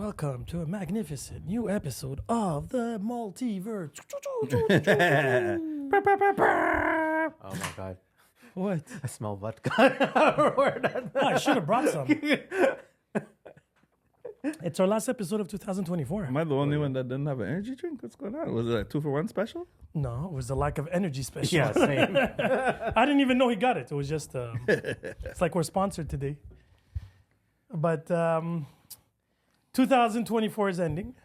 Welcome to a magnificent new episode of the multiverse. Oh my god. What? I smell vodka. I should have brought some. It's our last episode of 2024. Am I the only one that didn't have an energy drink? What's going on? Was it a 2-for-1 special? No, it was the lack of energy special. Yeah, same. I didn't even know he got it. It was just, it's like we're sponsored today. But 2024 is ending.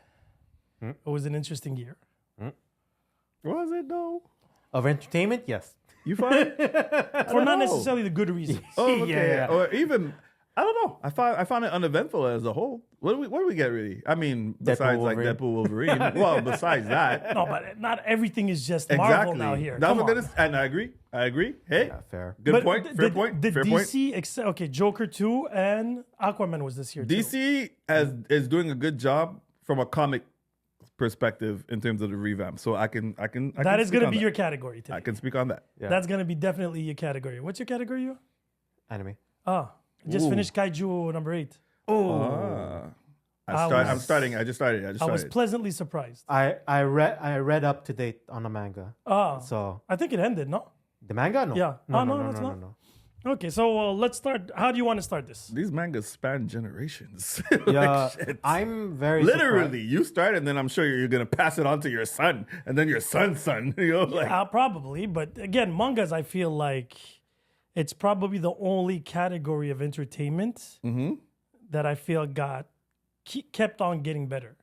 It was an interesting year. Was it though? Of entertainment, yes. You find? For not necessarily the good reasons. Oh, okay. Yeah. Or even, I don't know. I found it uneventful as a whole. What do we get really? I mean, besides like Wolverine. Deadpool, Wolverine. Well, besides that. No, but not everything is just Marvel Exactly. now here. That's Come what on. it is. And I agree. Hey, Yeah, fair. good But point. Fair point. Did Fair point. DC, okay, Joker 2 and Aquaman was this year too. DC is doing a good job from a comic perspective in terms of the revamp. So I can That is speak going to on be that. your category today. I can speak on that. Yeah. That's going to be definitely your category. What's your category, you? Anime. Ah, I just Ooh. finished Kaiju number 8. I'm starting. I just started. I was pleasantly surprised. I read up to date on the manga. Ah, So I think it ended, no? the manga, no. Yeah. No, Oh, no, no, no, it's no, not. no. Okay, so let's start. How do you want to start this? These mangas span generations. Yeah, Shit. I'm very Literally, you start, and then I'm sure you're gonna pass it on to your son, and then your son's son. You know, like Probably, but again, mangas, I feel like it's probably the only category of entertainment that I feel kept on getting better.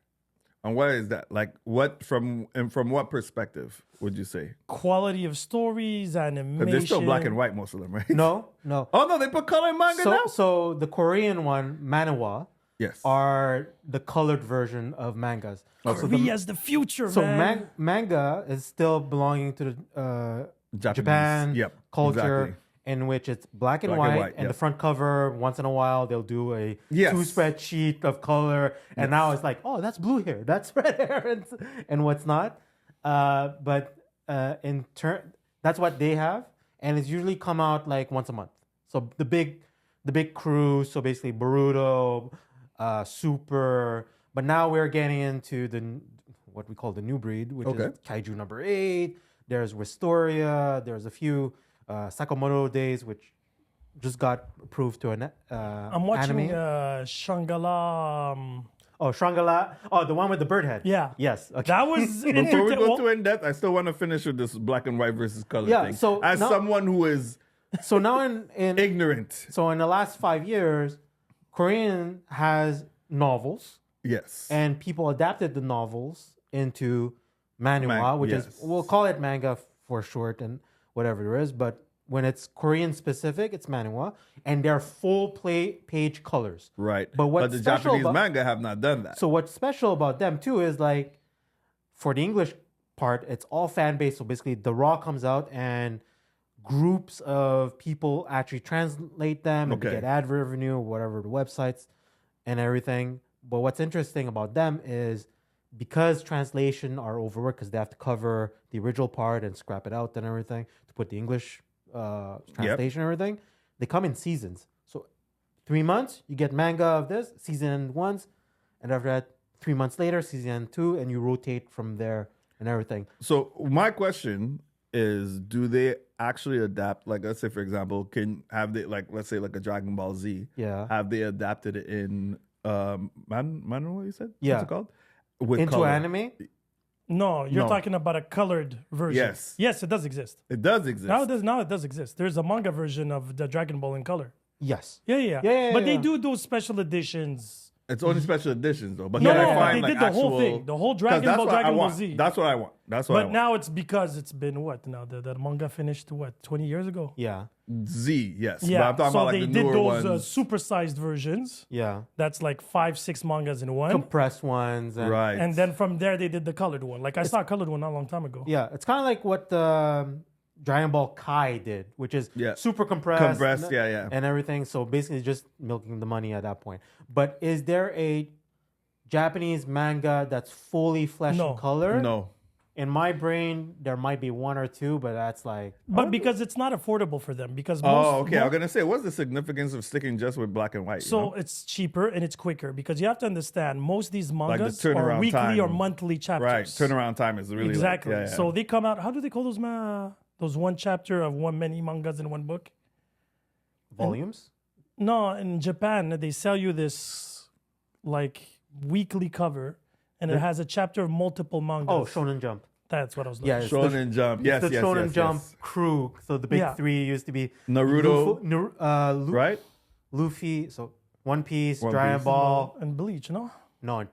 and what is that? Like, what from what perspective would you say? Quality of stories, animation. But they're still black and white, most of them, right? No. Oh no, they put color in manga now. So the Korean one, manhwa, Yes. are the colored version of mangas. Korea's the future, So man. manga is still belonging to the Japanese. Japan Yep, culture, exactly. in which it's black and Black and white, white, and yep. the front cover, once in a while, they'll do a Yes. 2-spread sheet of color, and now it's like, oh, that's blue hair, that's red hair, and what's not. But that's what they have, and it's usually come out like once a month. So the big crew, so basically Boruto, Super, but now we're getting into what we call the new breed, which is Kaiju number 8. There's Wistoria. There's a few Sakamoto Days, which just got approved to an I'm watching anime. Shangala. Oh, Shangala. Oh, the one with the bird head. Yeah. Yes. Okay. That was Before we go well, too in depth, I still want to finish with this black and white versus color Yeah, thing. so as now- someone who is So now in ignorant, so in the last 5 years, Korean has novels, yes, and people adapted the novels into manhwa, which is, yes. we'll call it manga for short and whatever it is, but when it's Korean specific, it's manhwa, and they're full page colors. right. But what's the special Japanese about- manga have not done that. So what's special about them too is like, for the English part, it's all fan based. So basically, the raw comes out and groups of people actually translate them and Okay. get ad revenue, whatever the websites and everything. But what's interesting about them is because translation are overworked because they have to cover the original part and scrap it out and everything to put the English translation and everything, they come in seasons. So 3 months, you get manga of this, season once, and after that, 3 months later, season 2, and you rotate from there and everything. So my question is, do they actually adapt? Like, let's say, for example, let's say like a Dragon Ball Z. Yeah. Have they adapted it in Manhwa? You said? Yeah. What's it called? With Into color. anime? No, you're No. talking about a colored version. Yes, it does exist. It does exist. Now it does exist. There's a manga version of the Dragon Ball in color. Yes. Yeah. Yeah, But they yeah. do those special editions. It's only special editions though. But No, can I no, find they like did the whole actual- thing. The whole 'Cause Dragon that's Ball, what I Dragon Ball want. Z. That's what I want. That's what I But want. now it's because it's been what? Now the manga finished 20 years ago? Yeah. Z, yes. But Yeah. I'm talking So about like they the did newer those ones. supersized versions. Yeah. That's like 5-6 mangas in one. Compressed ones. And, Right. And then from there they did the colored one. Like I saw a colored one not a long time ago. Yeah. It's kind of like what Dragon Ball Kai did, which is Yeah. super compressed. Compressed, yeah. And everything. So basically just milking the money at that point. But is there a Japanese manga that's fully flesh No. and color? No. in my brain, there might be one or two, but that's like. But because it's not affordable for them, because okay. I was gonna say, what's the significance of sticking just with black and white? So it's cheaper and it's quicker because you have to understand most of these mangas the are turnaround weekly time. or monthly chapters. Right, turnaround time is really exactly. So they come out. How do they call those one chapter of many mangas in one book? Volumes? No, in Japan they sell you this like weekly cover, and it has a chapter of multiple mangas. Oh, Shonen Jump. That's what I was looking. Yeah, Yeah, it's Shonen Jump. Yes, the yes, Shonen yes, Jump yes. crew. So the big Yeah. three used to be Naruto, right? Luffy. So One Piece, One Dragon Piece. Ball. and Bleach, no? No,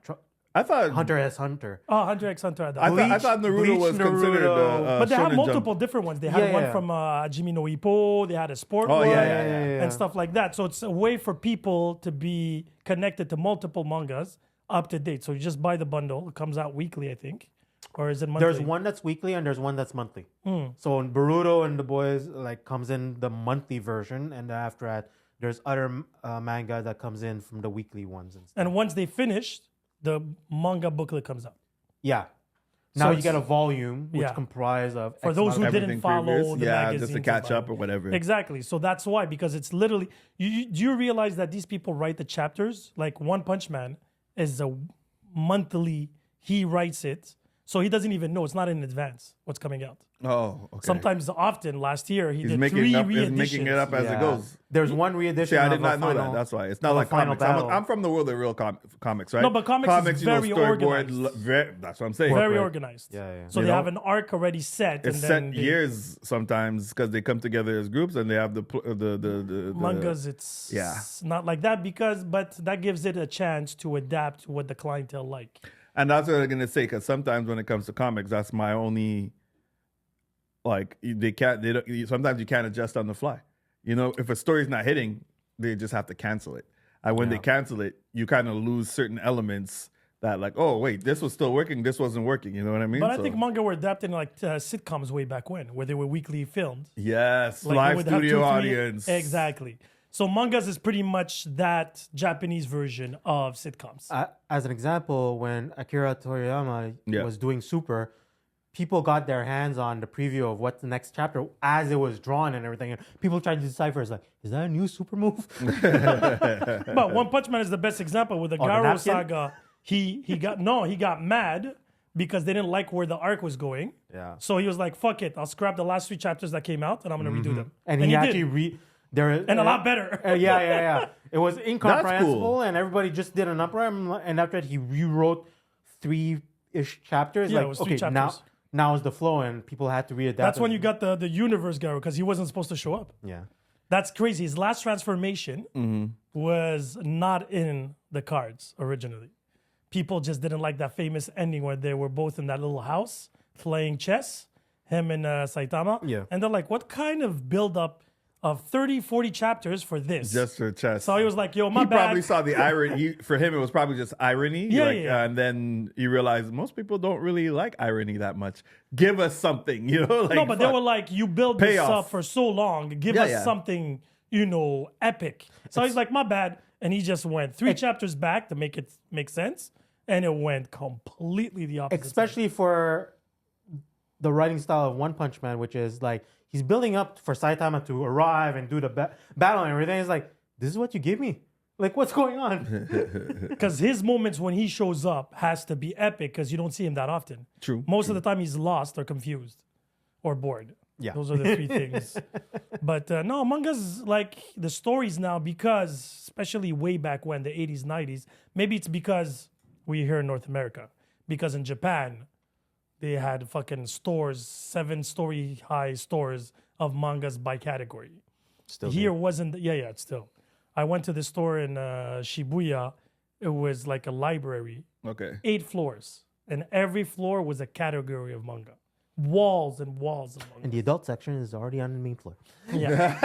I thought Hunter x Hunter. Oh, Hunter x Hunter. Had that. I thought Naruto Bleach, was considered Naruto. But they Shonen had multiple Jump. different ones. They had Yeah, one yeah. from Jimmy no Ippo. They had a sport Oh, one, yeah. and stuff like that. So it's a way for people to be connected to multiple mangas up to date. So you just buy the bundle. It comes out weekly, I think, or is it monthly? There's one that's weekly and there's one that's monthly. So in Boruto and the boys like comes in the monthly version, and then after that there's other manga that comes in from the weekly ones and stuff. And once they finish, the manga booklet comes out. Yeah. Now you it's- get a volume which Yeah. comprise of For X those who amount of- didn't Everything follow previous. the Yeah, magazines just to and catch stuff. up or whatever. Exactly. So that's why, because it's literally, do you realize that these people write the chapters? Like One Punch Man is a monthly, he writes it. So he doesn't even know. It's not in advance what's coming out. Oh, okay. Sometimes, often, last year, he he's did making 3 it up. re-editions. He's making it up as it Yeah. goes. There's one re-edition. See, I of did a not know final- that. That's why it's not of a like final comics. battle. I'm from the world of real comics, right? No, but comics is very organized. That's what I'm saying. Very Corporate. organized. Yeah. So You they know? have an arc already set. It's and set then they, years sometimes because they come together as groups and they have the mangas, it's Yeah. not like that but that gives it a chance to adapt to what the clientele like. And that's what I'm gonna say, because sometimes when it comes to comics, that's my only. Like they don't. Sometimes you can't adjust on the fly. You know, if a story's not hitting, they just have to cancel it. And when they cancel it, you kind of lose certain elements that, like, oh wait, this was still working, this wasn't working. You know what I mean? But I think manga were adapting like sitcoms way back when, where they were weekly filmed. yes, Like, they live would have studio 2-3 audience. Exactly. So mangas is pretty much that Japanese version of sitcoms. As an example, when Akira Toriyama Yeah. was doing Super, people got their hands on the preview of what's the next chapter as it was drawn and everything. And people tried to decipher, it's like, is that a new super move? But One Punch Man is the best example with the the Garo napkin? saga. He got mad because they didn't like where the arc was going. Yeah. So he was like, "Fuck it, I'll scrap the last 3 chapters that came out and I'm gonna redo them." And he actually did. there And a lot better. yeah. It was incomprehensible, cool. and everybody just did an uproar. And after that, he rewrote 3-ish chapters. Yeah, like, it was 3 okay, chapters. now is the flow, and people had to readapt. That's when it. you got the universe Garo because he wasn't supposed to show up. Yeah. That's crazy. His last transformation was not in the cards originally. People just didn't like that famous ending where they were both in that little house playing chess, him and Saitama. Yeah. And they're like, what kind of build-up of 30, 40 chapters for this? Just for chess. So he was like, yo, my he bad. probably saw the irony. For him, it was probably just irony. Yeah. And then he realized most people don't really like irony that much. Give us something, you know? Like, No, but they fuck. were like, you build this Payoff. up for so long. Give Yeah, us yeah. something, epic. So he's like, my bad. And he just went 3 chapters back to make it make sense. And it went completely the opposite. Especially for the writing style of One Punch Man, which is like he's building up for Saitama to arrive and do the battle and everything. It's like, this is what you give me. Like, what's going on? Because his moments when he shows up has to be epic because you don't see him that often. True. Most of the time he's lost or confused or bored. Yeah. Those are the 3 things. But no, manga's like the stories now because, especially way back when, the 80s, 90s, maybe it's because we're here in North America. Because in Japan, they had fucking stores, 7-story high stores of mangas by category. Still Here wasn't, it's still. I went to the store in Shibuya. It was like a library, Okay. 8 floors. And every floor was a category of manga. Walls and walls of manga. And the adult section is already on the main floor. Yeah.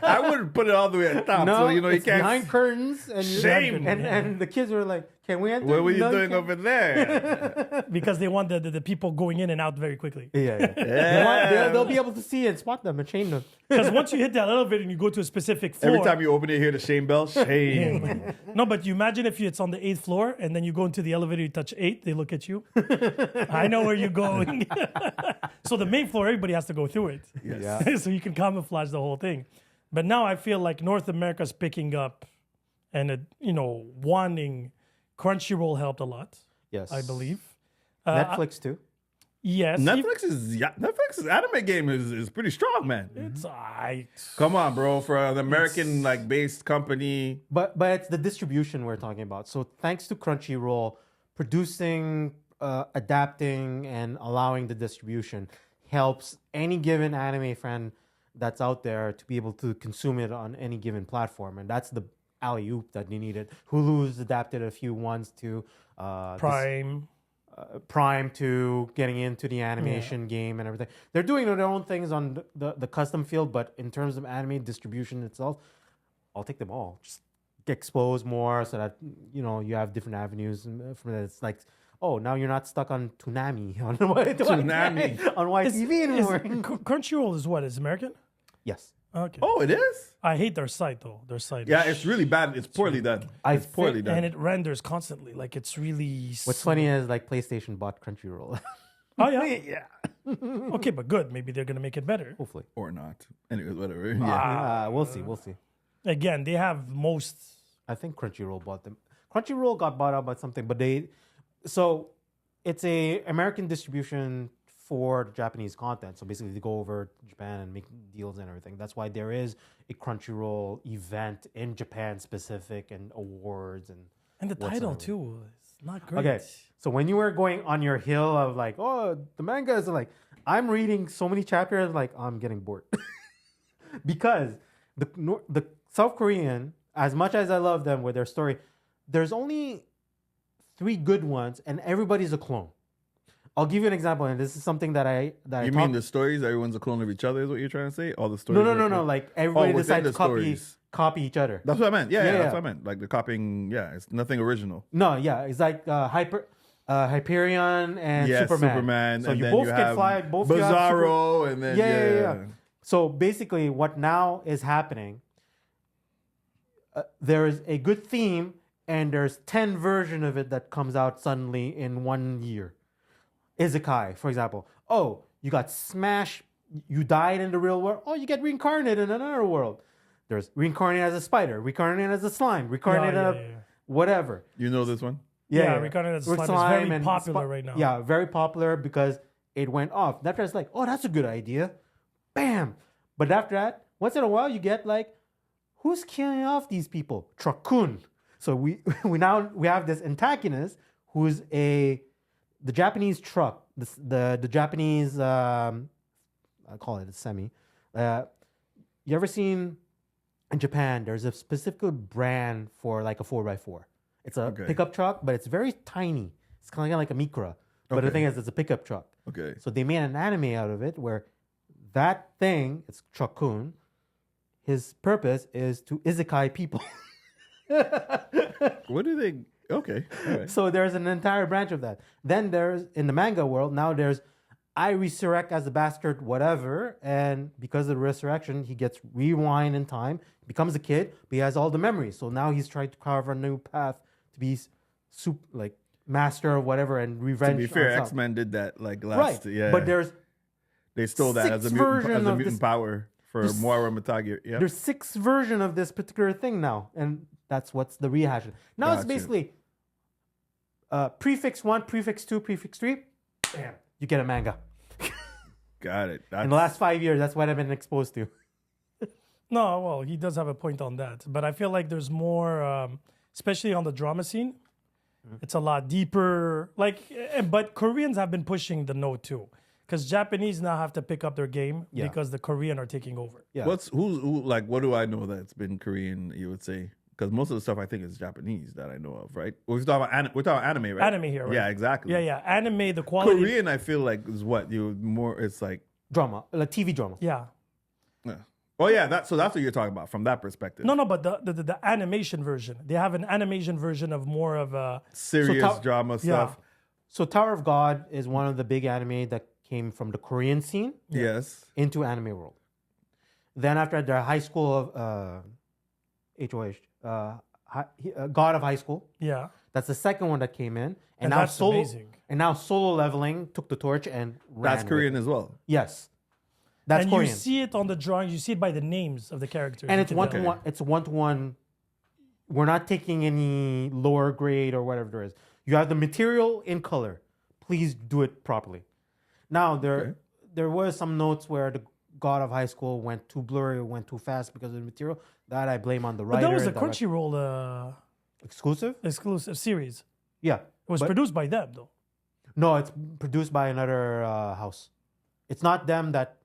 I wouldn't put it all the way at the top. so, you it's can't. behind curtains. And Shame. And the kids were like, Can we enter? What were you No, doing can't. over there? Because they want the people going in and out very quickly. Yeah. They'll be able to see and spot them and chain them. Because once you hit that elevator and you go to a specific floor. Every time you open it, hear the shame bell. Shame. No, but you imagine if it's on the 8th floor and then you go into the elevator, you touch 8, they look at you. I know where you're going. So the main floor, everybody has to go through it. Yes. Yeah. So you can camouflage the whole thing. But now I feel like North America's picking up and, wanting Crunchyroll helped a lot, Yes. I believe. Netflix too. Yes. Netflix's anime game is pretty strong, man. It's alright. Come on, bro. For an American based company, But it's the distribution we're talking about. So thanks to Crunchyroll, producing, adapting, and allowing the distribution helps any given anime fan that's out there to be able to consume it on any given platform. And that's the alley-oop that they needed. Hulu's adapted a few ones to Prime. Prime to getting into the animation game and everything. They're doing their own things on the custom field, but in terms of anime distribution itself, I'll take them all. Just get exposed more so that you have different avenues from that. It's like, oh, now you're not stuck on Toonami on YTV anymore. Crunchyroll is what? Is American? Yes. Okay. oh, it is. I hate their site though. Their site. Yeah, is it's really bad. It's poorly done. It's poorly done. and it renders constantly. Like it's really. What's funny is PlayStation bought Crunchyroll. Oh yeah. Yeah. Okay, but good. Maybe they're gonna make it better. Hopefully. Or not. Anyways, whatever. Yeah. We'll see. We'll see. Again, they have most. I think Crunchyroll bought them. Crunchyroll got bought out by something, but so it's a American distribution for Japanese content. So basically, they go over to Japan and make deals and everything. That's why there is a Crunchyroll event in Japan specific and awards and The title whatsoever. too is not great. Okay, so when you were going on your hill of the manga is I'm reading so many chapters, I'm getting bored because the South Korean, as much as I love them with their story, there's only 3 good ones, and everybody's a clone. I'll give you an example, and this is something that I You mean the stories? Everyone's a clone of each other, is what you're trying to say? All the stories? No. Everybody within decides the to stories. copy each other. That's what I meant. Yeah, Yeah, that's yeah. what I meant. Like the copying, it's nothing original. No, yeah, it's like Hyperion and Yeah, Superman. So and you then both you can have fly. Both you have Bizarro, and then Yeah. So basically, what now is happening? There is a good theme, and there's 10 version of it that comes out suddenly in 1 year. Isekai, for example. Oh, you got smashed. You died in the real world. Oh, you get reincarnated in another world. There's reincarnated as a spider, reincarnated as a slime, reincarnated as whatever. You know this one? Yeah, reincarnated as a slime is very popular right now. Yeah, very popular because it went off. After it's oh, that's a good idea. Bam. But after that, once in a while, you get who's killing off these people? Truckun. So we have this antagonist who's the Japanese truck, the Japanese I call it a semi. You ever seen in Japan? There's a specific brand for a 4x4. It's a pickup truck, but it's very tiny. It's kind of like a Micra. But the thing is, it's a pickup truck. Okay. So they made an anime out of it where that thing, it's Truckun, his purpose is to isekai people. What do they? Okay. All right. So there's an entire branch of that. Then there's, in the manga world, now there's I resurrect as a bastard, whatever. And because of the resurrection, he gets rewind in time, becomes a kid, but he has all the memories. So now he's trying to carve a new path to be master or whatever and revenge. To be fair, himself. X-Men did that last. Right. Yeah. But there's they stole that as a mutant power for There's- Moira Matagi. Yeah. There's 6 version of this particular thing now, and that's what's the rehash. Now it's Gotcha. basically prefix 1, prefix 2, prefix 3. Bam, you get a manga. Got it. In the last 5 years, that's what I've been exposed to. No, well, he does have a point on that, but I feel like there's more, especially on the drama scene. It's a lot deeper. But Koreans have been pushing the no too, because Japanese now have to pick up their game because the Korean are taking over. Yeah. What do I know that's been Korean? You would say because most of the stuff I think is Japanese that I know of, right? We're talking about anime, right? Anime here, right? Yeah, exactly. Yeah. Anime, the quality. Korean, I feel like is what you more. It's like Drama, like TV drama. Yeah. Oh yeah, that's what you're talking about from that perspective. No, but the animation version. They have an animation version of more of a Serious drama stuff. So Tower of God is one of the big anime that came from the Korean scene Yes. into anime world. Then after their high school of HOH, God of High School. Yeah. That's the second one that came in, And now that's amazing. And now Solo Leveling took the torch and ran. That's Korean as well. Yes, that's And Korean. you see it on the drawings. You see it by the names of the characters. And You it's can one tell. to one. It's one to one. We're not taking any lower grade or whatever there is. You have the material in color. Please do it properly. Now there was some notes where the God of High School went too blurry, went too fast because of the material. That I blame on the But writer. that was a director. Crunchyroll Exclusive. exclusive series. Yeah, It was but- produced by them, though. No, it's produced by another house. It's not them that.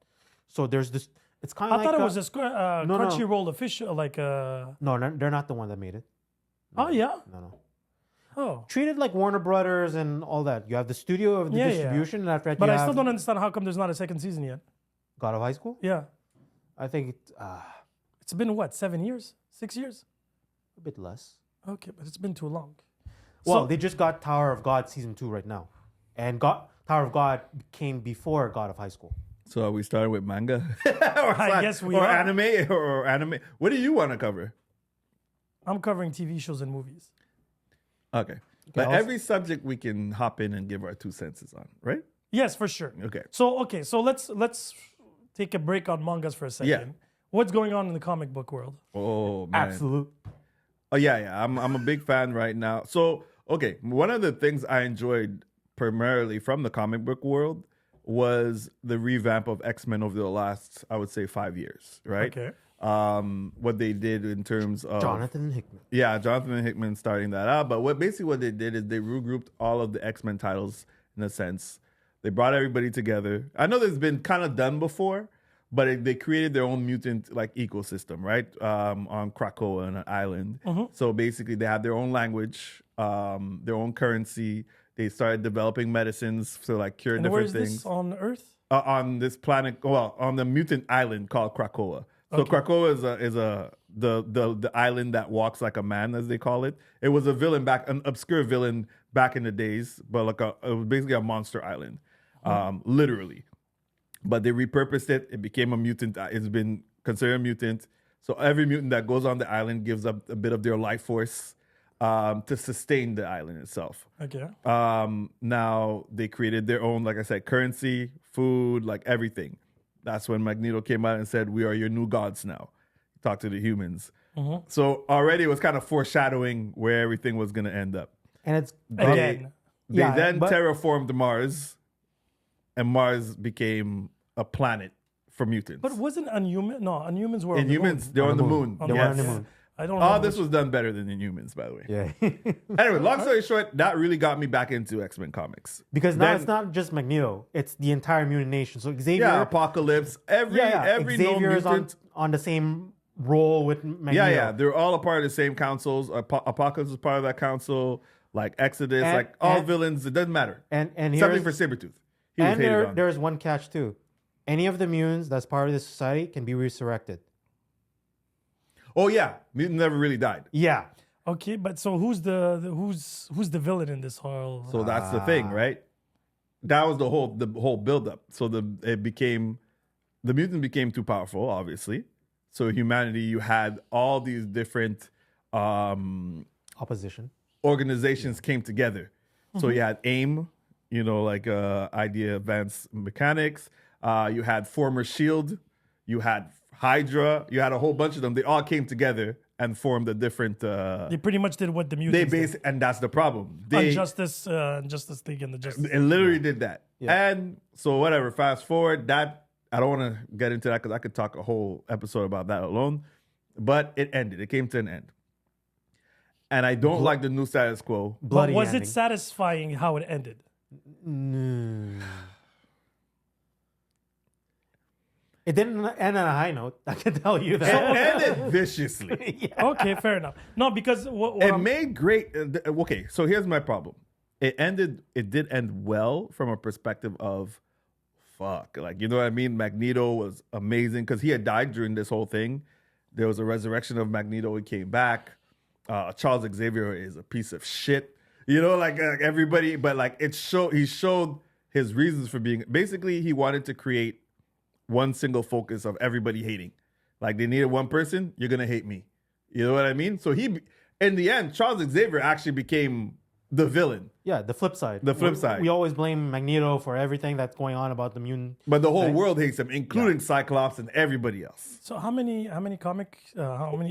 So there's this. It's kind of I like thought it was a no. Crunchyroll official, like No, they're not the one that made it. Oh yeah. No. Oh. Treat it like Warner Brothers and all that. You have the studio of the Yeah, yeah. distribution, and after that, But you I still have don't understand how come there's not a second season yet. God of High School. Yeah. I think it's It's been what, 7 years? 6 years? a bit less. Okay, but it's been too long. Well, they just got Tower of God season 2 right now, and Tower of God came before God of High School. So are we starting with manga? I guess we or are. anime or anime. What do you want to cover? I'm covering TV shows and movies. Okay. But I'll- every subject we can hop in and give our 2 cents on, right? Yes, for sure. Okay. So let's take a break on mangas for a second. Yeah. What's going on in the comic book world? Oh man. Absolute. Oh yeah. I'm a big fan right now. So okay, one of the things I enjoyed primarily from the comic book world was the revamp of X-Men over the last, I would say, 5 years, right? Okay. What they did in terms of Jonathan Hickman. Yeah, Jonathan Hickman starting that out. But what they did is they regrouped all of the X-Men titles in a sense. They brought everybody together. I know this has been kind of done before, but they created their own mutant like ecosystem, right? On Krakoa, an island. So basically, they had their own language, their own currency. They started developing medicines to like cure And where different is things this on Earth? on this planet. Well, on the mutant island called Krakoa. So Krakoa is the island that walks like a man, as they call it. It was a villain an obscure villain back in the days, but it was basically a monster island, literally. But they repurposed it. It became a mutant. It's been considered a mutant. So every mutant that goes on the island gives up a bit of their life force to sustain the island itself. Okay. Now they created their own, like I said, currency, food, like everything. That's when Magneto came out and said, "We are your new gods now." Talk to the humans. So already it was kind of foreshadowing where everything was going to end up. And it's Again. They Yeah, then but- terraformed Mars, and Mars became a planet for mutants. But wasn't Unhuman? No, Unhumans were on the Inhumans, moon. they're on the moon. On They the were Yes. on the moon. moon. I don't All know. this was done better than Inhumans, by the way. Yeah. Anyway, long story short, that really got me back into X-Men comics. Because now Then- it's not just Magneto; it's the entire mutant nation. So Xavier, Yeah, Apocalypse, every Xavier known is mutant. on the same role with Magneto. Yeah, they're all a part of the same councils. Apocalypse is part of that council. Like Exodus, And- like all and- villains. It doesn't matter. And Something for Sabretooth. He was and hated on. there's one catch too. Any of the mutants that's part of this society can be resurrected. Oh yeah, mutant never really died. Yeah. Okay, but so who's the villain in this whole? So that's the thing, right? That was the whole buildup. So the mutant became too powerful, obviously. So humanity, you had all these different Opposition. organizations came together. So you had AIM, like Idea Advanced Mechanics. You had former Shield. You had Hydra. You had a whole bunch of them. They all came together and formed a different. They pretty much did what the They mutants did. and that's the problem. Justice League and the Justice. It literally did that. Yeah. And so whatever, fast forward, that I don't want to get into that because I could talk a whole episode about that alone. But it ended. It came to an end. And I don't like the new status quo. But Bloody was ending. it satisfying how it ended? It didn't end on a high note. I can tell you It that. ended viciously. Okay, fair enough. No, because what It I'm- made great. Okay, so here's my problem. It did end well from a perspective of fuck. Like, you know what I mean? Magneto was amazing because he had died during this whole thing. There was a resurrection of Magneto. He came back. Charles Xavier is a piece of shit. You know, like everybody, but like he showed his reasons for being. Basically, he wanted to create one single focus of everybody hating. Like they needed one person, you're gonna hate me. You know what I mean? So he, in the end, Charles Xavier actually became the villain. Yeah, the flip side. The flip side. We always blame Magneto for everything that's going on about the mutant. But the whole world hates him, including Cyclops and everybody else. So how many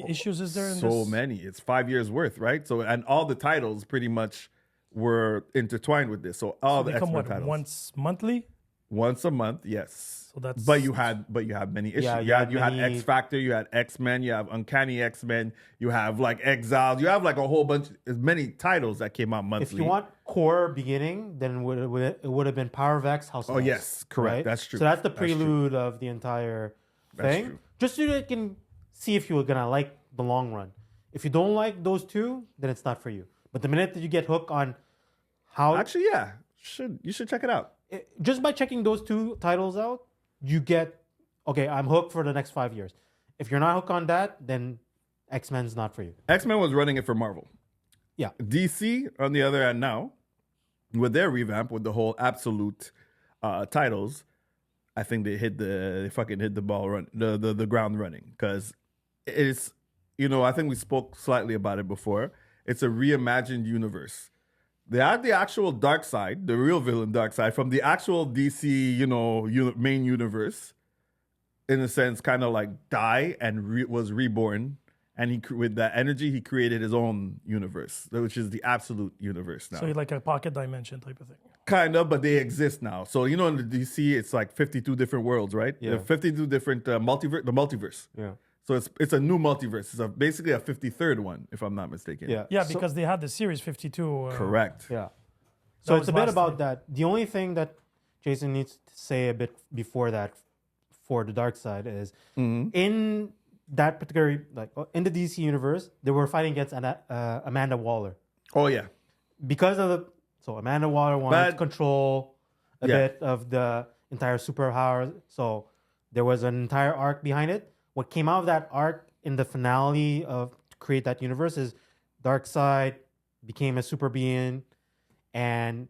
issues is there in this? So many. It's 5 years worth, right? So and all the titles pretty much were intertwined with this. So all the They come X-Men titles. once monthly? Once a month, yes. So that's But you have many issues. Yeah, you had X Factor, you had X-Men, you have Uncanny X-Men, you have like Exiles, you have like a whole bunch, as many titles that came out monthly. If you want core beginning, then it would have been Power of X, House of X. yes, correct. Right? That's true. So that's the That's true. prelude of the entire thing. true. Just so you can see if you're gonna like the long run. If you don't like those two, then it's not for you. But the minute that you get hooked on how Actually, yeah, you should check it out. just by checking those two titles out, you get okay, I'm hooked for the next 5 years. If you're not hooked on that, then X-Men's not for you. X-Men was running it for Marvel. Yeah. DC, on the other hand, now, with their revamp, with the whole absolute titles, I think they fucking hit the ball the ground running because it's, I think we spoke slightly about it before. It's a reimagined universe. They had the actual Darkseid, the real villain Darkseid, from the actual DC, main universe, in a sense, kind of like die and was reborn. And with that energy, he created his own universe, which is the absolute universe now. So like a pocket dimension type of thing. Kind of, but they exist now. So, in the DC, it's like 52 different worlds, right? Yeah. There are 52 different the multiverse. Yeah. So it's a new multiverse. It's basically a 53rd one, if I'm not mistaken. Yeah. Yeah, So- because they had the series 52. Correct. Yeah. So was it's a bit last about year. that. The only thing that Jason needs to say a bit before that for the dark side is in that particular, in the DC universe, they were fighting against Amanda Waller. Oh, yeah. Because of Amanda Waller wanted to But- control a Yeah. bit of the entire superpower. So there was an entire arc behind it. What came out of that arc in the finale of to create that universe is Darkseid became a super being, and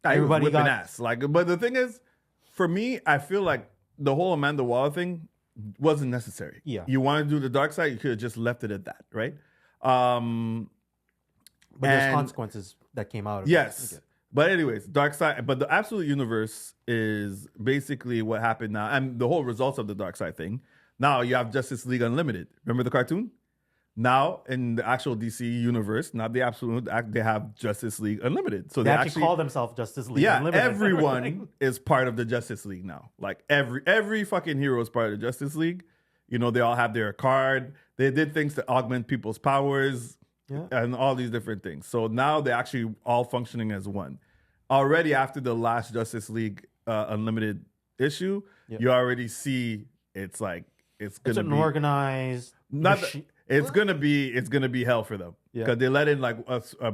Everybody everybody whipping got ass. But the thing is, for me, I feel like the whole Amanda Waller thing wasn't necessary. Yeah. You want to do the dark side, you could have just left it at that, right? but there's and- consequences that came out of Yes. it. Okay. But anyways, Dark Side. But the absolute universe is basically what happened now, and the whole results of the Dark Side thing. Now you have Justice League Unlimited. Remember the cartoon? Now in the actual DC universe, not the absolute, they have Justice League Unlimited. So They actually call themselves Justice League yeah, Unlimited. everyone is part of the Justice League now. Like every fucking hero is part of the Justice League. They all have their card. They did things to augment people's powers. Yeah. And all these different things. So now they're actually all functioning as one. Already after the last Justice League Unlimited issue, you already see it's like it's It's gonna an be organized. not. machi- It's gonna be hell for them Yeah. because they let in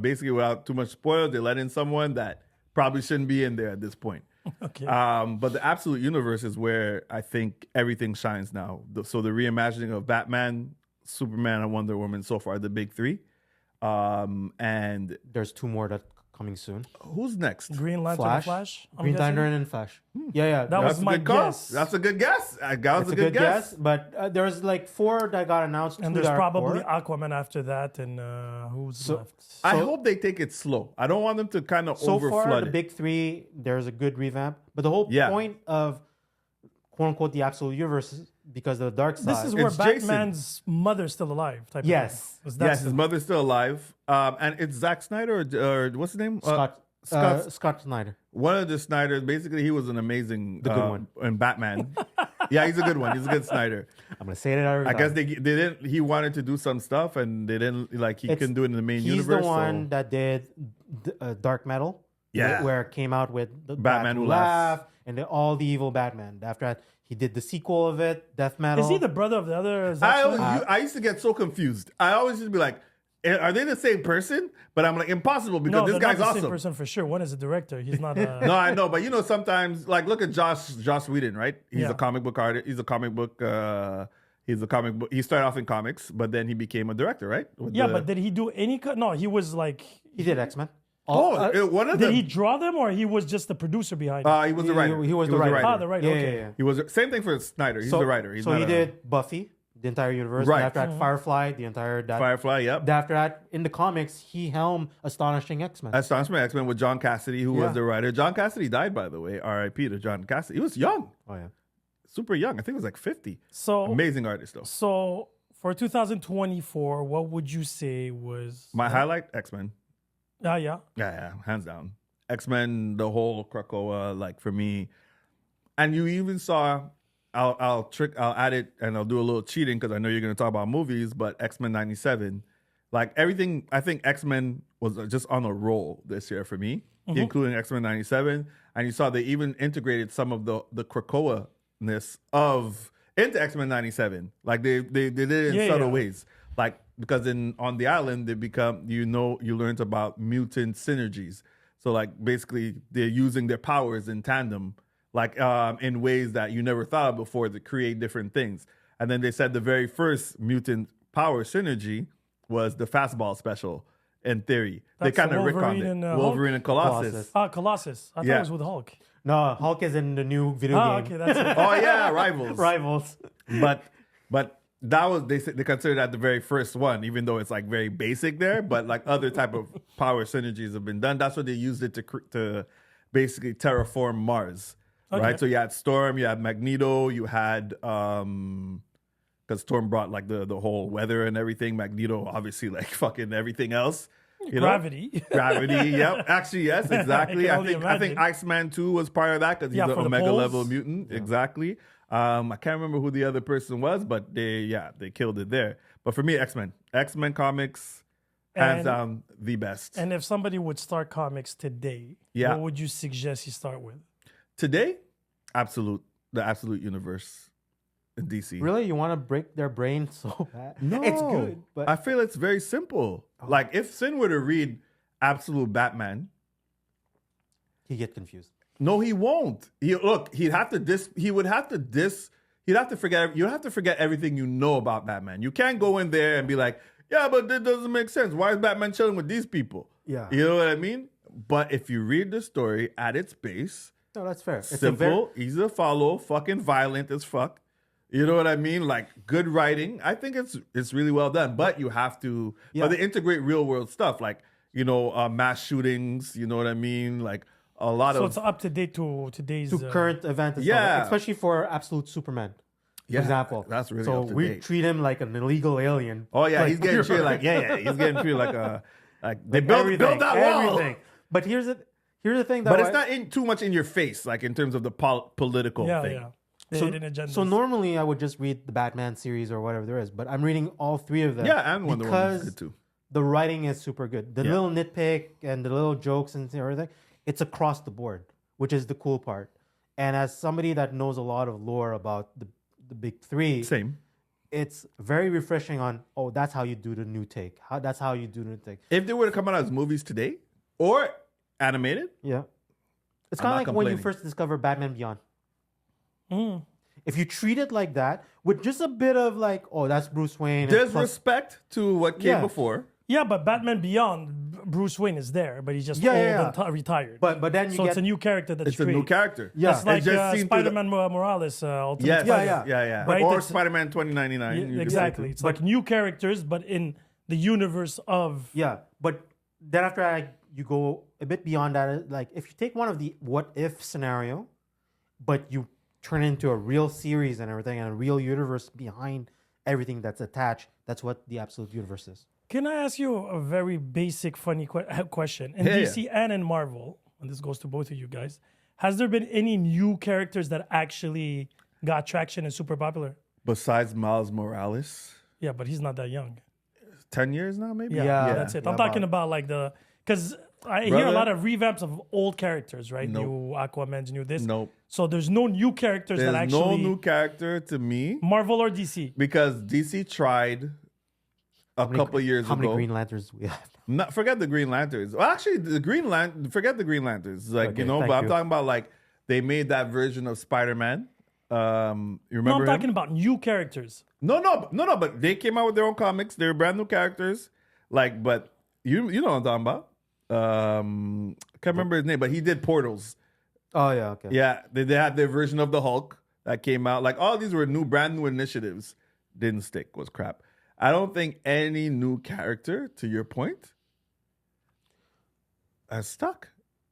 basically without too much spoilers, they let in someone that probably shouldn't be in there at this point. Okay. But the absolute universe is where I think everything shines now. So the reimagining of Batman, Superman, and Wonder Woman so far the big three. And There's two more that coming soon. who's next? Green Lantern, Flash, Flash. I'm Green guessing? Lantern, and Flash. Yeah. That was That's a my good call. guess. That's a good guess. That was It's a good guess. but there's like 4 that got announced. And 2 there's that are probably core. Aquaman after that, and who's left? I hope they take it slow. I don't want them to kind of So overflood far, the it. big 3, there's a good revamp. But the whole Yeah. point of quote unquote the absolute universe is because of the dark side. This is where It's Jason. Batman's mother's still alive. Type Yes. Of thing. Yes, his mother's still alive. And it's Zack Snyder or what's his name? Scott Snyder. One of the Snyders. Basically, he was an amazing The good one. in Batman. Yeah, he's a good one. He's a good Snyder. I'm gonna say it every I time. guess they didn't. He wanted to do some stuff, and they didn't he couldn't do it in the main He's universe. the one so. that did Dark Metal. Yeah. Where it came out with the Batman Who Who Laugh and all the evil Batman. After that, he did the sequel of it, Death Metal. Is he the brother of the other? Zack Snyder? I used to get so confused. I always used to be like, are they the same person? But I'm like, impossible because No, this they're guy's not the awesome. same person for sure. One is a director. He's not a... No, I know, but you know, sometimes like look at Josh Whedon, right? He's Yeah. a comic book artist. He started off in comics, but then he became a director, right? With Yeah, the- but did he do any... No, he was like... He did X-Men. one of Did them. he draw them or he was just the producer behind it? He was the writer. He was the writer. Ah, the writer, Yeah, okay. yeah, yeah. He was same thing for Snyder. He's the writer. He's so not he a- did Buffy, the entire universe. Right. And after that, Firefly, the entire... Firefly. Yep. After that, in the comics, he helmed Astonishing X-Men. Astonishment X-Men with John Cassidy, who Yeah. was the writer. John Cassidy died, by the way. R.I.P. to John Cassidy. He was young, Oh, yeah. super young. I think it was like 50. So, Amazing artist, though. so for 2024, what would you say was... My highlight, X-Men. Yeah. Yeah, hands down. X-Men, the whole Krakoa, like for me. And you even saw, I'll add it and I'll do a little cheating because I know you're going to talk about movies, but X-Men 97, like everything, I think X-Men was just on a roll this year for me, including X-Men 97. And you saw they even integrated some of the Krakoa-ness into X-Men 97. Like they did it in subtle ways. Like, because on the island, you learned about mutant synergies. So like basically they're using their powers in tandem, like in ways that you never thought of before to create different things. And then they said the very first mutant power synergy was the fastball special in theory. That's they kind of Wolverine retconned it. and, Wolverine and Colossus. Colossus. I thought Yeah. it was with Hulk. No, Hulk is in the new video game. Okay, that's it. Oh yeah, Rivals. Rivals. But that was they considered that the very first one, even though it's like very basic there. But like other type of power synergies have been done. That's what they used it to basically terraform Mars, right? So you had Storm, you had Magneto, you had because Storm brought like the whole weather and everything. Magneto obviously like fucking everything else. You know? Gravity. Gravity, yep. Actually, yes, exactly. I I can only think imagine. Iceman 2 was part of that because he's Yeah, an for the Omega poles. level mutant. Exactly. I can't remember who the other person was, but they killed it there. But for me, X-Men comics, hands And- down, the best. And if somebody would start comics today, Yeah. what would you suggest he start with? Today, the absolute universe in DC. Really? You want to break their brain so bad? No, It's good, but... I feel it's very simple. Like if Sin were to read Absolute Batman, He get confused. no, he won't. He'd have to forget everything you know about Batman. You can't go in there and be like, yeah, but that doesn't make sense. Why is Batman chilling with these people? Yeah. You know what I mean? But if you read the story at its base, No, that's fair. It's simple, easy to follow, fucking violent as fuck. You know what I mean? Like good writing. I think it's really well done. But you have to. Yeah. But they integrate real world stuff like mass shootings. You know what I mean? Like a lot So of it's up to date to today's... to current event and yeah. stuff, especially for Absolute Superman, for Yeah, example. that's really so up to we date. treat him like an illegal alien. Oh yeah, Like, he's getting treated like he's getting treated like they built that wall. everything. But here's the thing that But it's not too much in your face, like in terms of the political thing. Yeah. The hidden agendas. So normally I would just read the Batman series or whatever there is, but I'm reading all three of them. Yeah, and Wonder Woman is because good too. the writing is super good. The little nitpick and the little jokes and everything, it's across the board, which is the cool part. And as somebody that knows a lot of lore about the big three, Same. it's very refreshing on, that's how you do the new take. That's how you do the new take. If they were to come out as movies today or animated, Yeah. It's I'm kind not of like when you complaining. first discover Batman Beyond. If you treat it like that, with just a bit of like, that's Bruce Wayne. and there's plus- respect to what came Yeah. before. Yeah, but Batman Beyond, Bruce Wayne is there, but he's just Yeah, old yeah, and retired. But then you so get it's a new character that's It's a new created. character. Yeah. It's like It just seemed to the- Spider-Man Morales, Ultimate Yes. Spider-Man. Yeah. Right? Or It's- Spider-Man 2099. Yeah, you could exactly. say It's like new characters, but in the universe of... Yeah, but then after that, you go a bit beyond that. Like if you take one of the what if scenario, but you turn it into a real series and everything, and a real universe behind everything that's attached, that's what the absolute universe is. Can I ask you a very basic, funny question? In Yeah, DC and in Marvel, and this goes to both of you guys, has there been any new characters that actually got traction and super popular? Besides Miles Morales, Yeah, but he's not that young. 10 years now, maybe? Yeah, that's it. I'm talking about like because I hear a Brother? lot of revamps of old characters, right? Nope. New Aquamans, new this. Nope. So there's no new characters that There's actually... no new character to me Marvel or DC? because DC tried a couple years How ago. many Green Lanterns we have? Not forget the Green Lanterns. Well, actually, forget the Green Lanterns. Like Okay, but thank I'm you. talking about like they made that version of Spider-Man. You No, remember? I'm him? talking about new characters. No. But they came out with their own comics. They're brand new characters. Like, but you know what I'm talking about. Can't remember his name, but he did Portals. Oh yeah, okay. Yeah, they had their version of the Hulk that came out. Like all these were brand new initiatives. Didn't stick. Was crap. I don't think any new character, to your point, has stuck.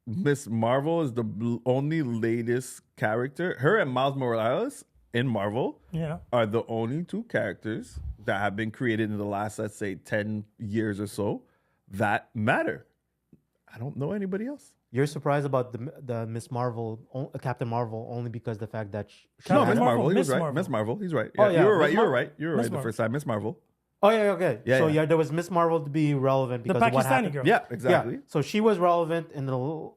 Miss Marvel is the only latest character. Her and Miles Morales in Marvel Yeah. are the only two characters that have been created in the last, let's say, 10 years or so that matter. I don't know anybody else. You're surprised about the Miss Marvel, Captain Marvel, only because the fact that she No, Miss Miss Marvel, Marvel. He was Miss right. Marvel. Miss Marvel. He's right. Oh, Yeah, yeah, you were right. Miss You were Mar- right. You were Miss right the Marvel. first time. Miss Marvel. Oh yeah, okay. Yeah, So yeah. there was Miss Marvel to be relevant The because of what Pakistani happened. girl. Yeah, exactly. Yeah. So she was relevant in the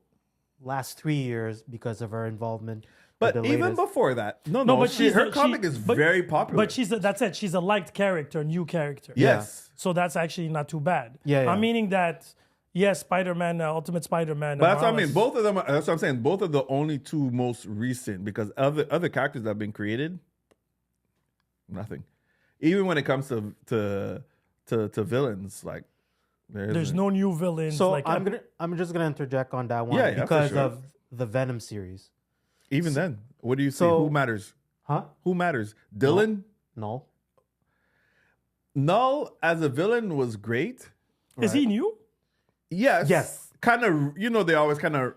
last 3 years because of her involvement. with But the even latest- before that, no, No, but her comic is but- very popular. But that's it. She's a liked character, new character. yes. So that's actually not too bad. Yeah, yeah. I'm meaning that, yes, Spider-Man, Ultimate Spider-Man. But that's what I mean. Morales- Both of them. That's what I'm saying. Both are the only two most recent because other characters that have been created, nothing. Even when it comes to villains, like There's no new villains. So like I'm just gonna interject on that one Yeah, for because sure. of the Venom series. Even then, what do you see? So- Who matters? Huh? Who matters? Dylan No. Null as a villain was great. Is he new? Yes. Yes. Kind of. They always kind of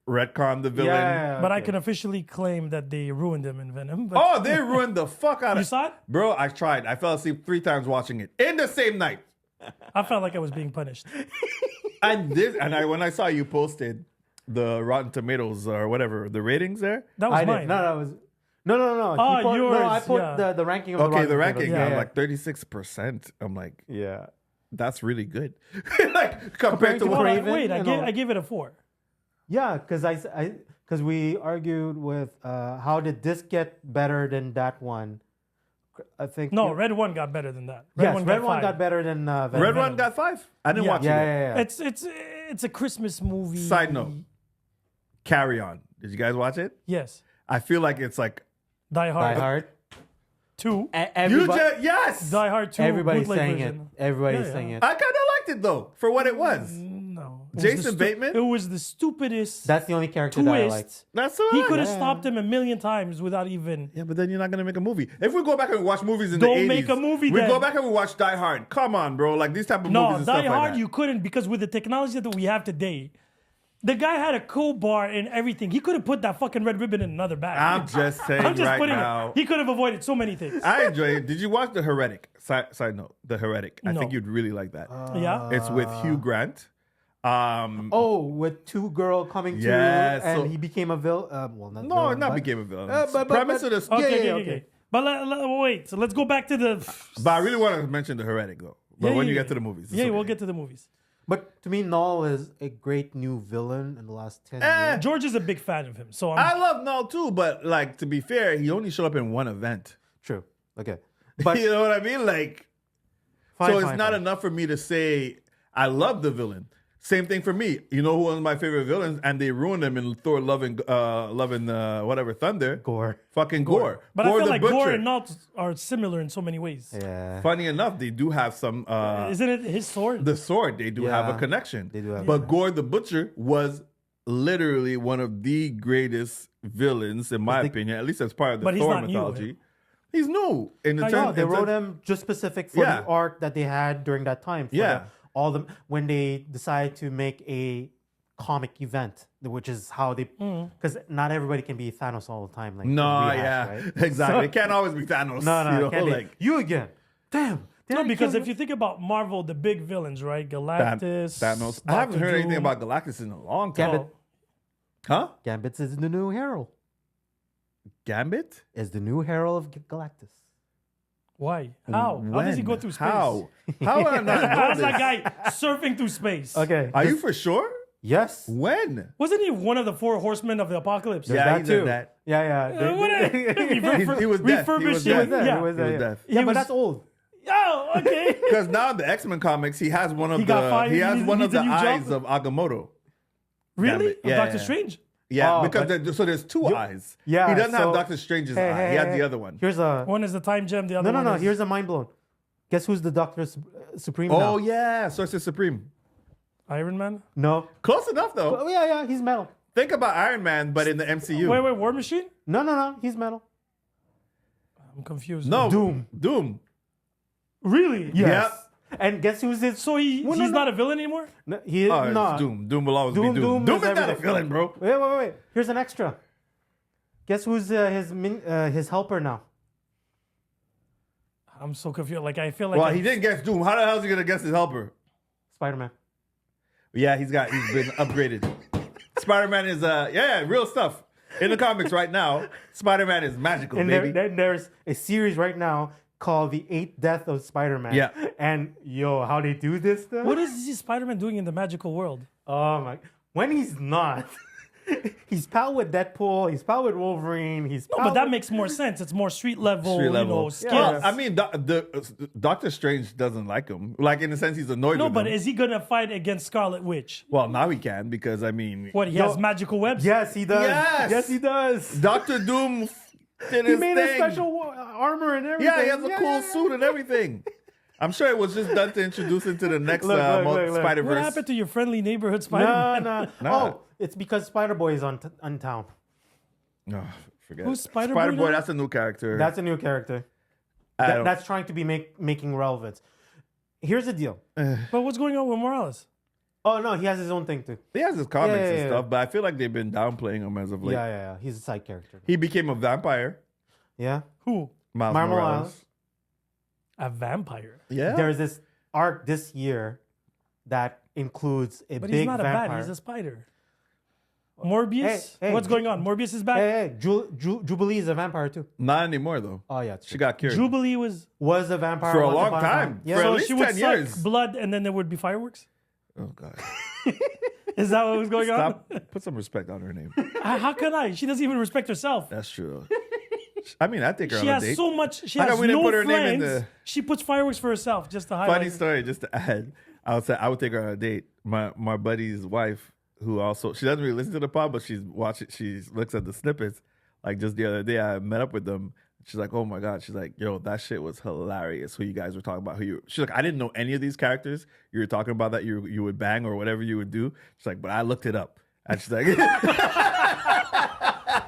retcon the villain. Yeah. But I okay. can officially claim that they ruined him in Venom. But Oh, they ruined the fuck out of You saw it? Bro, I tried. I fell asleep 3 times watching it in the same night. I felt like I was being punished. When I saw you posted the Rotten Tomatoes or whatever, the ratings there. That was I mine. did. No, that was no. Oh, He put- yours, No, I put yeah. the ranking of the Okay, Rotten the Tomatoes. ranking. Yeah, I'm yeah. like 36%. I'm like, yeah. that's really good. Like compared Comparing to to what Craven, Wait, you know. I gave it a 4. Yeah, because we argued with how did this get better than that one? I think No, Red 1 got better than that. Red One five. got better than Venom. Red One got 5. I didn't Yeah. watch Yeah, it. yeah, yeah. It's a Christmas movie. Side note. Carry On. Did you guys watch it? Yes. I feel like it's like Die Hard. Die Hard. 2. yes. Die Hard 2. Everybody's bootleg saying version. it. Everybody's Yeah, saying yeah. it. I kind of liked it though for what it was. No. It was Jason the Bateman? It was the stupidest That's the only character that I liked. twist. That's all He right. could have stopped him a million times without even. Yeah, but then you're not gonna make a movie. If we go back and watch movies in Don't the 80s, make a movie we then. go back and we watch Die Hard. Come on, bro. Like these type of No, movies and Die stuff Hard like that. you couldn't because with the technology that we have today, the guy had a cold bar and everything. He could have put that fucking red ribbon in another bag. I'm just saying I'm just right putting now. it. He could have avoided so many things. I enjoy it. Did you watch The Heretic? Side note, The Heretic. I No. think you'd really like that. Yeah. It's with Hugh Grant. Oh, with two girls coming to, Yes, and so- he became a villain. Well, not No, villain, not but- became a villain. but- Premise but- of the Okay, yeah, okay. okay. But wait, so let's go back to the. But I really want to mention The Heretic though. But Yeah, when yeah, you yeah. get to the movies, it's Yeah, okay. we'll get to the movies. But to me, Null is a great new villain in the last 10 Eh. years. George is a big fan of him, so I I'm. love Null too, but like to be fair, he only showed up in one event. True. Okay. But You know what I mean? Like, fine, so it's fine, not fine. enough for me to say I love the villain. Same thing for me. You know who was my favorite villains, and they ruined him in Thor: Love and whatever Thunder. Gore. Fucking Gore. But Gore I feel the like Butcher. Gore and Naut are similar in so many ways. Yeah. Funny enough, they do have some. Isn't it his sword? The sword, they do have a Yeah, connection. they do have but Gore the Butcher was literally one of the greatest villains, in my opinion, at least as part of the But he's Thor not new, mythology. He's new in the I term. know, They in wrote term- him just specific for Yeah. the arc that they had during that time. For Yeah. when they decided to make a comic event, which is how they, because not everybody can be Thanos all the time. Like No, rehash, yeah, right? exactly. It can't always be Thanos. No, you know, can't be. like You again. Damn. Did No, I because kill if you think about Marvel, the big villains, right? Galactus, Thanos. I haven't Doctor heard anything Doom. about Galactus in a long time. Gambit. Huh? Gambit is the new herald. Gambit? Is the new herald of Galactus. Why? How? How does he When? go through space? How? How would I not know How's this? that guy surfing through space? Okay. Are you for sure? Yes. When? Wasn't he one of the 4 horsemen of the apocalypse? Yeah, that he did too. that. Yeah, yeah. He He was deaf. He was refurbished deaf. it. Yeah. He was He was deaf. deaf. Yeah, He but was- that's old. Oh, okay. Because now in the X-Men comics, he has one of He got fired. he has He one of needs a the new eyes job? of Agamotto. Really? Damn it. Yeah, Doctor yeah. Strange? Yeah, Oh, because but- so there's two eyes. Yeah, he doesn't have so- Doctor Strange's eye. He has the other one. Here's a One is the time gem, the other no. one is... Here's a mind blown. Guess who's the Doctor Supreme Oh now? yeah, Sorcerer Supreme. Iron Man? No, close enough though. Oh, yeah. He's metal. Think about Iron Man, but in the MCU. Wait, War Machine? No. He's metal. I'm confused. No, Doom. Really? Yes. And guess who's his? So he's not a villain anymore? No, he Oh, it's no. Doom. Doom will always Doom- be Doom Doom. is Doom is not a everything. villain, bro. Wait. Here's an extra. Guess who's his helper now? I'm so confused. Like, I feel like... Well, he didn't guess Doom. How the hell is he gonna guess his helper? Spider-Man. Yeah, he's been upgraded. Spider-Man is real stuff. In the comics right now, Spider-Man is magical, And baby. there's a series right now called The Eighth Death of Spider-Man. Yeah. And how they do this stuff? What is this Spider-Man doing in the magical world? Oh my! When he's not, he's pal with Deadpool. He's pal with Wolverine. He's No, pal but that with- makes more sense. It's more street level, Street level. skills. Well, I mean, Doctor Strange doesn't like him. Like, in the sense, he's annoyed No, with but him. is he going to fight against Scarlet Witch? Well, now he can, because, I mean... What, he has magical webs? Yes, he does. Yes! He does. Doctor Doom did He his made thing. a special armor and everything. Yeah, he has a cool suit and everything. I'm sure it was just done to introduce him to the next Look. Spider-Verse. What happened to your friendly neighborhood Spider-Man? No. Nah. Oh, it's because Spider-Boy is on town. Oh, forget Who's it. Spider-Boy Spider-Boy, now? that's a new character. That's a new character. I don't- That's trying to be making relevance. Here's the deal. But what's going on with Morales? Oh no, he has his own thing too. He has his comics Yeah. and stuff, but I feel like they've been downplaying him as of late. Yeah. He's a side character. He became a vampire. Yeah. Who? Miles Miles Morales. Morales. A vampire. Yeah. There's this arc this year that includes a But big he's not vampire. a bat. He's a spider. Morbius? Hey, What's going on? Morbius is back? Hey, Jubilee is a vampire too. Not anymore, though. Oh yeah, She got cured. Jubilee was... was a vampire For a once long upon time. Yeah. For at So least she would 10 suck years. blood and then there would be fireworks? Oh, God. Is that what was going Stop. Put some respect on her name. on? How can I? She doesn't even respect herself. That's true. I mean, I take her She on a has date. so much... She How has come we didn't no put her name in friends. the- She puts fireworks for herself just to highlight. Funny story, just to add. I would take her on a date. My buddy's wife, who also, she doesn't really listen to the pod, but she looks at the snippets. Like, just the other day, I met up with them. She's like, oh my God. She's like, yo, that shit was hilarious. Who you guys were talking about. She's like, I didn't know any of these characters you were talking about that you would bang or whatever you would do. She's like, but I looked it up. And she's like,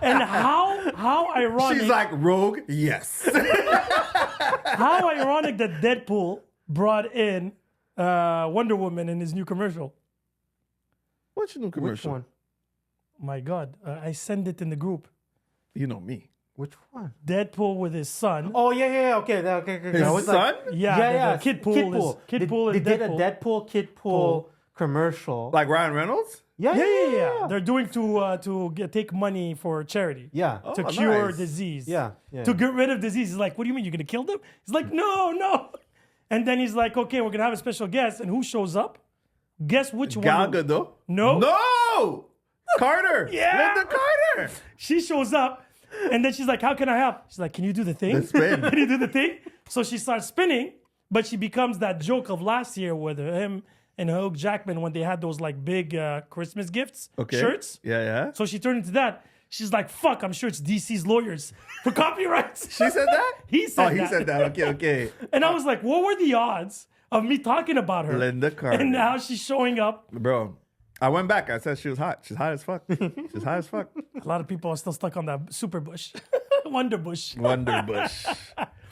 And how ironic... she's like, Rogue, yes. How ironic that Deadpool brought in Wonder Woman in his new commercial. What's your new Which commercial? one? My God, I send it in the group. You know me. Which one? Deadpool with his son. Oh yeah. Okay. His I was son? like, Yeah, the Kid Pool. Kid Pool They and did a Deadpool. Deadpool Kid Pool commercial. Like Ryan Reynolds? Yeah. They're doing to take money for charity. Yeah. To Oh, cure nice. disease. Yeah. To get rid of disease. He's like, what do you mean? You're going to kill them? He's like, no. And then he's like, okay, we're going to have a special guest. And who shows up? Guess which Gal one? Gadot? No. No! Carter! Yeah. Linda Carter! She shows up. And then she's like, how can I help? She's like, can you do the thing? The spin. Can you do the thing? So she starts spinning, but she becomes that joke of last year with him and Hugh Jackman when they had those like big Christmas gifts shirts. Yeah. So she turned into that. She's like, fuck, I'm sure it's DC's lawyers for copyrights. She said that? He said he that. said that. Okay. And I was like, what were the odds of me talking about her? Linda Carter. And now she's showing up. Bro, I went back. I said she was hot. She's hot as fuck. She's hot as fuck. A lot of people are still stuck on that super bush. Wonder bush. Wonder Bush.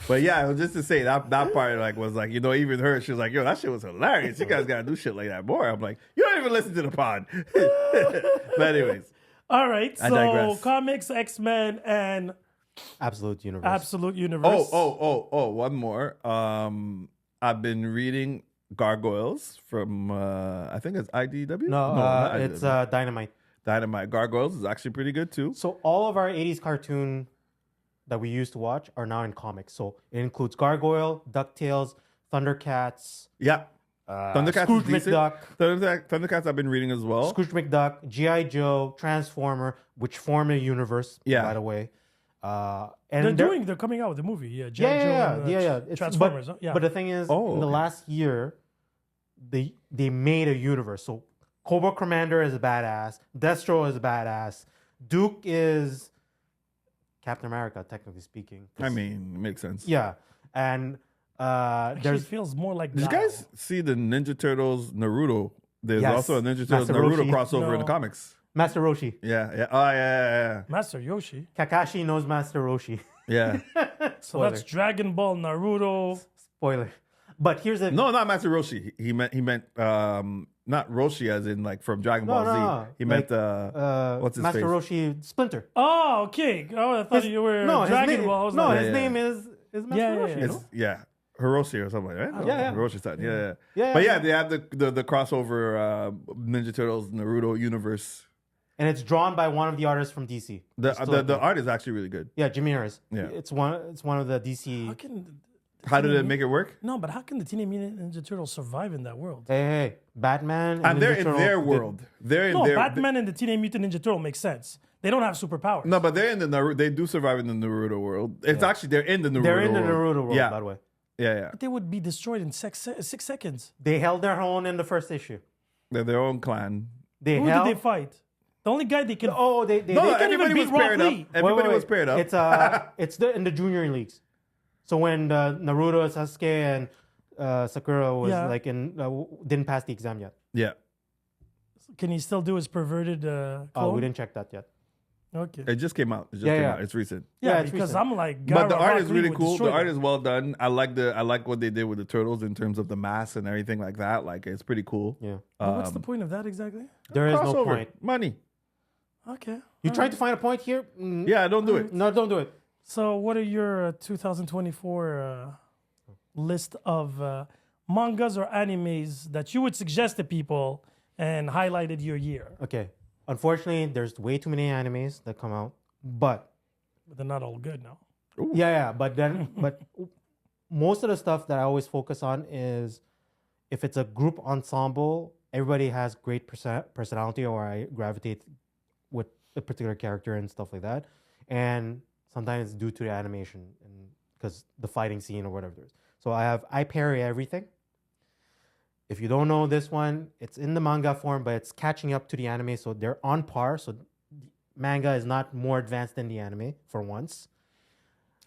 But yeah, it was just to say that part like was like, even her, she was like, yo, that shit was hilarious. You guys gotta do shit like that more. I'm like, you don't even listen to the pod. But anyways. All right. I So digress. comics, X-Men, and Absolute Universe. Absolute Universe. One more. I've been reading Gargoyles from I think it's IDW. No, not it's IDW. Dynamite. Dynamite. Gargoyles is actually pretty good too. So all of our 80s cartoon that we used to watch are now in comics. So it includes Gargoyle, DuckTales, Thundercats, Yeah. Thundercats Scrooge is decent. McDuck. Thundercats I've been reading as well. Scrooge McDuck, G.I. Joe, Transformer, which form a universe, Yeah. by the way. And they're coming out with the movie. Yeah, G.I. Joe and, It's, Transformers. Huh? Yeah. But the thing is, in the okay. last year, they made a universe. So Cobra Commander is a badass. Destro is a badass. Duke is Captain America, technically speaking. I mean, it makes sense. Yeah, and Actually, it feels more like Did you now. guys see the Ninja Turtles Naruto? There's Yes. also a Ninja Turtles Master Naruto Roshi. crossover in No. the comics. Master Roshi. Yeah. Oh, yeah. Master Yoshi? Kakashi knows Master Roshi. Yeah. So that's Dragon Ball, Naruto. Spoiler. But here's a No, not Master Roshi. He meant not Roshi as in like from Dragon Ball Z. no. He meant what's his Master face? Roshi Splinter. Oh, okay. Oh, I thought you were Dragon name, Ball. I was no, like, his Yeah. name is Master Yeah, Roshi. yeah, no? It's, yeah. Hiroshi or something, right? Yeah. Hiroshi's son. Yeah. Yeah, But yeah. yeah, they have the crossover Ninja Turtles Naruto universe. And it's drawn by one of the artists from DC. The art is actually really good. Yeah, Jimmy Harris. Yeah. It's one of the DC. how can How did it make it work? No, but how can the Teenage Mutant Ninja Turtles survive in that world? Hey, Batman. And they're Ninja in Turtle- their world. They're in No, their Batman and the Teenage Mutant Ninja Turtle makes sense. They don't have superpowers. No, but they're in the Naruto. They do survive in the Naruto world. It's actually they're in the Naruto. They're in the world. Naruto world, Yeah, by the way. yeah. They would be destroyed in 6 seconds. They held their own in the first issue. They're their own clan. They Who held. did they fight? The only guy they can. Oh, they No, can't even everybody beat was paired Rock up. Lee. Everybody wait. was paired up. It's in the junior leagues. So when Naruto, Sasuke, and Sakura was Yeah. like didn't pass the exam yet. Yeah, Can he still do his perverted clone? Oh, we didn't check that yet. Okay. it just came out. It just Yeah, came yeah. out. It's recent. Yeah, Yeah, it's because recent. I'm like, But the Gara art Rock is Lee really would cool. destroy The art them. is well done. I like what they did with the turtles in terms of the mask and everything like that. Like it's pretty cool. Yeah. But what's the point of that exactly? There is no Crossover. point. Money. Okay. You tried to find a point here? Yeah, don't do it. No, don't do it. So, what are your 2024 list of mangas or animes that you would suggest to people and highlighted your year? Okay. Unfortunately, there's way too many animes that come out. But But they're not all good now. yeah. But most of the stuff that I always focus on is if it's a group ensemble, everybody has great personality, or I gravitate with a particular character and stuff like that. And sometimes it's due to the animation and because the fighting scene or whatever there is. So I have I Parry Everything. If you don't know this one, it's in the manga form, but it's catching up to the anime, so they're on par. So the manga is not more advanced than the anime for once.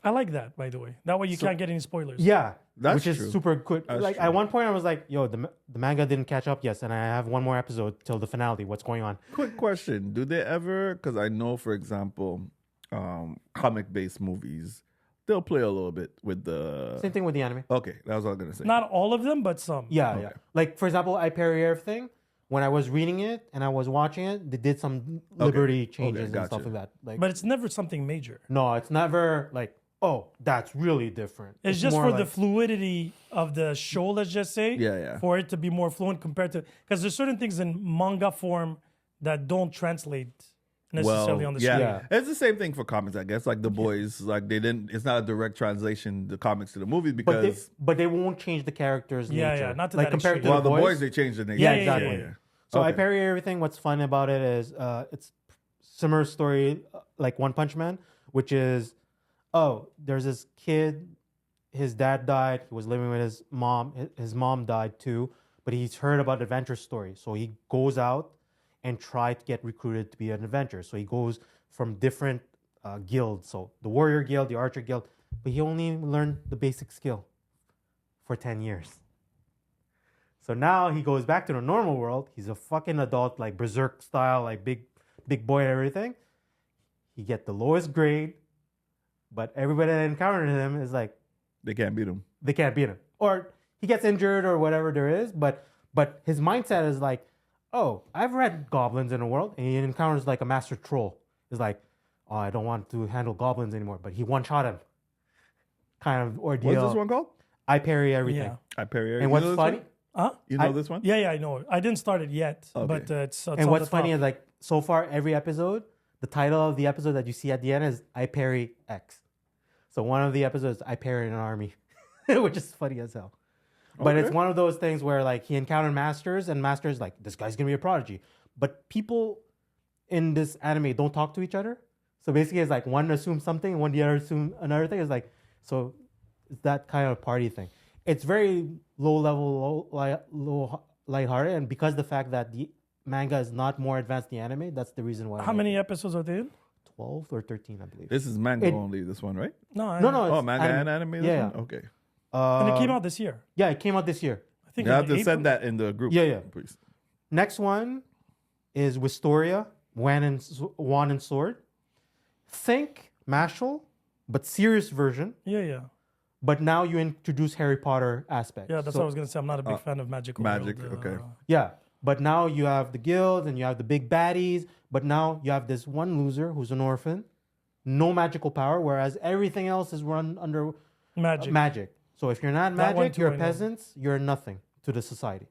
I like that, by the way. That way you can't get any spoilers. Yeah, That's which is true. super good. That's like true. at one point, I was like, "Yo, the manga didn't catch up yet, and I have one more episode till the finale. What's going on?" Quick question: do they ever? Because I know, for example, comic-based movies, they'll play a little bit with the. Same thing with the anime. Okay, that was what I was gonna say. Not all of them, but some. Yeah, yeah. Like for example, I Parry Everything. When I was reading it and I was watching it, they did some liberty changes and gotcha. stuff like that. Like, But it's never something major. no, it's never like, oh, that's really different. It's just more for the like- fluidity of the show, let's just say. Yeah. For it to be more fluent compared to. Because there's certain things in manga form that don't translate necessarily on the screen. Yeah. It's the same thing for comics, I guess. Like The Boys, like they didn't. It's not a direct translation, the comics to the movies, because but they won't change the character's Yeah, nature. yeah, not to like that compared extreme. to well, the boys they changed the name. Yeah, Yeah, yeah, exactly. yeah. So I Okay. Parry Everything. What's fun about it is it's similar story like One Punch Man, which is, there's this kid, his dad died, he was living with his mom. His mom died too, but he's heard about adventure stories, so he goes out and try to get recruited to be an adventurer. So he goes from different guilds, so the warrior guild, the archer guild, but he only learned the basic skill for 10 years. So now he goes back to the normal world. He's a fucking adult, like berserk style, like big boy and everything. He get the lowest grade, but everybody that encounters him is like, They can't beat him. they can't beat him. Or he gets injured or whatever there is, but his mindset is like, oh, I've read goblins in the world, and he encounters like a master troll. He's like, oh, I don't want to handle goblins anymore, but he one-shot him. Kind of ordeal. What's this one called? I Parry Everything. Yeah. I Parry. And You what's know this funny? one? Huh? You know this one? Yeah, I know. I didn't start it yet, Okay. but it's And on what's the funny top. is like so far every episode, the title of the episode that you see at the end is I Parry X. So one of the episodes I Parry an army, which is funny as hell. But it's Okay. one of those things where like he encountered masters and masters like this guy's gonna be a prodigy. But people in this anime don't talk to each other. So basically, it's like one assumes something, one the other assume another thing. It's like, so it's that kind of party thing. It's very low level, low lighthearted, and because the fact that the manga is not more advanced than the anime, that's the reason why. How many episodes are they in? 12 or 13, I believe. This is manga only. This one, right? No, No, Oh, it's manga and anime. This Yeah, one? Okay. And it came out this year. Yeah, it came out this year. I think You in have to April. send that in the group. Yeah. Please. Next one is Wistoria, Wand and Sword. Think Mashal, but serious version. Yeah. But now you introduce Harry Potter aspect. Yeah, that's So- what I was gonna say. I'm not a big fan of magical Magic, world, okay. Yeah, but now you have the guilds and you have the big baddies. But now you have this one loser who's an orphan, no magical power, whereas everything else is run under magic. magic. So if you're not That one magic, too, you're I know. peasants, you're nothing to the society.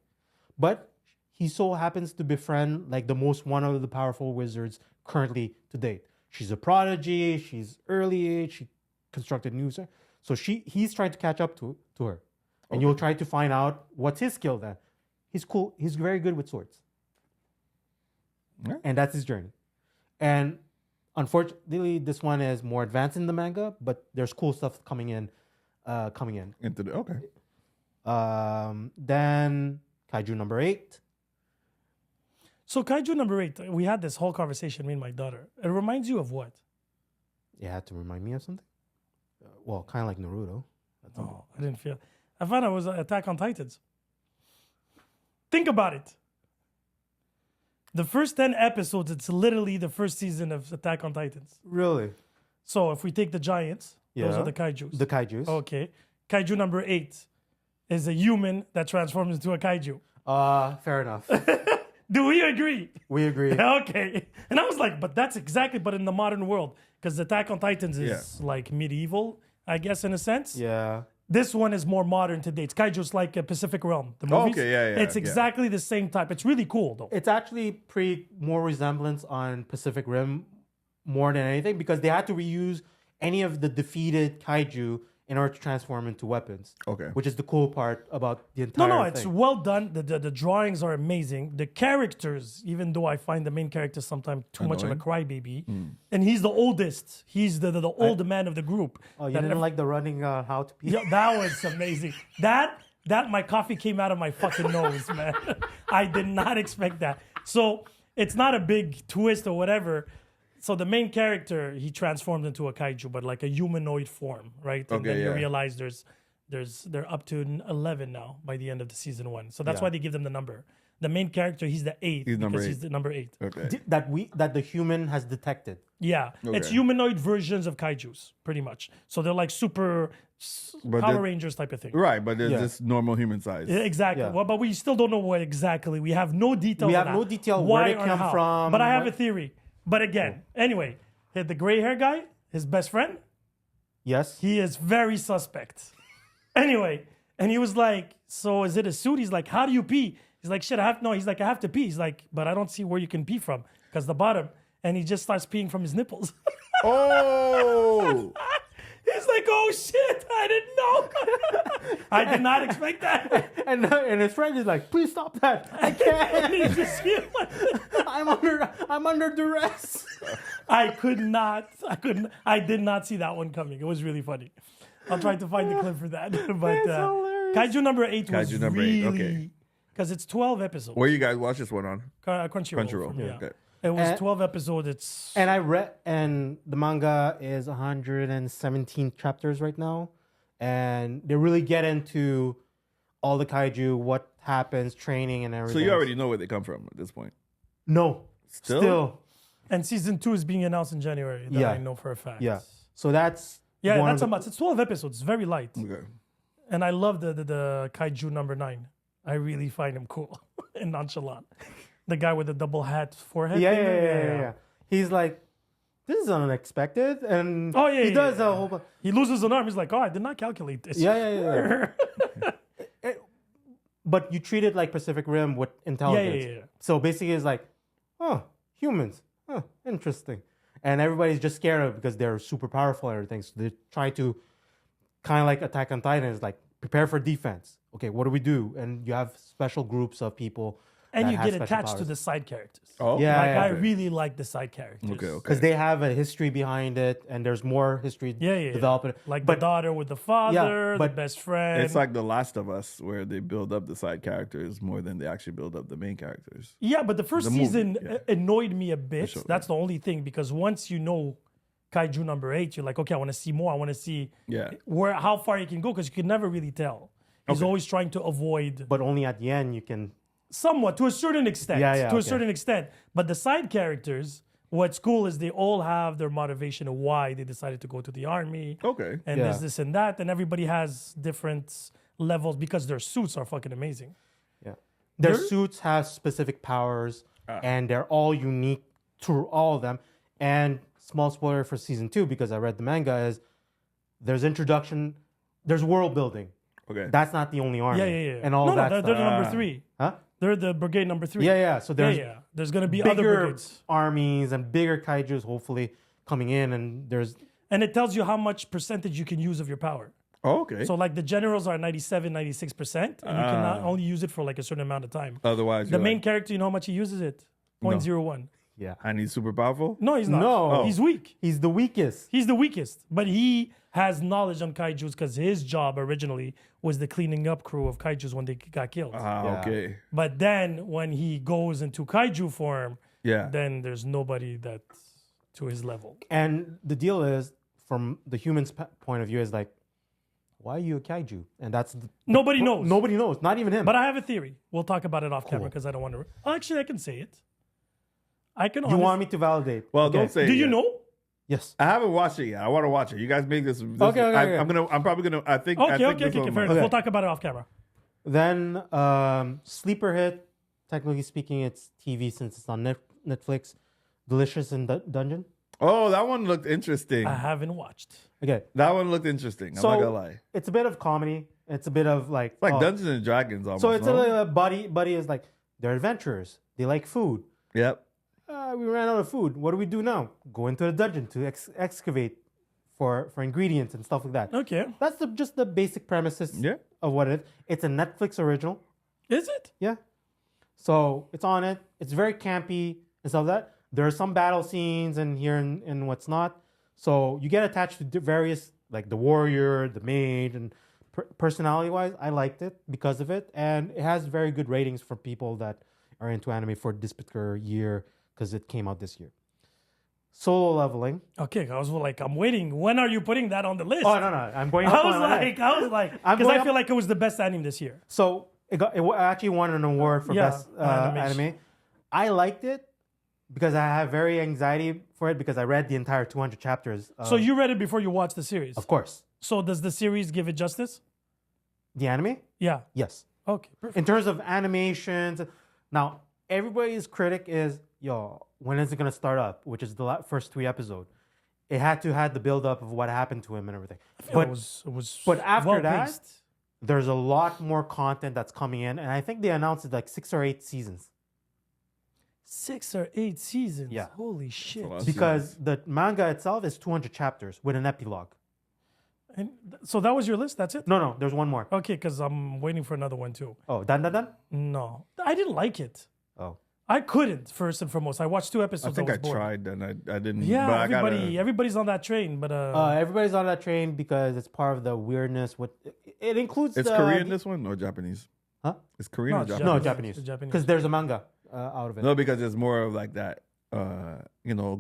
But he so happens to befriend like the most one of the powerful wizards currently to date. She's a prodigy. She's early age. She constructed new. So he's trying to catch up to her, and you'll try to find out what's his skill. Then he's cool. He's very good with swords, Yeah. and that's his journey. And unfortunately, this one is more advanced in the manga, but there's cool stuff coming in. Into the okay. Then Kaiju number 8. So Kaiju number 8, we had this whole conversation, me and my daughter. It reminds you of what? It had to remind me of something. Well, kind of like Naruto. Oh, I didn't feel. I found it was Attack on Titans. Think about it. The first 10 episodes, it's literally the first season of Attack on Titans. Really? So if we take the giants, those Yeah. are the kaijus. The kaijus. Okay. Kaiju number 8 is a human that transforms into a kaiju. Fair enough. Do we agree? We agree. Okay. And I was like, but that's exactly, but in the modern world, because Attack on Titans is like medieval, I guess, in a sense. Yeah. This one is more modern today. It's Kaiju's like a Pacific Realm. The movies. Okay, yeah, It's yeah. exactly the same type. It's really cool, though. It's actually pretty more resemblance on Pacific Rim more than anything because they had to reuse any of the defeated kaiju in order to transform into weapons. Okay. Which is the cool part about the entire No, thing. it's well done. The drawings are amazing. The characters, even though I find the main character sometimes too much of a crybaby, and he's the oldest. He's the older man of the group. Oh, you That didn't like the running how to pee? Yeah, that was amazing. That my coffee came out of my fucking nose, man. I did not expect that. So it's not a big twist or whatever. So the main character, he transformed into a kaiju, but like a humanoid form, right? And Okay, then you yeah. realize they're up to 11 now by the end of the season 1. So that's Yeah. why they give them the number. The main character, he's the 8 He's number because eight. he's the number 8. Okay. That the human has detected. Yeah, it's Okay. humanoid versions of kaijus, pretty much. So they're like super But Power the- Rangers type of thing. Right, but they're Yeah. just normal human size. Yeah, exactly. Yeah. Well, but we still don't know what exactly. We have no detail. We on have no that. detail Why where they or come how. from, But I have what- a theory. But again, anyway, the gray hair guy, his best friend, Yes. he is very suspect. Anyway, and he was like, "So is it a suit?" He's like, "How do you pee?" He's like, "Shit, I have no." He's like, "I have to pee." He's like, "But I don't see where you can pee from because the bottom." And he just starts peeing from his nipples. Oh, He's like, "Oh shit, I didn't know." I did not expect that. And his friend is like, please stop that. I can't. He just- I'm under duress. I did not see that one coming. It was really funny. I'll try to find the clip for that. But hilarious. Kaiju number 8 was Kaiju number really, 8, okay. because it's 12 episodes. where you guys watch this one on? Crunchyroll. Crunchyroll. from- yeah. Okay. It was And- 12 episodes. It's And I read, and the manga is 117 chapters right now, and they really get into all the kaiju, what happens, training, and So everything. you already know where they come from at this point. No, Still? and season 2 is being announced in January. That Yeah. I know for a fact. Yeah. So that's Yeah, one that's of a much. It's 12 episodes. It's very light. Okay. And I love the Kaiju number 9. I really find him cool and nonchalant. The guy with the double hat forehead. Yeah, thing. yeah. He's like, this is unexpected, and Oh, yeah, he yeah, does yeah. a whole bunch. He loses an arm. He's like, "Oh, I did not calculate this." Yeah. But you treat it like Pacific Rim with intelligence. yeah. So basically, it's like, oh, humans, interesting, and everybody's just scared of it because they're super powerful and everything. So they try to kind of like Attack on Titan, is like prepare for defense. Okay, what do we do? And you have special groups of people. And that you has get special attached to powers. the side characters. Oh, Yeah, Like, yeah. I really like the side characters. okay. because they have a history behind it, and there's more history Yeah. developing. Like but the daughter with the father, the but best friend. It's like The Last of Us, where they build up the side characters more than they actually build up the main characters. Yeah, but the first The movie, season yeah. annoyed me a bit. sure. That's the only thing, because once you know Kaiju number 8, you're like, okay, I want to see more. I want to see Yeah. how far you can go, because you can never really tell. He's always trying to avoid but only at the end you can. somewhat, to a certain extent. Yeah, to a okay. certain extent. But the side characters, what's cool is they all have their motivation of why they decided to go to the army. Okay. And Yeah. there's this and that, and everybody has different levels because their suits are fucking amazing. Yeah, their They're- suits have specific powers, and they're all unique to all of them. And small spoiler for season 2, because I read the manga, is there's introduction, there's world building. Okay. That's not the only army. Yeah. And all no, that. they're the stuff. number 3. Huh? They're the brigade number 3. Yeah. So there's yeah. There's gonna be other bigger brigades, armies and bigger kaijus hopefully coming in, and there's and it tells you how much percentage you can use of your power. Oh, okay. So like the generals are 97, 96%, and you cannot only use it for like a certain amount of time. Otherwise, The you're main like, character, you know how much he uses it? 0.01. yeah. and he's super powerful. No, he's not. No. He's weak. He's the weakest. He's the weakest, but he has knowledge on kaijus because his job originally was the cleaning up crew of kaijus when they got killed. Yeah. Okay. But then when he goes into kaiju form, Yeah. then there's nobody that's to his level. And the deal is, from the human's point of view, is like, why are you a kaiju? And that's Nobody knows. Nobody knows. Not even him. But I have a theory. We'll talk about it off camera because I don't want to. Oh, actually, I can say it. I can. you want me to validate? Well, Okay. don't say. Do it you yet. know? Yes. I haven't watched it yet. I want to watch it. You guys make this. Okay. I'm probably gonna. I think. I Okay, think okay, this okay. one Fair might- enough. We'll talk about it off camera. Then sleeper hit. Technically speaking, it's TV since it's on Netflix. Delicious in Dungeon. Oh, that one looked interesting. I haven't watched. Okay. That one looked interesting. I'm So not gonna lie. it's a bit of comedy. It's a bit of like. It's like oh. Dungeons and Dragons almost. So it's no? a buddy is like, they're adventurers. They like food. Yep. We ran out of food. What do we do now? Go into the dungeon to excavate for ingredients and stuff like that. Okay. That's just the basic premises Yeah. of what it is. It's a Netflix original. Is it? Yeah. So it's on it. It's very campy and stuff like that. There are some battle scenes and here and what's not. So you get attached to various, like the warrior, the mage, and personality-wise, I liked it because of it. And it has very good ratings for people that are into anime for this particular year because it came out this year. Solo leveling. Okay. I was like, I'm waiting. When are you putting that on the list? Oh, no. I'm going I up was on my like, I'm because going I feel up- like it was the best anime this year. So it actually won an award for Yeah, best animation. anime. I liked it because I have very anxiety for it because I read the entire 200 chapters. So you read it before you watched the series. Of course. So does the series give it justice? The anime? Yeah. Yes. Okay. Perfect. In terms of animations, now everybody's critic is, when is it going to start up? Which is the first 3 episodes. It had to have the build up of what happened to him and everything. It was but after that, well-paced. there's a lot more content that's coming in. And I think they announced it like 6 or 8 seasons. 6 or 8 seasons. Yeah. Holy shit. lot. Because the manga itself is 200 chapters with an epilogue. And so that was your list? That's it? No, there's one more. Okay, because I'm waiting for another one too. Oh, done? No. I didn't like it. Oh. I couldn't, first and foremost. I watched 2 I episodes. think I I was bored. tried and I didn't. Yeah, but I gotta, everybody's on that train, but Everybody's on that train because it's part of the weirdness. It includes It's the, Korean this one or Japanese? Huh? It's Korean No, or it's Japanese? No, Japanese. Japanese. It's Japanese. Because there's a manga out of it. No, because it's more of like that,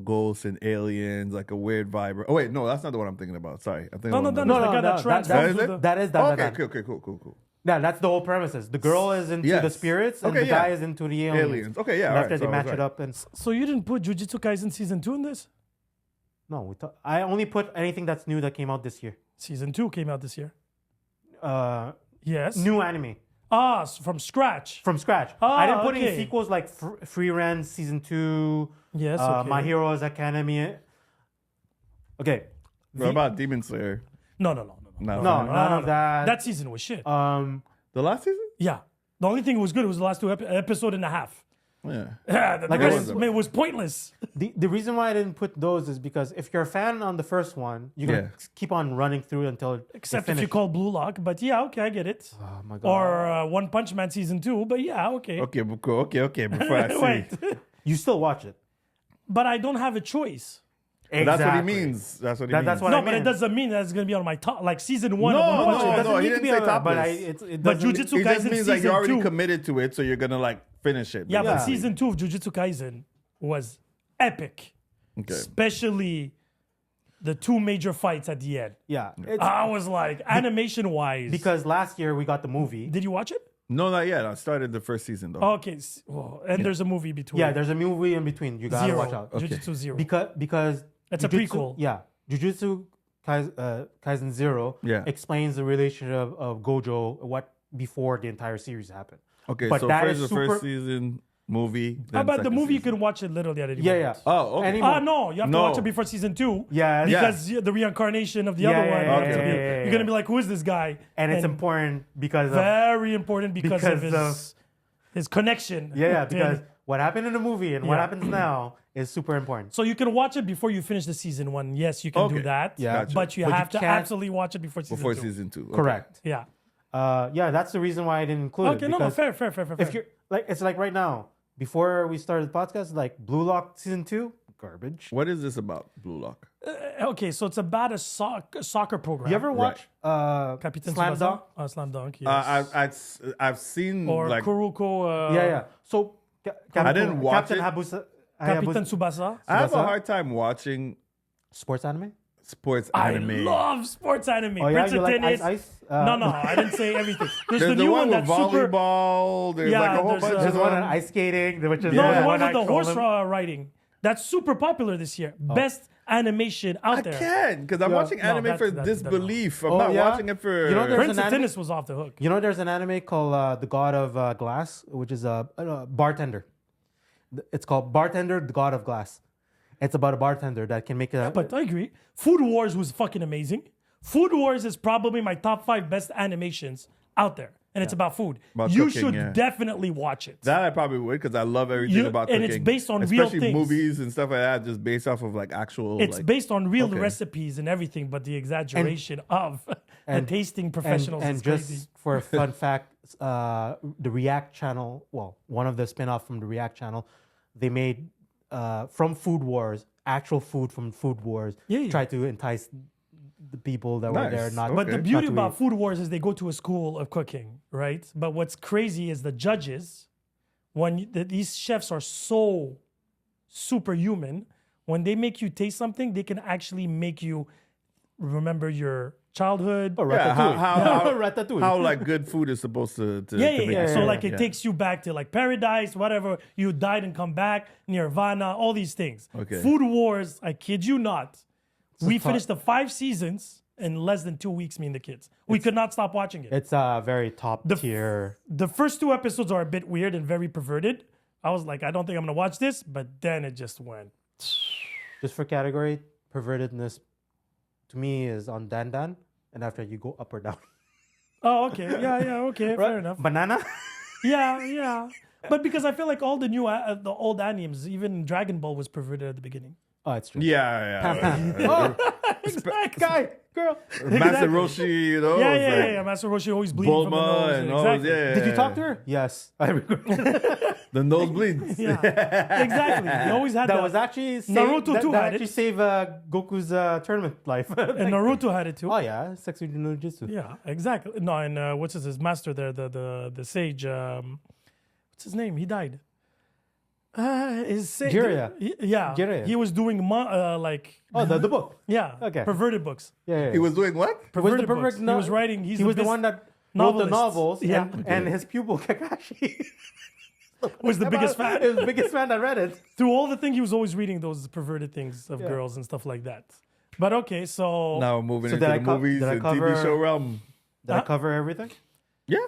ghosts and aliens, like a weird vibe. Oh wait, no, that's not the one I'm thinking about. Sorry, I'm thinking no, about the another- guy that transforms that is with it? the- That is Oh, that. okay, cool. Yeah, that's the whole premises. The girl is into the Yes. spirits, and Okay, the yeah. guy is into the aliens. Aliens. Okay, yeah. And all after right, they so I match was it right. up, and So you didn't put Jujutsu Kaisen season 2 in this? no, I only put anything that's new that came out this year. Season 2 came out this year. Yes. New anime From scratch. from scratch. Ah, I didn't put okay. any sequels like Free Ren season 2, Yes. Okay. My Heroes Academy. Okay. What about Demon Slayer? No. No. None of that. That season was shit. The last season? Yeah. The only thing that was good was the last 2 episode and a half. Yeah. The Like, rest it was pointless. The reason why I didn't put those is because if you're a fan on the first one, you're gonna keep on running through until Except they if you finish. call Blue Lock. But yeah, okay, I get it. Oh my god! Or One Punch Man season 2. But yeah, okay. Okay, before I see. Wait. You still watch it. But I don't have a choice. That's what he means. That's what he means. That's what No, I but mean. it doesn't mean that it's going to be on my top. Like season 1 No, of One Punch no, Man. It doesn't he need to didn't be say on that, but topless. it But doesn't. Jujutsu It just Kaisen means like season you're already 2. committed to it, so you're gonna like finish it. Yeah, but Yeah. season 2 of Jujutsu Kaisen was epic. Okay. Especially the 2 major fights at the end. Yeah, it's I was like, animation wise. because last year we got the movie. Did you watch it? No, not yet. I started the first season though. Okay. And there's a movie between. Yeah, there's a movie in between. You gotta Zero. watch out. Jujutsu Zero. Because It's a Jujutsu- prequel. Yeah, Jujutsu Kaisen Zero Yeah. explains the relationship of Gojo what before the entire series happened. Okay, But so that first is the super- first season movie. How then about the second movie? You season. can watch it literally at any Yeah, moment. yeah. Oh, okay. Any- No, you have to No. watch it before season 2. Yeah, Because the reincarnation of the Yeah, other yeah, one. yeah, you're yeah, gonna be- yeah, yeah, You're gonna be like, who is this guy? and it's important because of very important because of because his connection. yeah, with because him. what happened in the movie and what Yeah. happens now is super important. So you can watch it before you finish the season 1. Yes, you can do Okay. that. Yeah. Gotcha. But you But you have to can't- absolutely watch it before season Before 2. season 2. Okay. Correct. Yeah. Yeah, that's the reason why I didn't include it. Okay, no, because fair. If you're like, it's like right now, before we started the podcast, like Blue Lock season 2, garbage. What is this about, Blue Lock? Okay, so it's about a soccer program. You ever watch Captain Slam Tsubasa? Dunk? Slam Dunk, yes. I've seen or like Kuruko. Yeah. So I didn't watch Captain it. Captain Tsubasa. I have a Tsubasa? hard time watching sports anime. sports I anime. love sports anime. Oh yeah, Prince you of like Tennis. Ice? No, I didn't say everything. There's There's the new one with that's super. volleyball. There's Yeah, like a whole there's, bunch uh, There's of one on them. ice skating, which is No, Yeah. the one with the actual horse one. riding. That's super popular this year. Best animation out I there. can't because I'm watching No, anime that's- for that's- disbelief. I'm Oh, not yeah? watching it for. You know, there's Prince an of anime- Tennis was off the hook. You know, there's an anime called The God of Glass, which is a bartender. It's called Bartender, the God of Glass. It's about a bartender that can make a. But I agree. Food Wars was fucking amazing. Food Wars is probably my top 5 best animations out there. And it's about food. About You cooking, should yeah. definitely watch it. That I probably would because I love everything about and cooking. it's based on real especially things. movies and stuff like that, just based off of like actual. It's like, based on real okay. recipes and everything, but the exaggeration of the tasting professionals and is just crazy. for a fun fact, the React channel, well, one of the spin-off from the React channel, they made from Food Wars, actual food from Food Wars, Yeah. try to entice the people that were Nice. there. Not, But the Okay. beauty not to about eat. Food Wars is they go to a school of cooking, right? But what's crazy is the judges, these chefs are so superhuman, when they make you taste something, they can actually make you remember your childhood. Oh, Yeah, Ratatouille. how like good food is supposed to Yeah. make you So feel. like it takes you back to like paradise, whatever. You died and come back, Nirvana, all these things. Okay. Food Wars, I kid you not. We fun- finished the 5 seasons in less than 2 weeks, me and the kids. We could not stop watching it. It's a very top tier. The first 2 episodes are a bit weird and very perverted. I was like, I don't think I'm gonna watch this, but then it just went. Just for category, pervertedness to me is on Dan, and after you go up or down. Oh, okay, yeah, okay, fair enough. Banana? Yeah. But because I feel like all the the old animes, even Dragon Ball was perverted at the beginning. Oh, it's true. Yeah. Exactly. Guy, girl. Master Roshi, you know. Yeah, it's yeah, like yeah. Master Roshi always bleeding from the Bulma nose. and all. Exactly. Yeah. Did you talk to her? Yes. I regret. The nosebleeds. Yeah, exactly. He always had That was actually Naruto too that had actually it. saved Goku's tournament life. And Naruto had it too. Oh yeah, Sexual Ninjutsu. Yeah, exactly. No, and what's his master there, the sage? What's his name? He died. His sage. Jiraiya. Yeah, Jiraiya. he was doing like Oh, the book. yeah, Okay. perverted books. Yeah. He was doing what? was the Perverted perfect. books. He was writing. He was the one that wrote the novelist. novels. Yeah. And his pupil Kakashi Was the biggest fan. He was the biggest fan that read it. Through all the thing, he was always reading those perverted things of girls and stuff like that. But okay, so Now moving So into did I the co- movies did I and cover- TV show realm. Did I cover everything? Yeah.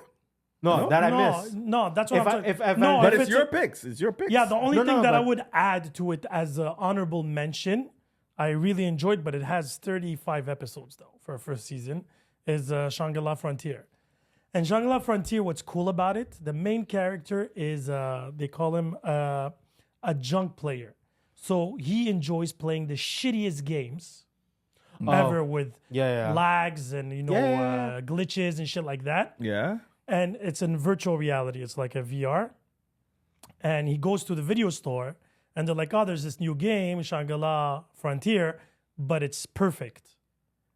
No, that I missed. No, that's what If I'm I- talking. if- no, But if it's your picks. It's your picks. Yeah, the only No, thing no, that I but- would add to it as an honorable mention, I really enjoyed, but it has 35 episodes though for a first season, is Shangri-La Frontier. And Shangri-La Frontier, what's cool about it, the main character is, they call him a junk player. So he enjoys playing the shittiest games ever with lags and, glitches and shit like that. Yeah. And it's in virtual reality. It's like a VR. And he goes to the video store and they're like, oh, there's this new game, Shangri-La Frontier, but it's perfect.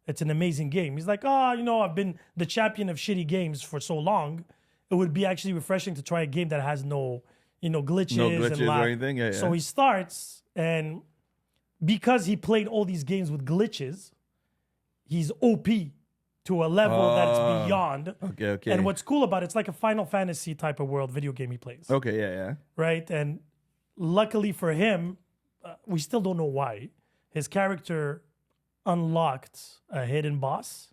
It's an amazing game. He's like, oh, I've been the champion of shitty games for so long. It would be actually refreshing to try a game that has no glitches. No glitches and or anything. Yeah, yeah. So he starts, and because he played all these games with glitches, he's OP to a level that's beyond. Okay. And what's cool about it's like a Final Fantasy type of world video game he plays. Okay, yeah. Right? And luckily for him, we still don't know why, his character unlocked a hidden boss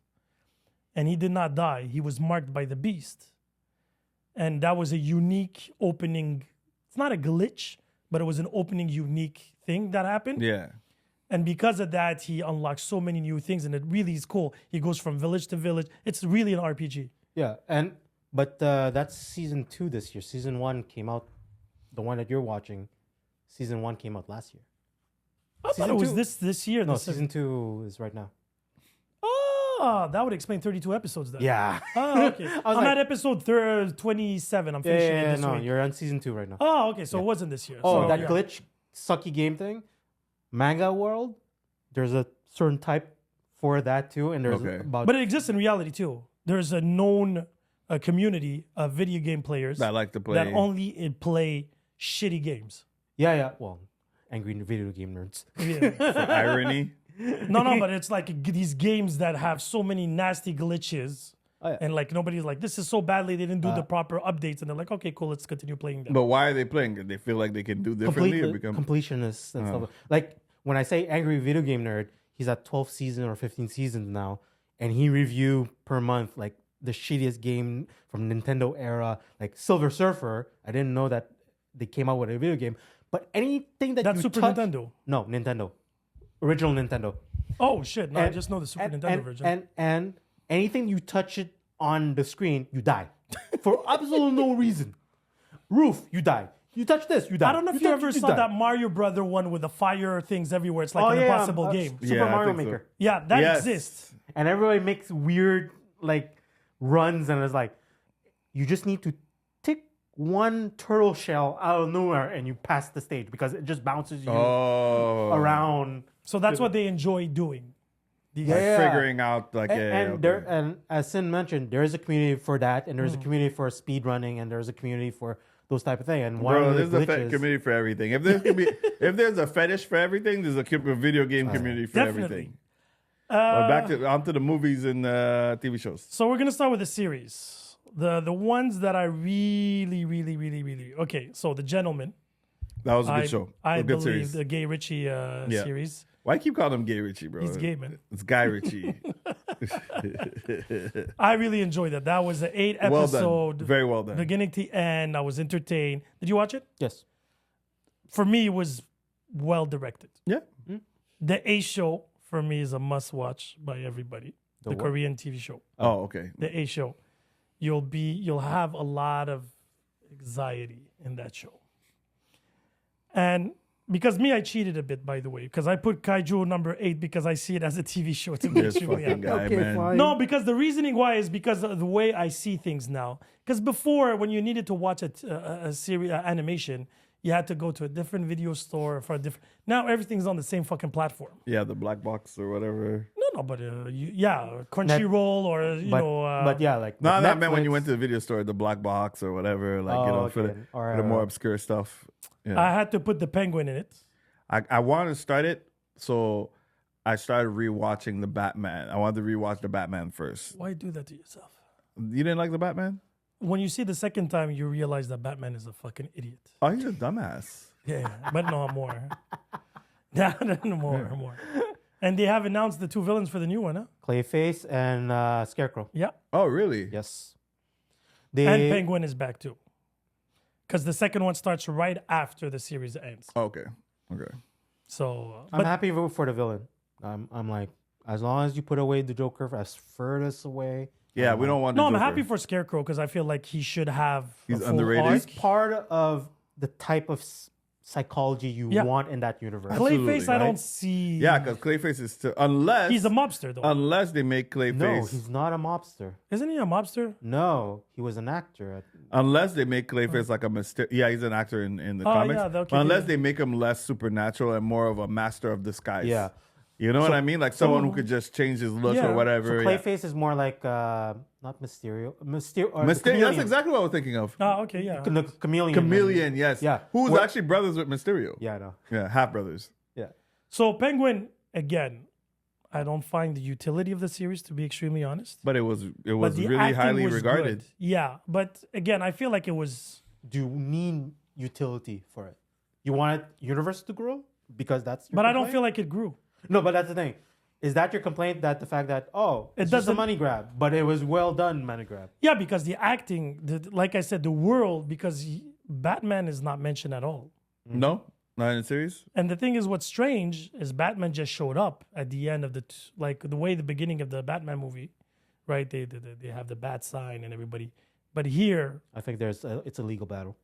and he did not die. He was marked by the beast. And that was a unique opening. It's not a glitch, but it was an opening unique thing that happened. Yeah. And because of that, he unlocks so many new things and it really is cool. He goes from village to village. It's really an RPG. Yeah, but that's season 2 this year. Season 1 came out, the one that you're watching, season 1 came out last year. I thought it was this year. No, season 2 is right now. Oh, that would explain 32 episodes then. Yeah. Oh, okay. I'm at episode 27. I'm finishing it this week. You're on season 2 right now. Oh, okay. So it wasn't this year. Oh, so, that glitch, sucky game thing, manga world, there's a certain type for that too. And there's about... But it exists in reality too. There's a known community of video game players that like to play. That only play shitty games. Yeah. Well, angry video game nerds. For irony. No, but it's like these games that have so many nasty glitches. And like nobody's like, this is so badly they didn't do the proper updates, and they're like, okay, cool, let's continue playing them. But why are they playing? They feel like they can do differently or become completionists and stuff. Like when I say angry video game nerd, he's at 12 season or 15 seasons now, and he review per month like the shittiest game from Nintendo era, like Silver Surfer. I didn't know that they came out with a video game, but anything that that's you Super touch, Nintendo. No, Nintendo, original Nintendo. Oh shit! No, I just know the Super Nintendo version. And anything you touch it on the screen, you die for absolutely no reason. Roof, you die. You touch this, you die. I don't know if you ever saw that Mario Brother one with the fire things everywhere. It's like an impossible game. Super Mario Maker. So. Yeah, that exists. And everybody makes weird like runs, and it's like you just need to tick one turtle shell out of nowhere, and you pass the stage because it just bounces you around. So that's what they enjoy doing. Figuring out like and as Sin mentioned, there is a community for that, and there's a community for speed running, and there's a community for those type of thing. And there's a community for everything. If there's a fetish for everything, there's a video game community for everything. Back onto the movies and TV shows. So we're gonna start with the series. The ones that I really okay. So The Gentleman. That was a good show. I good believe series. the Gay Ritchie series. Why keep calling him Gay Ritchie, bro? He's gay, man. It's Guy Ritchie. I really enjoyed that. That was an 8 episode. Well done. Very well done. Beginning to end, I was entertained. Did you watch it? Yes. For me, it was well directed. Yeah. The A Show for me is a must watch by everybody. The Korean TV show. Oh, okay. The A Show. You'll have a lot of anxiety in that show. And because I cheated a bit, by the way, because I put Kaiju number 8 because I see it as a TV show. This fucking guy, man. Fine. No, because the reasoning why is because of the way I see things now. Because before, when you needed to watch a series animation, you had to go to a different video store for a different. Now everything's on the same fucking platform. Yeah, the black box or whatever. No, but Crunchyroll or But yeah, like no, that meant when you went to the video store, the black box or whatever, like for the more obscure stuff. Yeah. I had to put the Penguin in it. I wanted to start it, so I started rewatching the Batman. I wanted to rewatch the Batman first. Why do that to yourself? You didn't like the Batman? When you see the second time, you realize that Batman is a fucking idiot. Oh, he's a dumbass. Yeah, but no more. More. And they have announced the 2 villains for the new one, huh? Clayface and Scarecrow. Yeah. Oh, really? Yes. And Penguin is back too. Because the second one starts right after the series ends. Okay. So I'm happy for the villain. I'm like, as long as you put away the Joker as furthest away Yeah, we don't want. No, the I'm Joker. happy for Scarecrow because I feel like he should have. He's a full underrated. arc. He's part of the type of psychology you Yeah. want in that universe. Absolutely, Clayface, I right? don't see. Yeah, because Clayface is still unless he's a mobster though. unless they make No, Clayface he's not a mobster. Isn't he a mobster? No, he was an actor. unless they make Clayface like a yeah, he's an actor in the comics. yeah, okay, But unless yeah. they make him less supernatural and more of a master of disguise. Yeah. You know what I mean? Like someone who could just change his look Yeah. or whatever. So yeah. Clayface is more like not Mysterio. Mysterio. That's exactly what I was thinking of. Oh, okay, yeah. The chameleon. Chameleon, yes. Yeah. Who's What- actually brothers with Mysterio. Yeah, I know. Yeah, half brothers. Yeah. So Penguin again, I don't find the utility of the series to be extremely honest. But it was But the really acting highly was regarded. good. Yeah, but again, I feel like it was. Do you need utility for it? You want universe to grow because that's. Your But I don't complaint? feel like it grew. No, but that's the thing. Is that your complaint? That the fact that it's just a doesn't- money grab, but it was well done money grab. Yeah, because the acting, like I said, the world, because Batman is not mentioned at all. No? Not in the series? And the thing is, what's strange is Batman just showed up at the end of like the way the beginning of the Batman movie, right? They have the bat sign and everybody, but here, I think it's a legal battle.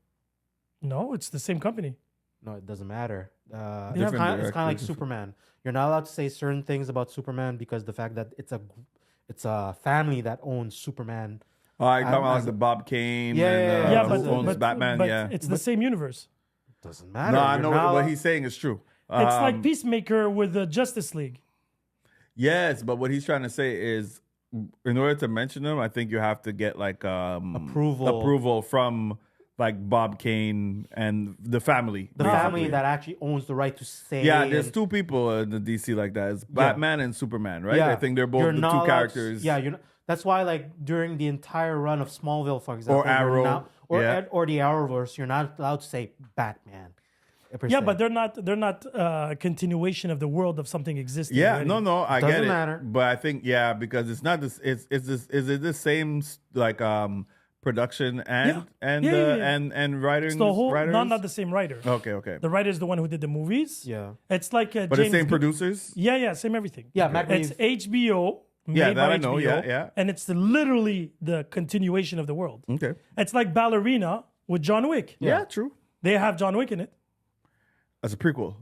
no, it's the same company. No, it doesn't matter. have- It's kind of like directors. Superman. You're not allowed to say certain things about Superman because the fact that it's a family that owns Superman. Oh, you're talking about like as- the Bob Kane Yeah, and yeah, who yeah, owns but Batman, but yeah. it's the same universe. Doesn't matter. No, I You're know not what allowed- he's saying is true. It's like Um, Peacemaker with the Justice League. Yes, but what he's trying to say is in order to mention them, I think you have to get like approval from like Bob Kane and the family. the basically. family that actually owns the right to say. Yeah, there's and- two people in the DC like that. It's Batman and Superman, right? I think they're both You're the not two allowed to- characters. Yeah, that's why like during the entire run of Smallville, for example, you're Arrow, not- yeah. or the Arrowverse, you're not allowed to say Batman. per Yeah, se. but they're not a continuation of the world of something existing. Yeah, already. no, I Doesn't get it. matter. But I think because it's not this. It's this. Is it the same like production and and writers? It's the whole, writers? not the same writer. Okay. The writer is the one who did the movies. Yeah. It's like But the James same Gunn- producers. Yeah, same everything. Yeah, Matt It's Reeves. HBO. Yeah, made that by I know. HBO, Yeah. And it's literally the continuation of the world. Okay. It's like Ballerina with John Wick. Yeah, true. They have John Wick in it. As a prequel.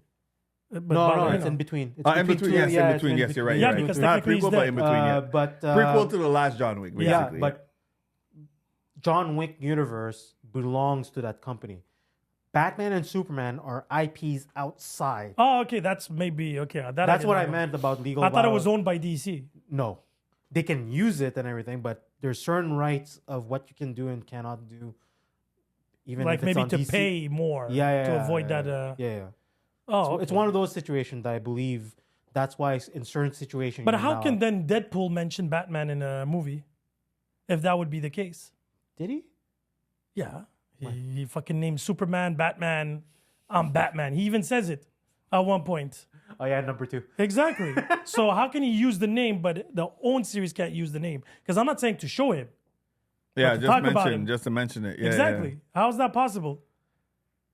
But No, Ballerina- it's in between. It's In between, two- yes, yeah, in it's between. Yes, you're right. Yeah, you're right. because Not technically he's prequel, but dead. in between. Yeah. But Prequel to the last John Wick. yeah, Basically. but John Wick universe belongs to that company. Batman and Superman are IPs outside. Oh, okay. That's maybe okay. That That's did what not I know. meant about legal. I thought it battle. was owned by DC. No, they can use it and everything, but there's certain rights of what you can do and cannot do. Even Like if it's maybe on to DC. pay more Yeah, to avoid yeah, that. yeah. Oh, So okay. it's one of those situations that I believe that's why in certain situations. But you're how not- can then Deadpool mention Batman in a movie? If that would be the case. did he? Yeah. He fucking named Superman, Batman. I'm Batman. He even says it at one point. Oh yeah, number 2. Exactly. So how can he use the name, but the own series can't use the name? Because I'm not saying to show him. yeah, to just talk about mention, him. just to mention it. Yeah, Exactly. How is that possible?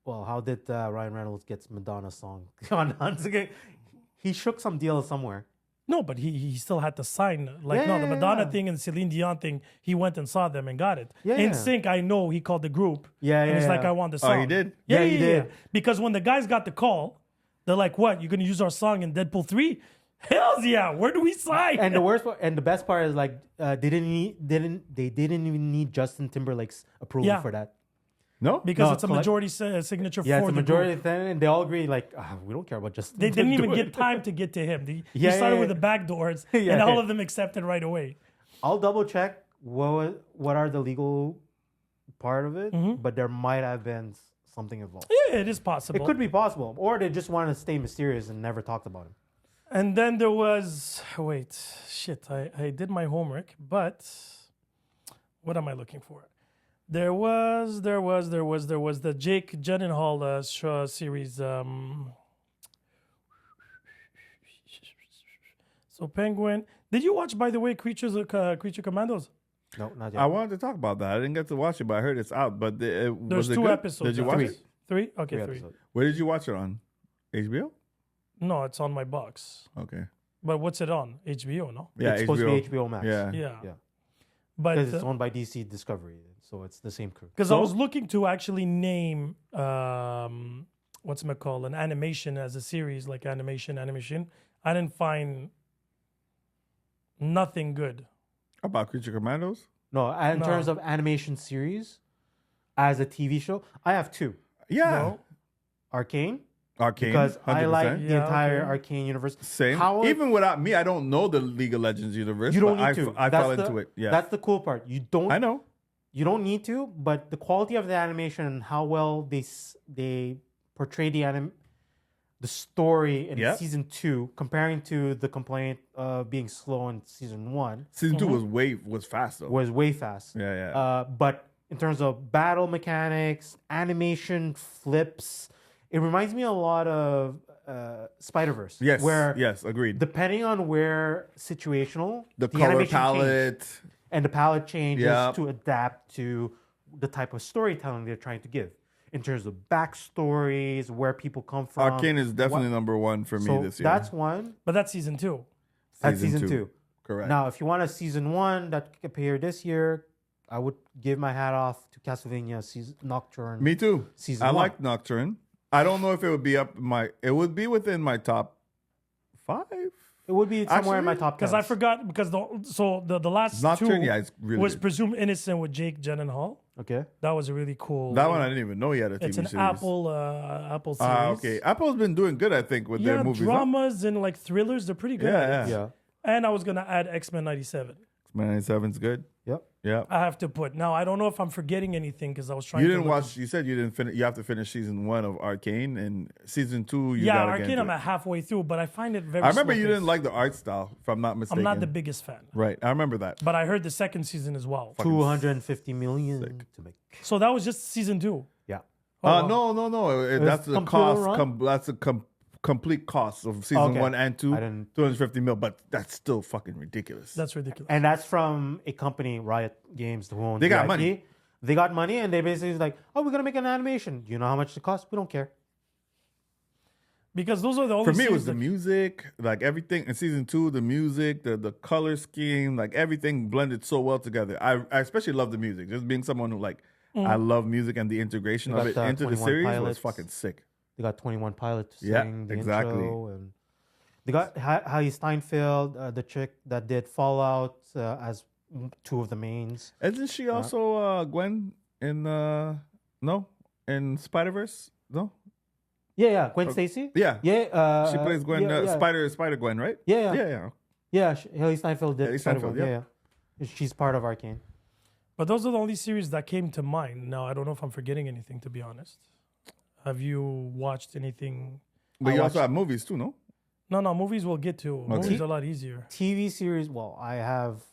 Well, how did Ryan Reynolds get Madonna's song on again? He shook some deal somewhere. No, but he still had to sign. Like, Yeah, no, yeah, the yeah, Madonna yeah. thing and Celine Dion thing, he went and saw them and got it. Yeah, In yeah. Sync, I know he called the group. Yeah, And yeah, he's like, yeah. I want the Oh, song. he did? Yeah, Yeah, yeah, he yeah. did. Because when the guys got the call, they're like, what? You're going to use our song in Deadpool 3? Hells yeah. Where do we sign? And the worst part, and the best part is like they didn't even need Justin Timberlake's approval Yeah. for that. No, because No, it's a collect- majority signature Yeah, for it's a the majority group. thing, and they all agree like we don't care about Justin. They didn't even Do get it. time to get to him. He Yeah, started yeah, with yeah. the back doors, Yeah, and all yeah. of them accepted right away. I'll double check what are the legal part of it, but there might have been something involved. Yeah, it is possible. It could be possible, or they just want to stay mysterious and never talked about him. And then there was I did my homework, but what am I looking for? There was the Jake Gyllenhaal series. So Penguin. Did you watch, by the way, Creature Commandos? No, not yet. I wanted to talk about that. I didn't get to watch it, but I heard it's out. But There's was it 2 good? episodes. Did you out. watch it? 3? Okay, 3. episodes. Where did you watch it on? HBO? No, it's on my box. Okay. But what's it on? HBO, no? Yeah, It's supposed to be HBO Max. Yeah. Yeah. Yeah. But Because it's owned by DC Discovery, so it's the same crew. because I was looking to actually name what's it called, an animation as a series, like animation. I didn't find nothing good. About Creature Commandos? No, in No. terms of animation series, as a TV show, I have two. Yeah. No? Arcane, Arcane. because I 100%. like the Yeah, entire okay. Arcane universe. Same. How Even without me, I don't know the League of Legends universe. you don't but need to. I That's fell the- into it. Yeah. That's the cool part. I know. You don't need to, but the quality of the animation and how well they portray the story in Yep. season 2, comparing to the complaint of being slow in season 1, Season 2 was fast though. was way fast. Yeah, yeah. But in terms of battle mechanics, animation, flips, it reminds me a lot of Spider-Verse. Yes. Where yes. Agreed. depending on where situational, The color animation changes. palette. And the palette changes Yep. to adapt to the type of storytelling they're trying to give in terms of backstories, where people come from. Arcane is definitely number one for me So this year. that's one. But that's season 2. That's season 2. Correct. Now, if you want a season 1 that appeared this year, I would give my hat off to Castlevania Nocturne. me too. Season I 1. like Nocturne. I don't know if it would be up my. It would be within my top 5. It would be somewhere in my Actually, top 10. Because I forgot, because the last Nocturne, two yeah, it's really was good. presumed innocent with Jake Gyllenhaal. Okay. That was a really cool. That one I didn't even know he had a TV It's an series. Apple series. Okay. Apple's been doing good, I think, with Yeah, their movies. dramas and like thrillers, they're pretty good. Yeah, at it. yeah. Yeah. And I was gonna add X-Men '97. Man, 97's good. Yep. Yeah. I have to put. Now I don't know if I'm forgetting anything because I was trying. You to didn't look watch. You said you didn't finish. You have to finish season 1 of Arcane, and season 2. You Yeah, gotta get Arcane. into I'm it. at halfway through, but I find it very. I remember you slow-paced. didn't like the art style, if I'm not mistaken. I'm not the biggest fan, Right. I remember that. but I heard the second season as well. 250 million to make. So that was just season 2. Yeah. Oh, wow. No. That's the come to a cost. run? That's a complete cost of season Okay. 1 and 2. I didn't- 250 mil, but that's still fucking ridiculous. That's ridiculous. And that's from a company, Riot Games, who owns They got the money. IP. They got money, and they basically was like, "Oh, we're gonna make an animation. Do you know how much it costs? We don't care." Because those are the only For me, it series was the that- music, like everything in season 2. The music, the color scheme, like everything blended so well together. I especially love the music. Just being someone who like I love music and the integration You of got it the into the 21 series Pilots. was fucking sick. They got 21 Pilots to Yeah, sing the exactly. intro, and they got Haley Steinfeld, the chick that did Fallout, as two of the mains. Isn't she also Gwen in in Spider-Verse? No, Yeah, Gwen Stacy. yeah, Yeah, she plays Gwen, yeah. Spider Gwen, right? Yeah. yeah. Haley Steinfeld did Haley Spider-Man. Steinfeld, Yeah. She's part of Arcane. But those are the only series that came to mind. Now I don't know if I'm forgetting anything, to be honest. Have you watched anything? But you also watched- have movies too, no? No, movies we'll get to. Movies are a lot easier. TV series. Well, I have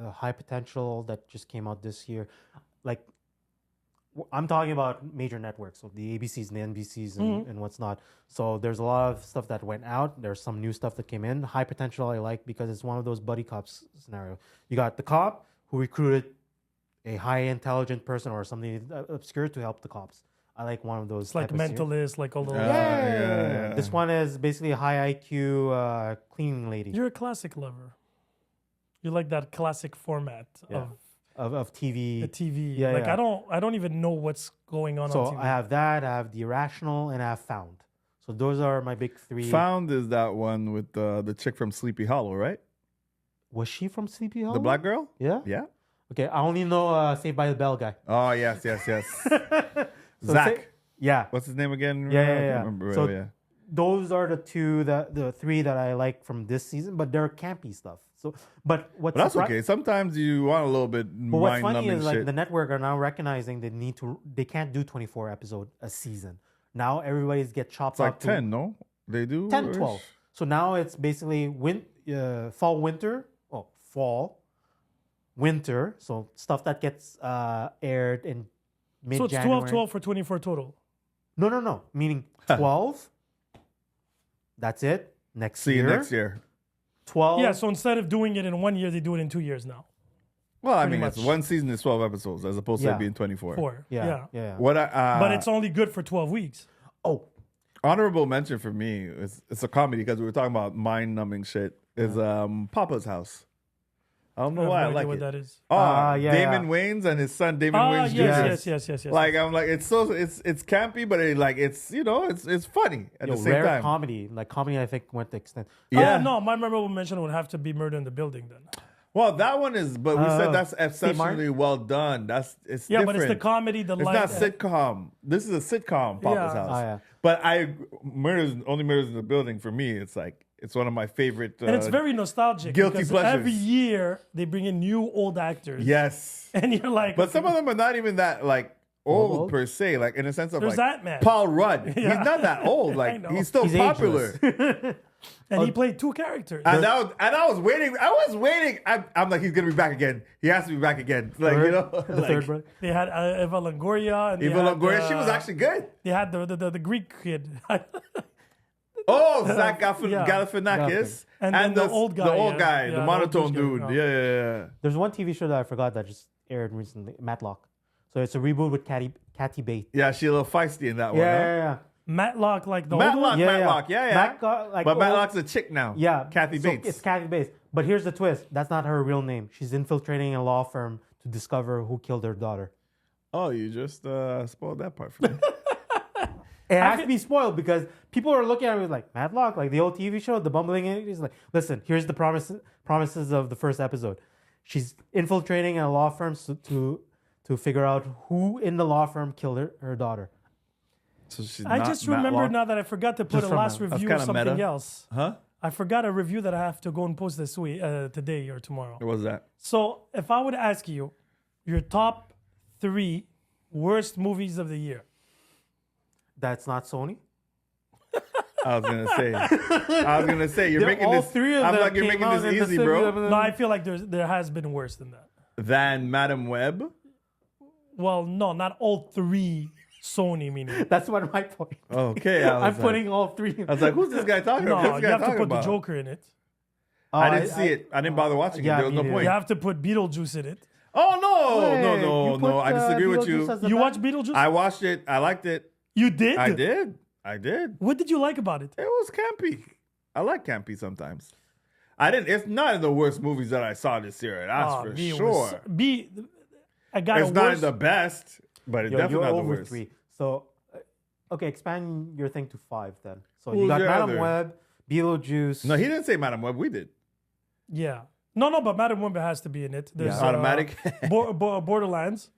High Potential that just came out this year. Like, I'm talking about major networks, so the ABCs and the NBCs and what's not. So there's a lot of stuff that went out. There's some new stuff that came in. High Potential I like because it's one of those buddy cops scenario. You got the cop who recruited a high intelligent person or something obscure to help the cops. I like one of those. It's like type of series. Mentalist, like all those. Yeah. This one is basically a high IQ cleaning lady You're a classic lover. You like that classic format Yeah. of of TV. the TV. Yeah, like yeah. I don't even know what's going on So TV. I have that, I have The Irrational, and I have Found. So those are my big three. Found is that one with the chick from Sleepy Hollow, right? Was she from Sleepy Hollow? The black girl? Yeah? Yeah. Okay, I only know Saved by the Bell guy. Oh yes. So Zach. Yeah. What's his name again? Yeah, I yeah, can't yeah. remember. So yeah. those are the three that I like from this season, but they're campy stuff. So, but what's But that's surpri- okay. Sometimes you want a little bit But what's funny mind-numbing is like shit. the network are now recognizing they can't do 24 episode a season. Now everybody's get chopped It's like up to 10, no? They do 10, or- 12. So now it's basically fall, winter, fall, winter. So stuff that gets aired in so it's mid-January. 12 for 24 total. No. Meaning 12. That's it. See you next year. 12. Yeah, so instead of doing it in 1 year, they do it in 2 years now. Well, I Pretty mean, it's much. one season is 12 episodes as opposed to Yeah. it being 24. 4. Yeah. What But it's only good for 12 weeks. Oh, honorable mention for me it's a comedy because we were talking about mind-numbing shit is Papa's House. I don't I know have why no I idea like what it. that is. Oh, yeah, Damon Wayans and his son Damon Oh, Wayans Jr. yes. Like I'm like it's campy, but it's funny at the same rare time. comedy. Like comedy, I think went to extent. Yeah. No, my memorable mention would have to be Murder in the Building then. Well, that one is, but we said that's Steve Martin? exceptionally well done. It's Yeah, different. but it's the comedy, the It's light. not sitcom. This is a sitcom, Papa's Yeah. House. Oh, yeah. But Murders in the Building for me, it's one of my favorite. And it's very nostalgic. guilty because pleasures. every year they bring in new old actors. yes. And you're like, But some of them are not even that like old Old? per se, like in a sense of There's like that man. Paul Rudd. Yeah. He's not that old. I Like know. he's still He's popular. ageless. and he played two characters. And I was waiting. I'm like, he's gonna be back again. He has to be back again. Like Third- you know, the like, third brother. They had Eva Longoria. And they Eva had, Longoria. She was actually good. They had the Greek kid. Oh, Zach Yeah. Galifianakis. And then the old guy, yeah. the Yeah, monotone the old dude. douche guy, Yeah. There's one TV show that I forgot that just aired recently, Matlock. So it's a reboot with Kathy Bates. Yeah, she a little feisty in that one. huh? Yeah. Matlock, like the old Matlock, one. Matlock. Yeah. Matt got, like, But old- Matlock's a chick now. Yeah. Kathy so Bates. It's Kathy Bates. But here's the twist. That's not her real name. She's infiltrating a law firm to discover who killed her daughter. Oh, you just spoiled that part for me. It has to be spoiled because people are looking at it like, Matlock, like the old TV show, the bumbling is like, listen, here's the promises of the first episode. She's infiltrating a law firm to figure out who in the law firm killed her daughter. So she's I not just remembered Matlock? now that I forgot to put Just a from last now. That's review of kinda something meta. else. Huh? I forgot a review that I have to go and post this week, today or tomorrow. What was that? So if I would ask you your top 3 worst movies of the year, That's not Sony. I was gonna say you're They're making all this. three of I'm them like you're came making out this in the easy, same bro. year. no, I feel like there has been worse than that. Than Madam Web. Well, no, not all 3 Sony meaning. That's one of my point. Okay, I'm putting all three. I was like, who's this guy talking about? No, What's you this guy have to talking put about? the Joker in it. I didn't see it. I didn't bother watching yeah, it. There was me no neither. point. You have to put Beetlejuice in it. Oh Wait, no. you put, I disagree with Beetlejuice you. as the You bad? watched Beetlejuice? I watched it. I liked it. You did? I did. What did you like about it? It was campy. I like campy sometimes. I didn't. It's not in the worst movies that I saw this year. That's Oh, for B sure. was- B, I got It's a not worse. in the best, but it's Yo, definitely you're not the over worst. 3. So, okay, expand your thing to 5 then. So Who's you got your Madam other? Web, Beetlejuice. No, he didn't say Madam Web. We did. Yeah. No, but Madam Web has to be in it. There's Yeah. Automatic. Borderlands.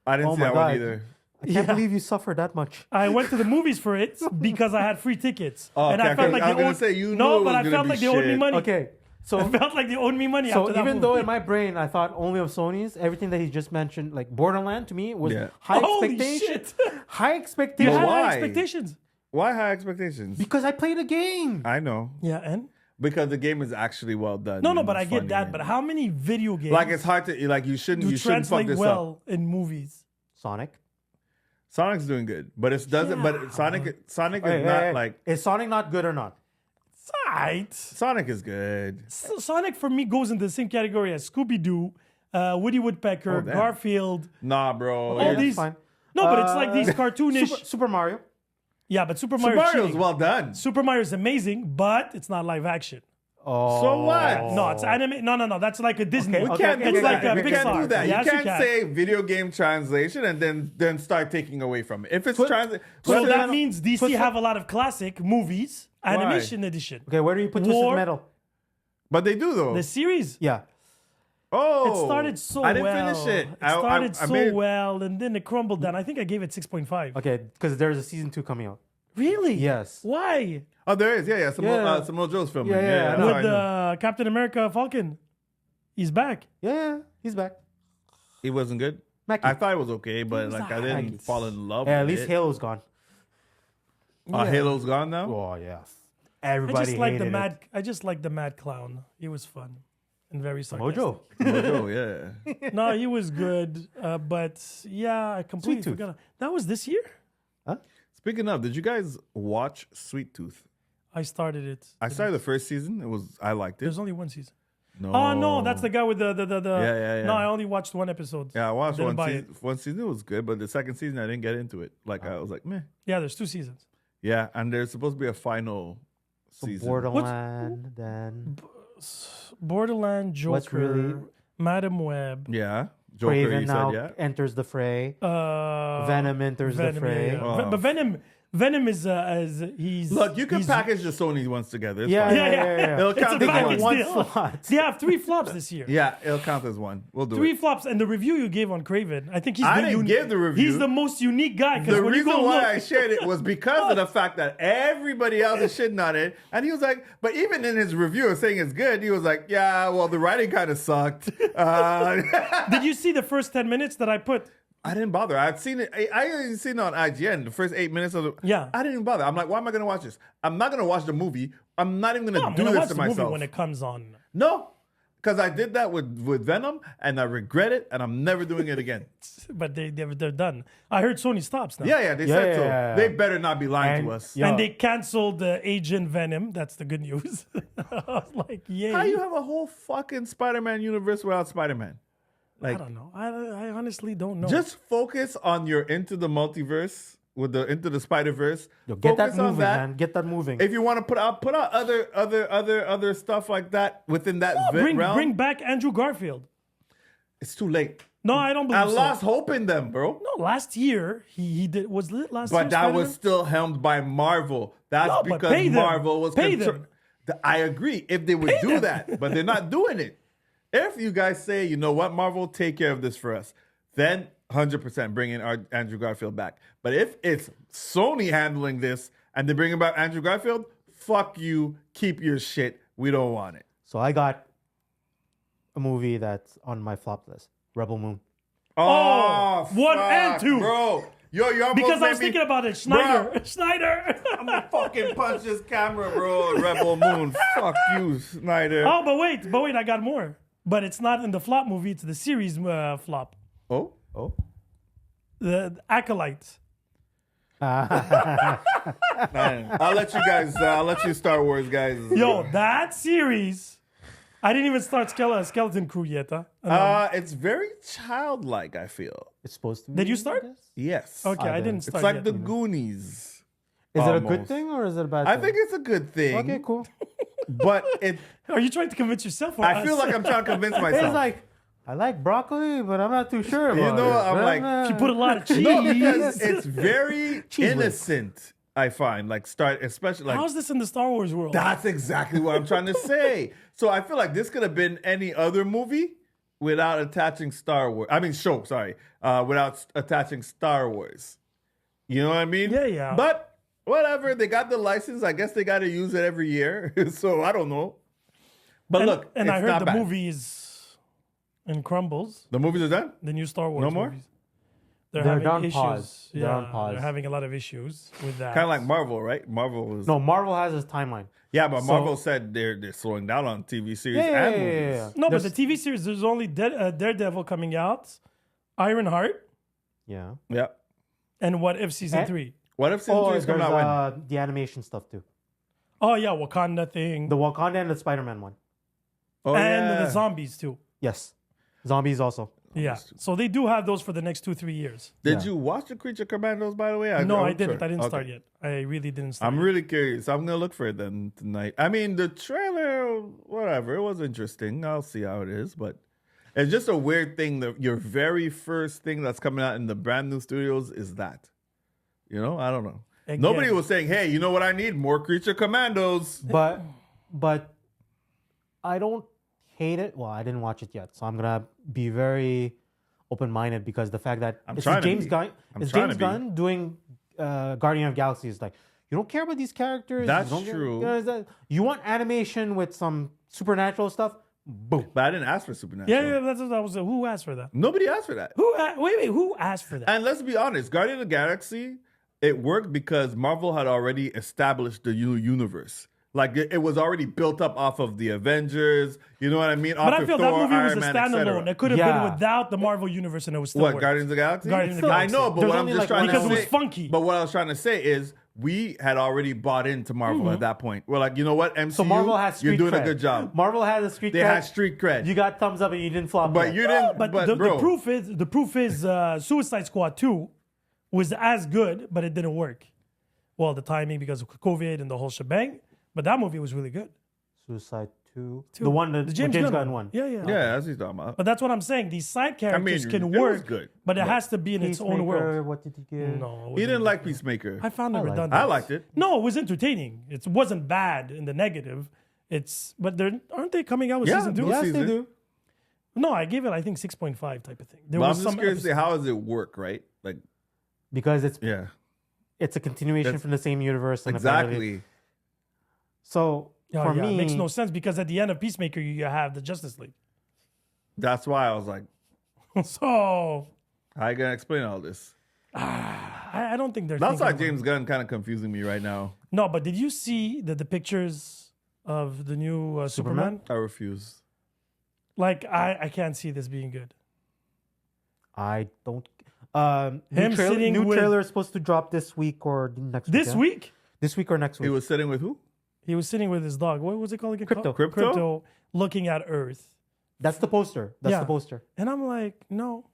I didn't Oh see my that God. one either. I can't Yeah. believe you suffered that much. I went to the movies for it because I had free tickets. Oh, and okay, I felt 'cause like I was they gonna owed, say, you knew it no, was but I gonna felt be like they owed me shit. money. Okay, I so felt like they owed me money so after that even movie. though in my brain I thought only of Sony's, everything that he just mentioned, like Borderland to me was Yeah. high Holy expectations. shit. High You expectations. had why? high expectations. Why high expectations? Because I played a game. I know. Yeah, and? Because the game is actually well done. No, and but I funny get that. and- But how many video games like it's hard to like you shouldn't do fuck translate this up. well in movies? Sonic. Sonic's doing good, but it doesn't. Yeah. But Sonic is Hey, not hey, like is Sonic not good or not? It's alright. Sonic is good. Sonic for me goes in the same category as Scooby Doo, Woody Woodpecker, Oh, damn. Garfield. Nah, bro. All Yeah, these- that's fine. No, but it's like these cartoonish. Super Mario. Yeah, but Super Super Mario. Mario's cheating. well done. Super Mario is amazing, but it's not live action. Oh, So what? No, it's anime. No. That's like a Disney. Okay, We okay, can't okay, do It's like that. a We can't Pixar. do that. Yes, you you can't can. say video game translation and then start taking away from it. If it's Put- translation, So Twisted that Metal- means DC Twisted- have a lot of classic movies, animation edition. Okay, where do you put War- Twisted Metal? but they do though. The series. Yeah. Oh, It started so I didn't well. finish it. It started I so made- well, and then it crumbled down. I think I gave it 6.5. Okay, because there's a season 2 coming out. Really? Yes. Why? Oh, there is. Yeah. Yeah. Samuel Joe's filming. Yeah, yeah, I I know, With I know. Captain America Falcon. He's back. Yeah, he's back. He wasn't good. Mackie. I thought it was okay, but was like I alright. didn't fall in love. Yeah, at with least it. Halo's gone. Halo's gone now. Oh yeah. I Everybody just like hated the mad. it. I just like the mad clown. He was fun and very sarcastic. Mojo. Mojo, yeah. No, he was good, but yeah, I completely Sweet Tooth. forgot. That was this year. Speaking of, did you guys watch Sweet Tooth? I started it. I started the first season. I liked it. There's only one season. No. Oh no, that's the guy with the. Yeah. No, I only watched one episode. Yeah, I watched Didn't one buy season. One season was good, but the second season I didn't get into it. Like I was like, meh. Yeah, there's 2 seasons. Yeah, and there's supposed to be a final season. Borderland. Then Borderland, Joker. what's really Madam Web. Yeah. Joker, Craven you now said, yeah. enters the fray. Uh, Venom enters the fray. yeah. But Venom is he's Look, you can he's- package the Sony ones together. It's Yeah, fine. yeah. It'll It's count a as They package one. get one deal. slot. They have 3 flops this year. Yeah, it'll count as one. We'll do 3 it. flops, and the review you gave on Craven, I think he's I the didn't give the review. He's the most unique guy. Because The when you reason go why look, I shared it was because of the fact that everybody else is shitting on it. And he was like, but even in his review of saying it's good, he was like, yeah, well, the writing kind of sucked. did you see the first 10 minutes that I put? I didn't bother. I'd seen it. I hadn't seen it on IGN. The first 8 minutes of the. Yeah. I didn't even bother. I'm like, why am I going to watch this? I'm not going to watch the movie. I'm not even going I'm to do gonna this watch to the movie myself. when it comes on. No, because I did that with Venom, and I regret it, and I'm never doing it again. But they're done. I heard Sony stops now. Yeah, they Yeah, said so. yeah. They better not be lying And- to us. yeah. And they canceled Agent Venom. That's the good news. I was like, yay. How you have a whole fucking Spider-Man universe without Spider-Man? I don't know. I honestly don't know. Just focus on your Into the Multiverse with the Into the Spider-Verse. Yo, get that Focus on moving, man. Get that moving. If you want to put out other stuff like that within that realm. bring back Andrew Garfield. It's too late. No, I don't believe I so. lost hope in them, bro. No, last year he did was lit last year. But that was still helmed by Marvel. That's No, but because pay them. Marvel was Pay control- them. I agree if they would do that, but they're not doing it. If you guys say, you know what, Marvel, take care of this for us, then 100% bring in our Andrew Garfield back. But if it's Sony handling this and they bring back Andrew Garfield, fuck you, keep your shit. We don't want it. So I got a movie that's on my flop list. Rebel Moon. Oh, one and two. bro. Yo, you almost because I made was me- thinking about it. Schneider. Bro. Schneider. I'm gonna fucking punch this camera, bro. Rebel Moon. Fuck you, Snyder. Oh, but wait, I got more. But it's not in the flop movie, it's the series flop. Oh? The Acolyte. Man, I'll let you guys. I'll let you Star Wars guys. Yo, that series. I didn't even start Skeleton Crew yet. Huh? It's very childlike. I feel. It's supposed to be. Did you I start? guess. Yes. Okay, I didn't. didn't It's start like yet. the Goonies. Is it a good Almost. thing or is it a bad I thing? think it's a good thing. Okay, cool. But it. Are you trying to convince yourself? Or I feel us? like I'm trying to convince myself. It's like, I like broccoli, but I'm not too sure about know, it. I'm like, you put a lot of cheese. no, because it's very Cheese whiz. innocent. I find like especially like. How's this in the Star Wars world? That's exactly what I'm trying to say. So I feel like this could have been any other movie without attaching Star Wars. I mean, show, sorry. Without attaching Star Wars. You know what I mean? Yeah. But whatever, they got the license. I guess they got to use it every year. So I don't know. But and, look, and it's I heard not the bad. movie is in crumbles. The movies are done? The new Star Wars No more? movies. They're They're having on issues. pause. They're Yeah, on pause. They're having a lot of issues with that. Kind of like Marvel, right? Marvel was. No, Marvel has his timeline. Yeah, but So- Marvel said they're slowing down on TV series Yeah, and yeah, movies. yeah, yeah. No, but There's- the TV series, there's only Daredevil coming out, Ironheart, Yeah. Yeah. and What If Season And- 3. What if season Oh, 3 there's is coming out when? the animation stuff too. Oh, yeah, Wakanda thing. The Wakanda and the Spider-Man one. Oh, and yeah. the zombies, too. Yes. Zombies also. Yeah. So they do have those for the next 2-3 years. Did Yeah. you watch the Creature Commandos, by the way? No, I wasn't didn't. sure. I didn't Okay. start yet. I really didn't start I'm yet. really curious. I'm gonna look for it then tonight. I mean, the trailer, whatever, it was interesting. I'll see how it is, but it's just a weird thing that your very first thing that's coming out in the brand new studios is that. You know, I don't know. Again. Nobody was saying, "Hey, you know what I need? More Creature Commandos." But I don't hate it. Well, I didn't watch it yet, so I'm gonna be very open-minded because the fact that I'm it's trying to James be. Gunn, I'm it's trying James to be. Gunn doing Guardian of Galaxy is like you don't care about these characters. That's you don't true. you know, is that- you want animation with some supernatural stuff. Boom. But I didn't ask for Supernatural. Yeah, that's what I was. Who asked for that? Nobody asked for that. Wait, who asked for that? And let's be honest, Guardian of the Galaxy, it worked because Marvel had already established the universe. Like it was already built up off of the Avengers. You know what I mean? But off I of feel Thor, that movie was Iron a Man, et cetera. standalone. It could have Yeah. been without the Marvel universe, and it was still What, worked. Guardians of the Galaxy? Guardians of the I Galaxy. know, but There's what I'm only just like trying one to Because it say, was funky. But what I was trying to say is we had already bought into Marvel at that point. We're like, you know what, MCU, So Marvel has street you're doing cred. a good job. Marvel has a street They cred. had street cred. You got thumbs up and you didn't flop. but yet. you didn't. But, But, the bro, proof is Suicide Squad 2 was as good, but it didn't work. Well, the timing because of COVID and the whole shebang. But that movie was really good. Suicide 2. The one that The James Gunn one. Yeah. Yeah, that's what he's talking about. But that's what I'm saying. These side characters mean, can it was work, good, but it but- has to be in its own world. Peacemaker, what did you get? No, He didn't like Peacemaker. I found it I liked redundant. I liked it. No, it was entertaining. It wasn't bad in the negative. But aren't they coming out with Yeah, season 2? those Yes, season. they do. No, I gave it I think 6.5 type of thing. There But I'm was just some curious to see episodes- how does it work, right? Like, Because yeah, it's a continuation That's- from the same universe. And apparently- exactly. So Yeah, for yeah, me, it makes no sense because at the end of Peacemaker you have the Justice League. That's why I was like, So how you gonna explain all this? I don't think they're. That's why thinking about James Gunn kind of confusing me right now. it. No, but did you see the pictures of the new Superman? I refuse. Like I can't see this being good. I don't. Him sitting new with- trailer is supposed to drop this week or next week. This yeah? week This week or next He week. was sitting with who? he was sitting with his dog. What was it called again? Crypto. Crypto? looking at Earth, That's the poster. That's Yeah. the poster. and I'm like, no.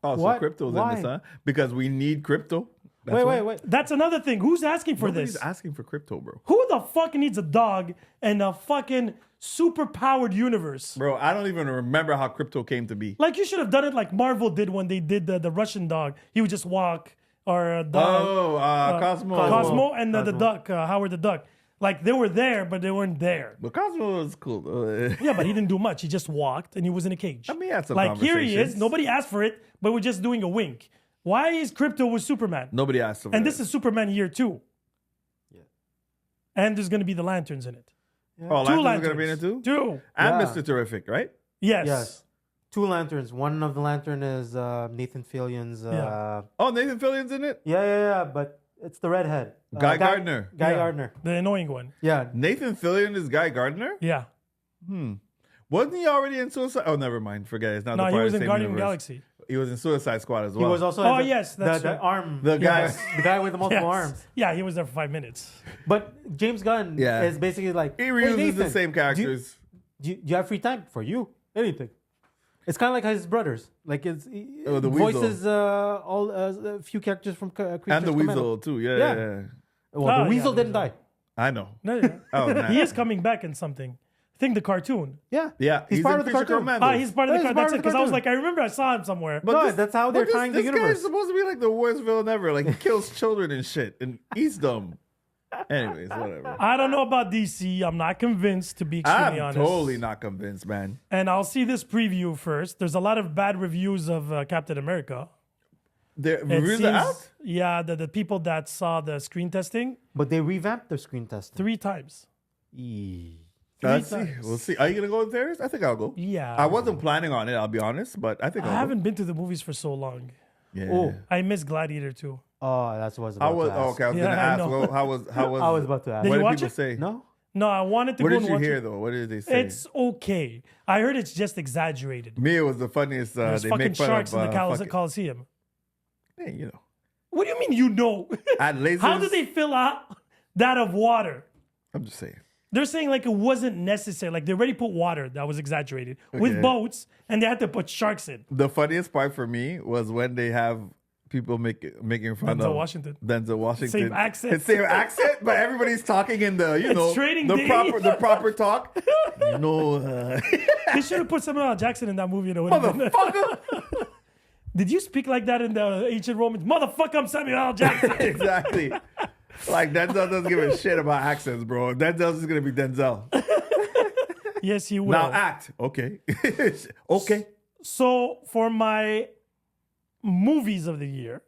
Oh, so What? crypto's Why? in this, huh? Because we need crypto. That's why? Wait. That's another thing. Who's asking for Nobody's this? asking for crypto, bro. Who the fuck needs a dog in a fucking super powered universe? Bro, I don't even remember how crypto came to be. Like you should have done it like Marvel did when they did the Russian dog. He would just walk or a dog. Oh, Cosmo. Cosmo and the Cosmo. duck, Howard the Duck. Like they were there, but they weren't there. But Cosmo was cool. Though. Yeah, but he didn't do much. He just walked and he was in a cage. I mean, he had some like here he is. conversations. Nobody asked for it, but we're just doing a wink. Why is Crypto with Superman? Nobody asked for And that. this is Superman year 2. Yeah. And there's gonna be the lanterns in it. Oh, Two Lanterns lanterns. is gonna be in it too? Two. And Yeah. Mr. Terrific, right? Yes. Yes. 2 lanterns. One of the lantern is Nathan Fillion's. Yeah. Oh, Nathan Fillion's in it? Yeah. But it's the redhead. Guy Gardner. Guy Yeah. Gardner. The annoying one. Yeah. Nathan Fillion is Guy Gardner? Yeah. Wasn't he already in Suicide? Oh, never mind. Forget it. It's not No, the he part was of in the same Guardian of the universe. Galaxy. He was in Suicide Squad as He well. was also Oh, the, yes, that's the right. arm. The guy- Yes, the guy with the multiple Yes. arms. Yeah, he was there for 5 minutes. But James Gunn Yeah. is basically like He "Hey, reuses the Nathan, same characters. Do you have free time for you? Anything. It's kind of like his brothers. Like it's Oh, the Weasel. voices all a few characters from Creatures And the Commando. Weasel, too. Yeah. Yeah. Well, Oh, the Weasel yeah, didn't the die. I know. No, yeah. Oh, man. He is coming back in something. I think the cartoon. Yeah. Yeah. He's part in of the Creature cartoon. Commandos. He's part of the Yeah, he's cartoon. part That's of it. the Because I was cartoon. like, I remember I saw him somewhere. No, that's how they're But tying the this guy is universe. supposed to be like the worst villain ever. Like, he kills children and shit. And he's dumb. Anyways, whatever. I don't know about DC. I'm not convinced, to be extremely I'm honest. totally not convinced, man. And I'll see this preview first. There's a lot of bad reviews of Captain America. The It reviews seems- are out? Yeah, the people that saw the screen testing But they revamped the screen testing. 3 times. Let's see. times. We'll see. Are you going to go in theaters? I think I'll go. Yeah. I wasn't planning on it, I'll be honest, but I think I I'll haven't been to the movies for so long. go. Yeah. Oh. I miss Gladiator too. Oh, that's what I was I about was to ask. okay. I was Yeah, gonna I ask. know. Well, how was I was about to ask. Did What you did watch people it? say? No? No, I wanted to What go did and you watch hear it. though? What did they say? It's okay. I heard it's just exaggerated. Me, it was the funniest. There's They fucking make fun sharks of, in the fucking- Coliseum. Yeah, you know. What do you mean you know? Add lasers. How did they fill out that of water? I'm just saying. They're saying like it wasn't necessary. Like they already put water that was exaggerated with Okay. boats, and they had to put sharks in. The funniest part for me was when they have people making fun Denzel of Washington. Denzel Washington. Same accent. It's same accent, but everybody's talking in the Trading the Day. proper talk. No, They should have put Samuel L. Jackson in that movie. And it would have been. motherfucker. Did you speak like that in the ancient Romans? Motherfucker, I'm Samuel L. Jackson. Exactly. Like Denzel doesn't give a shit about accents, bro. Denzel's just gonna be Denzel. Yes, he will. Now act. Okay. Okay. So for my movies of the year,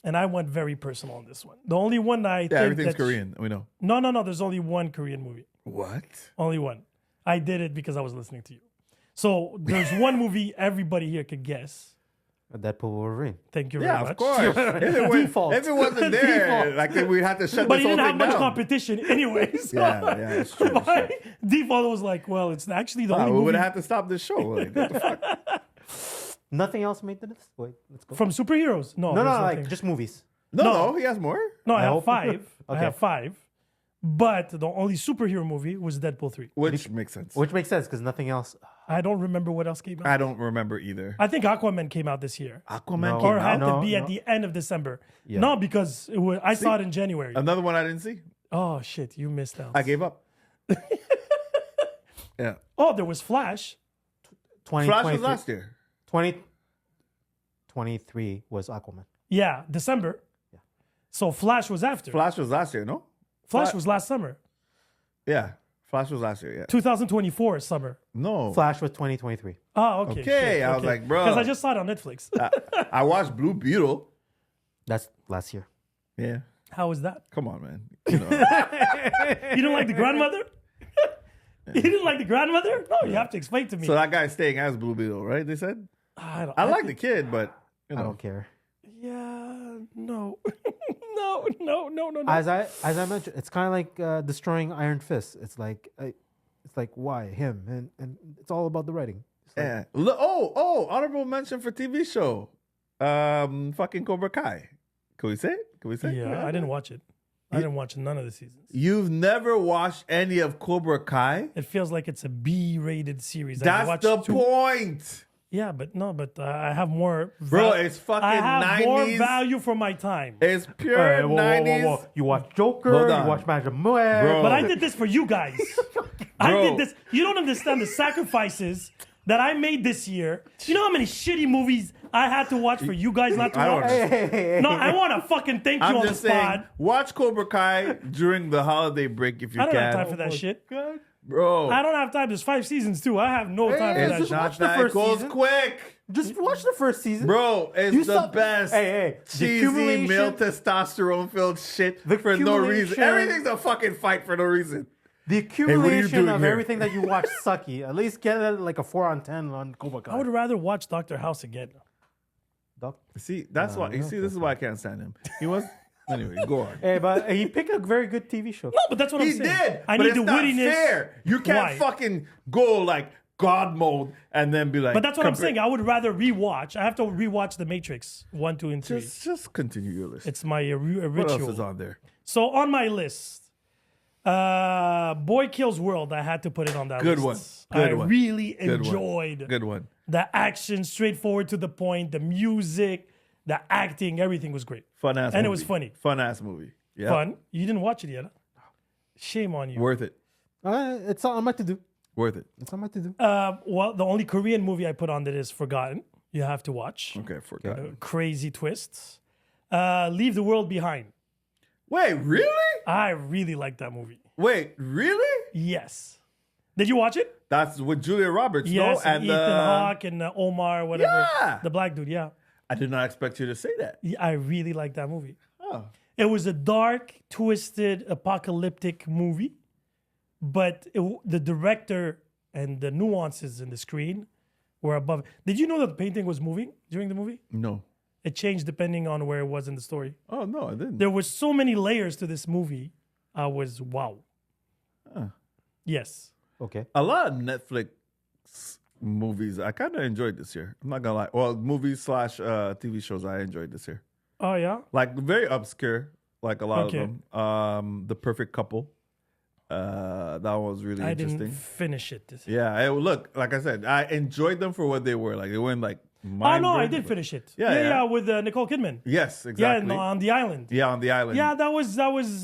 and I went very personal on this one. The only one I Yeah, think everything's that Korean. We know. No. There's only one Korean movie. What? Only one. I did it because I was listening to you. So there's one movie everybody here could guess. Deadpool Wolverine. Thank you very Yeah, much. of course. Default. If it wasn't there, Default. like we'd have to shut But this he whole didn't have thing much down. competition anyways. Yeah, it's true. It's My true. default was like, well, it's actually the Wow, only we would movie have to stop this show. Like, what the fuck? Nothing else made the list? Wait, let's go. from superheroes. No, No, there's like nothing. just movies. No, he has more. No, I I have hope- 5. I Okay. have 5. But the only superhero movie was Deadpool 3. Which makes sense. Which makes sense because nothing else. I don't remember what else came out. I don't remember either. I think Aquaman came out this year. Aquaman No. came Or had out. to be No. at the end of December. Yeah. No, because I saw it in January. Another one I didn't see. Oh, shit. You missed out. I gave up. Yeah. Oh, there was Flash. 2023 Flash was last year. 2023 was Aquaman. Yeah, December. Yeah. So Flash was after. Flash was last year, no? Flash was last summer. Yeah. Flash was last year, yeah. 2024 summer. No. Flash was 2023. Oh, okay. Okay, I was like, bro. Because I just saw it on Netflix. I watched Blue Beetle. That's last year. Yeah. How was that? Come on, man. You know. You don't like the grandmother? You didn't like the grandmother? No, you have to explain to me. So that guy's staying as Blue Beetle, right? They said. I like the kid, but you know. I don't care. Yeah, no. No. As I mentioned, it's kind of like destroying Iron Fist. It's like why him and it's all about the writing. It's like, Yeah. Honorable mention for TV show. Fucking Cobra Kai. Can we say it? Yeah, I didn't watch it. I didn't watch none of the seasons. You've never watched any of Cobra Kai? It feels like it's a B-rated series. I That's watched the 2. point. Yeah, but I have more. Bro, it's fucking I have 90s. more value for my time. It's pure Hey, 90s. whoa. You watch Joker, Hold you on. watch Magic Bro. Man. But I did this for you guys. I did this. You don't understand the sacrifices that I made this year. You know how many shitty movies I had to watch for you guys not to I don't watch? Hey. No, I want to fucking thank you I'm on the just saying, spot. watch Cobra Kai during the holiday break if you I don't can. have time for that shit. Bro, I don't have time. There's 5 seasons too. I have no time for Hey, that it's shit. not watch the that. It first goes season. quick. Just watch the first season. Bro, it's You the stop- best. Hey, the Cheesy, accumulation- male testosterone filled shit The for no reason. accumulation- Everything's a fucking fight for no reason. The you accumulation doing of here? everything that you watch sucky. At least get like a 4 on 10 on Cobra Kai. I would rather watch Dr. House again. See, that's why. You see, this is why I can't stand him. He was. Anyway, go on. Hey, but he picked a very good TV show. No, but that's what He I'm saying. did. I but need it's the not wittiness. fair. You can't Why? fucking go like God mode and then be like. But that's what I'm saying. I would rather rewatch. I have to rewatch The Matrix 1, 2, and 3. Just continue your list. It's my What ritual. else is on there? So on my list, Boy Kills World. I had to put it on that Good list. one. Good I one. really Good one. enjoyed Good one. the action, straightforward to the point, the music, the acting, everything was great. Fun ass. And it movie. was funny. Fun ass movie. Yeah. Fun. You didn't watch it yet. Huh? Shame on you. Worth it. It's on my to do. Worth it. It's on my to do. Well, the only Korean movie I put on that is Forgotten. You have to watch. Okay, forgot. Crazy twists. Leave the World Behind. Wait, really? I really like that movie. Wait, really? Yes. Did you watch it? That's with Julia Roberts, Yes, no? and Ethan Hawke and Omar, whatever. Yeah. The black dude, yeah. I did not expect you to say that. I really like that movie. Oh. It was a dark, twisted, apocalyptic movie, but the director and the nuances in the screen were above. Did you know that the painting was moving during the movie? No. It changed depending on where it was in the story. Oh, no, I didn't. There were so many layers to this movie. I was wow. Yes. Okay. A lot of Netflix movies I kind of enjoyed this year. I'm not going to lie. Well, movies / TV shows I enjoyed this year. Oh yeah. Like very obscure, like a lot Okay. of them. The Perfect Couple. That was really I interesting. didn't finish it. Yeah, look, like I said, I enjoyed them for what they were. Like they weren't like Oh mind no, I blowing, did but- finish it. Yeah, Yeah, yeah. with Nicole Kidman. Yes, Yeah, exactly. no, on the island. Yeah, on the island. Yeah, that was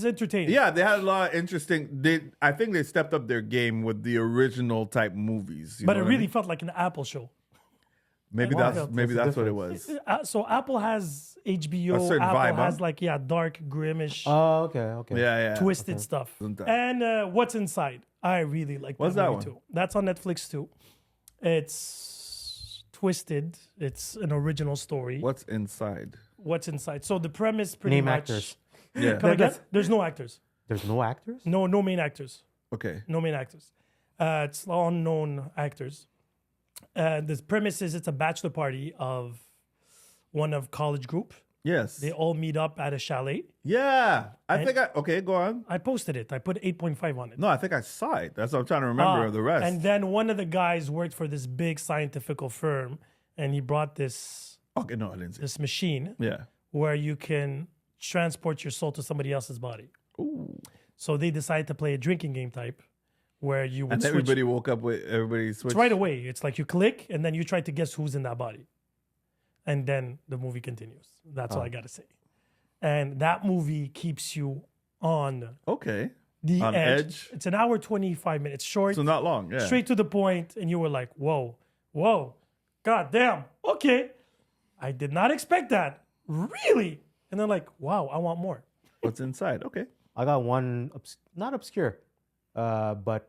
entertaining. Yeah, they had a lot of interesting. I think they stepped up their game with the original type movies. you But know it what I really mean? felt like an Apple show. maybe Why? that's maybe What's that's the what it was. So Apple has HBO. A certain Apple vibe, huh? has like dark, grimish, Oh, okay. Yeah, yeah. twisted stuff. Isn't that- And What's Inside? I really like What's that that movie one? too. That's on Netflix too. It's twisted. It's an original story. What's inside? What's Inside? So the premise pretty Name much. actors. Yeah. Come again? There's no actors. There's no actors? No main actors. Okay. No main actors. It's unknown actors. The premise is it's a bachelor party of one of college group. Yes. They all meet up at a chalet. Yeah. I think okay, go on. I posted it. I put 8.5 on it. No, I think I saw it. That's what I'm trying to remember of the rest. And then one of the guys worked for this big scientific firm, and he brought this okay, no, I didn't see it. this machine Yeah. where you can transport your soul to somebody else's body. So they decided to play a drinking game type where you would And switch everybody woke up with everybody switched. right away. It's like you click and then you try to guess who's in that body. And then the movie continues. That's all I got to say. And that movie keeps you on Okay. The On Edge. Edge? It's an hour 25 minutes short, So not long. Yeah. straight to the point, and you were like, "Whoa, god damn, okay." I did not expect that, really. And then like, wow, I want more. What's inside? Okay. I got one, not obscure, but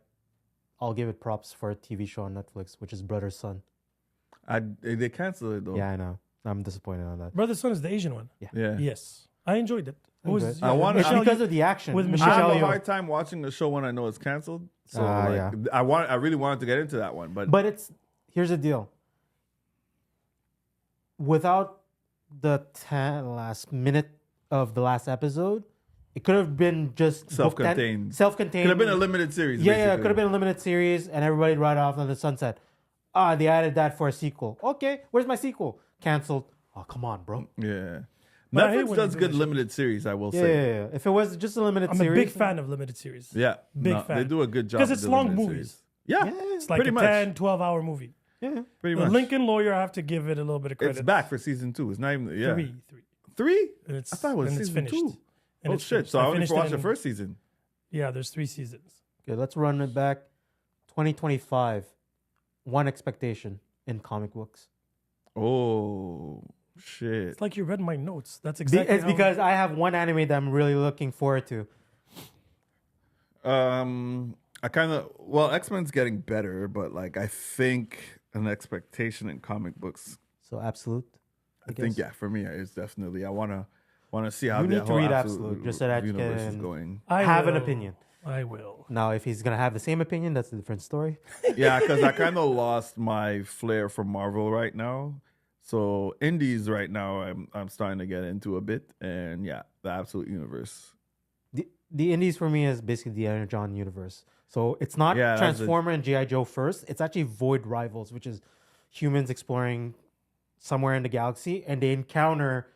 I'll give it props for a TV show on Netflix, which is Brother Son. They canceled it though. Yeah, I know. I'm disappointed on that. Brother Son is the Asian one. Yeah. Yes, I enjoyed it. It was, Good. I wanna- It's Michelle because of the action. with I Michelle have a Yeoh. hard time watching the show when I know it's canceled. So Yeah. I really wanted to get into that one, but But here's the deal. Without the last minute of the last episode, it could have been just Self-contained. Self-contained. could have been a limited series. Yeah, basically. it could have been a limited series, and everybody right off on the sunset. They added that for a sequel. Okay, where's my sequel? Canceled. Oh, come on, bro. Yeah. But I hate Netflix when does they do good that shit. limited series, I will Yeah, say. yeah, yeah. If it was just a limited I'm series, a big fan of limited series. Yeah. Big fan. They do a good job. Because with it's the long limited movies. series. Yeah. Yeah. It's like Pretty a much. 10, 12-hour movie. yeah. Pretty The much. Lincoln Lawyer, I have to give it a little bit of credit. It's back for season 2. It's not even Three. Three? And it's, I thought it was and it's season finished. 2. And Oh it's shit! finished. So I only finished watched it the in- first season. Yeah, there's 3 seasons. Okay, let's run it back. 2025. One expectation in comic books. Oh shit! It's like you read my notes. That's exactly It's how- because I have one anime that I'm really looking forward to. I kind of X-Men's getting better, but like I think an expectation in comic books. So Absolute. I think for me it's definitely I wanna see how You the need to whole read Absolute Absolute, just so that you universe is can- going. I have an will. opinion. I will. Now, if he's gonna have the same opinion, that's a different story. Yeah, because I kind of lost my flair for Marvel right now. So indies right now, I'm starting to get into a bit, and yeah, the Absolute Universe. The indies for me is basically the Energon universe. So it's not Yeah, that's Transformer and G.I. Joe first. It's actually Void Rivals, which is humans exploring somewhere in the galaxy, and they encounter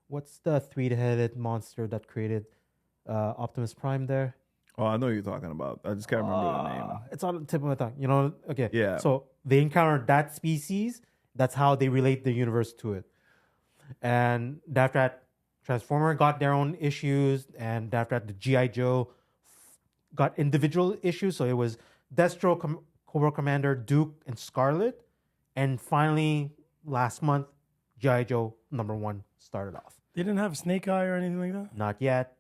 what's the 3-headed monster that created Optimus Prime there? Oh, I know what you're talking about. I just can't remember the name. It's on the tip of my tongue. You know? Okay. Yeah. So they encounter that species. That's how they relate the universe to it. And after that, Transformer got their own issues, and after that, the G.I. Joe got individual issues. So it was Destro, Cobra Commander, Duke, and Scarlet. And finally, last month, G.I. Joe #1 started off. They didn't have Snake Eye or anything like that? Not yet.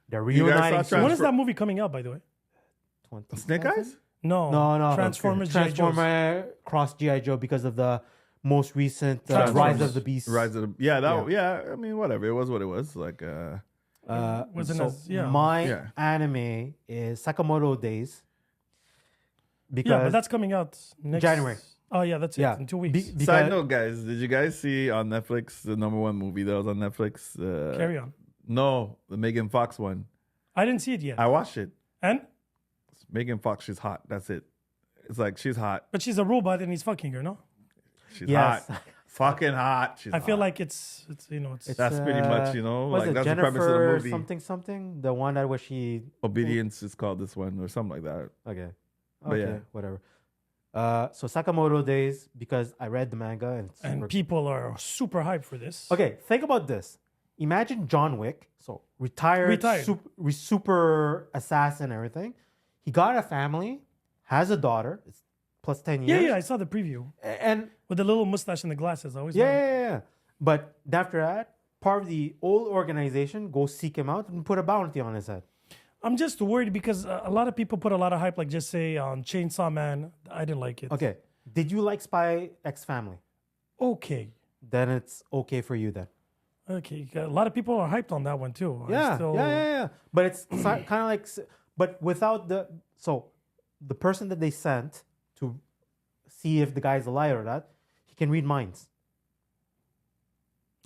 They're You guys reuniting. saw When is Transfer- that movie coming out, by the way? 27? Snake Eyes? No. No. Transformers, G.I. Joes. Transformer cross G.I. Joe because of the most recent Rise Transformers. of the Beast. Rise of the yeah. I mean, whatever. It was what it was. Like, Wasn't So as, yeah. my Yeah. anime is Sakamoto Days. Because Yeah, but that's coming out next January. Oh, yeah, that's it. Yeah. In 2 weeks. because side note, guys, did you guys see on Netflix the #1 movie that was on Netflix? Carry on. No, the Megan Fox one. I didn't see it yet. I watched it. And? Megan Fox, she's hot. That's it. It's like she's hot. But she's a robot and he's fucking her, no? She's Yes. hot. Fucking hot. She's I feel hot. like it's That's pretty much, you know, was like it that's Jennifer the premise of the movie. something? The one that was she. Obedience is called this one or something like that. Okay. But yeah. Whatever. So Sakamoto Days, because I read the manga and it's And super- people are super hyped for this. Okay, think about this. Imagine John Wick, so retired. Super assassin, everything. He got a family, has a daughter, it's plus 10 Yeah, years. yeah, I saw the preview. And With the little mustache and the glasses. I always yeah, love it. yeah, yeah. But after that, part of the old organization goes seek him out and put a bounty on his head. I'm just worried because a lot of people put a lot of hype, like just say on Chainsaw Man. I didn't like it. Okay, did you like Spy X Family? Okay. Then it's okay for you then. Okay. A lot of people are hyped on that one too. Yeah. But it's kind of like, but without the person that they sent to see if the guy's alive or not, he can read minds.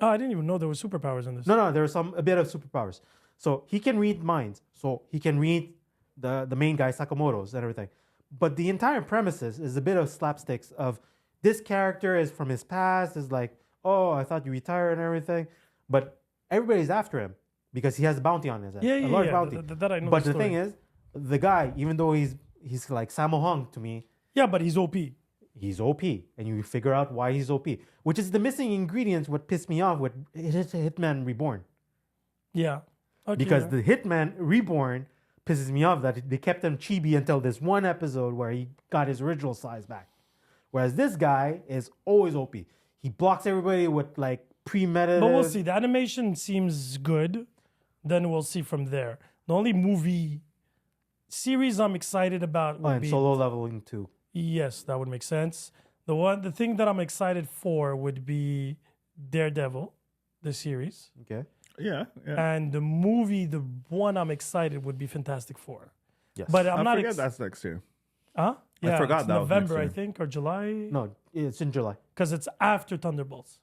Oh, I didn't even know there were superpowers in this. No, there's a bit of superpowers. So he can read minds. So he can read the main guy, Sakamoto's and everything. But the entire premises is a bit of slapsticks of this character is from his past, is like, oh, I thought you retired and everything. But everybody's after him because he has a bounty on his head. Yeah, a large yeah. bounty. That I know. But the story. thing is, the guy, even though he's like Sammo Hung to me, Yeah, but he's OP. he's OP. And you figure out why he's OP. Which is the missing ingredients what pissed me off with Hitman Reborn. Yeah. Okay, because yeah. the Hitman Reborn pisses me off that they kept him chibi until this one episode where he got his original size back. Whereas this guy is always OP. He blocks everybody with like premeditated. But we'll see. The animation seems good. Then we'll see from there. The only movie series I'm excited about would and be Solo Leveling 2. yes, that would make sense. The thing that I'm excited for would be Daredevil, the series, Okay. Yeah, yeah. and the movie. The one I'm excited would be Fantastic Four. Yes. But I'm I not. forget that's next year. Huh? I Yeah, forgot it's that was November, I next year. think, or July, No, it's in July. because it's after Thunderbolts.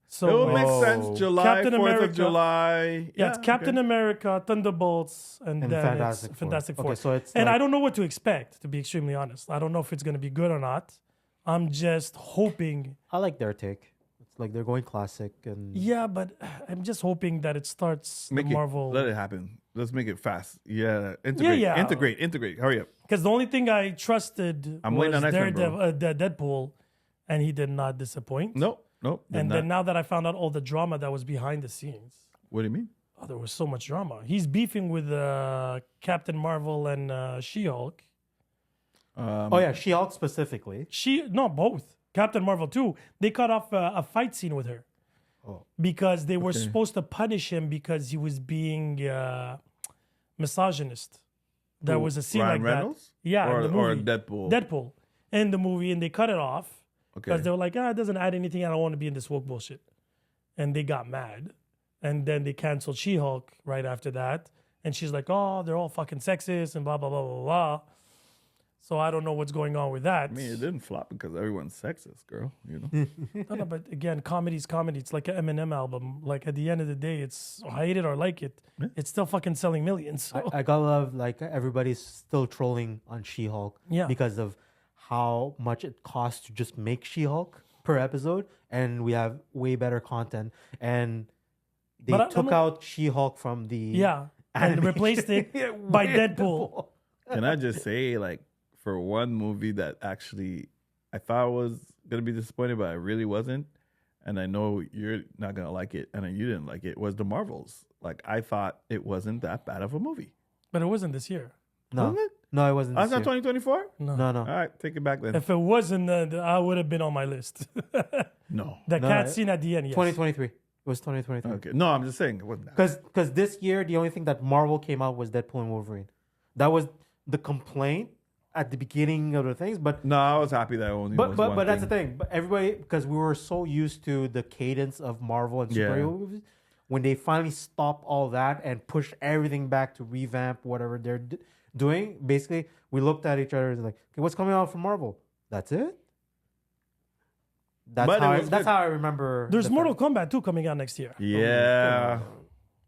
So It would make Oh. sense. July, Captain 4th America. of July. yeah, it's Captain okay. America, Thunderbolts, and And then Fantastic it's Four. Fantastic Four. Okay, so it's And like- I don't know what to expect, to be extremely honest. I don't know if it's going to be good or not. I'm just hoping. I like their take. It's like they're going classic and Yeah, but I'm just hoping that it starts Make the it, Marvel. let it happen. Let's make it fast. Yeah, integrate, yeah. integrate. Hurry up. Because the only thing I trusted I'm was waiting on X-Men, bro. Deadpool, and he did not disappoint. Nope. And then now that I found out all the drama that was behind the scenes, What do you mean? oh, there was so much drama. He's beefing with Captain Marvel and She-Hulk. Oh yeah, She-Hulk specifically. No, both. Captain Marvel too. They cut off a fight scene with her Oh. because they were supposed to punish him because he was being misogynist. There was a scene Ryan like Reynolds? that. Yeah, or, in the or movie. Deadpool. Deadpool in the movie, and they cut it off because Okay. they were like, it doesn't add anything. I don't want to be in this woke bullshit. And they got mad. And then they canceled She-Hulk right after that. And she's like, oh, they're all fucking sexist and blah, blah, blah, blah, blah. So I don't know what's going on with that. I mean, it didn't flop because everyone's sexist, girl. You know. No, but again, comedy's comedy. It's like an Eminem album. Like at the end of the day, it's I hate it or like it. It's still fucking selling millions. So. I gotta love like everybody's still trolling on She-Hulk Yeah. because of how much it costs to just make She-Hulk per episode, and we have way better content. And they But I took don't- out She-Hulk from the Yeah. And animation replaced it by with Deadpool. Can I just say, like, for one movie that actually I thought was gonna be disappointed, but I really wasn't, and I know you're not gonna like it, and you didn't like it, was the Marvels. Like, I thought it wasn't that bad of a movie. But it wasn't this year. No, Wasn't it? no, it wasn't. That's This not year. 2024. No, no. All right, take it back then. If it wasn't, I would have been on my list. No. The No, cat scene at the end, yes. 2023. It was 2023. Okay. No, I'm just saying it wasn't that. Because this year the only thing that Marvel came out was Deadpool and Wolverine. That was the complaint at the beginning of the things, but No, I was happy that only. was one but that's the thing. thing. But everybody, because we were so used to the cadence of Marvel and Yeah. superhero movies, when they finally stop all that and push everything back to revamp whatever they're doing, basically we looked at each other and like, okay, what's coming out from Marvel? That's it. That's But it how was that's good. how I remember. There's the Mortal fact. Kombat 2 coming out next year. Yeah.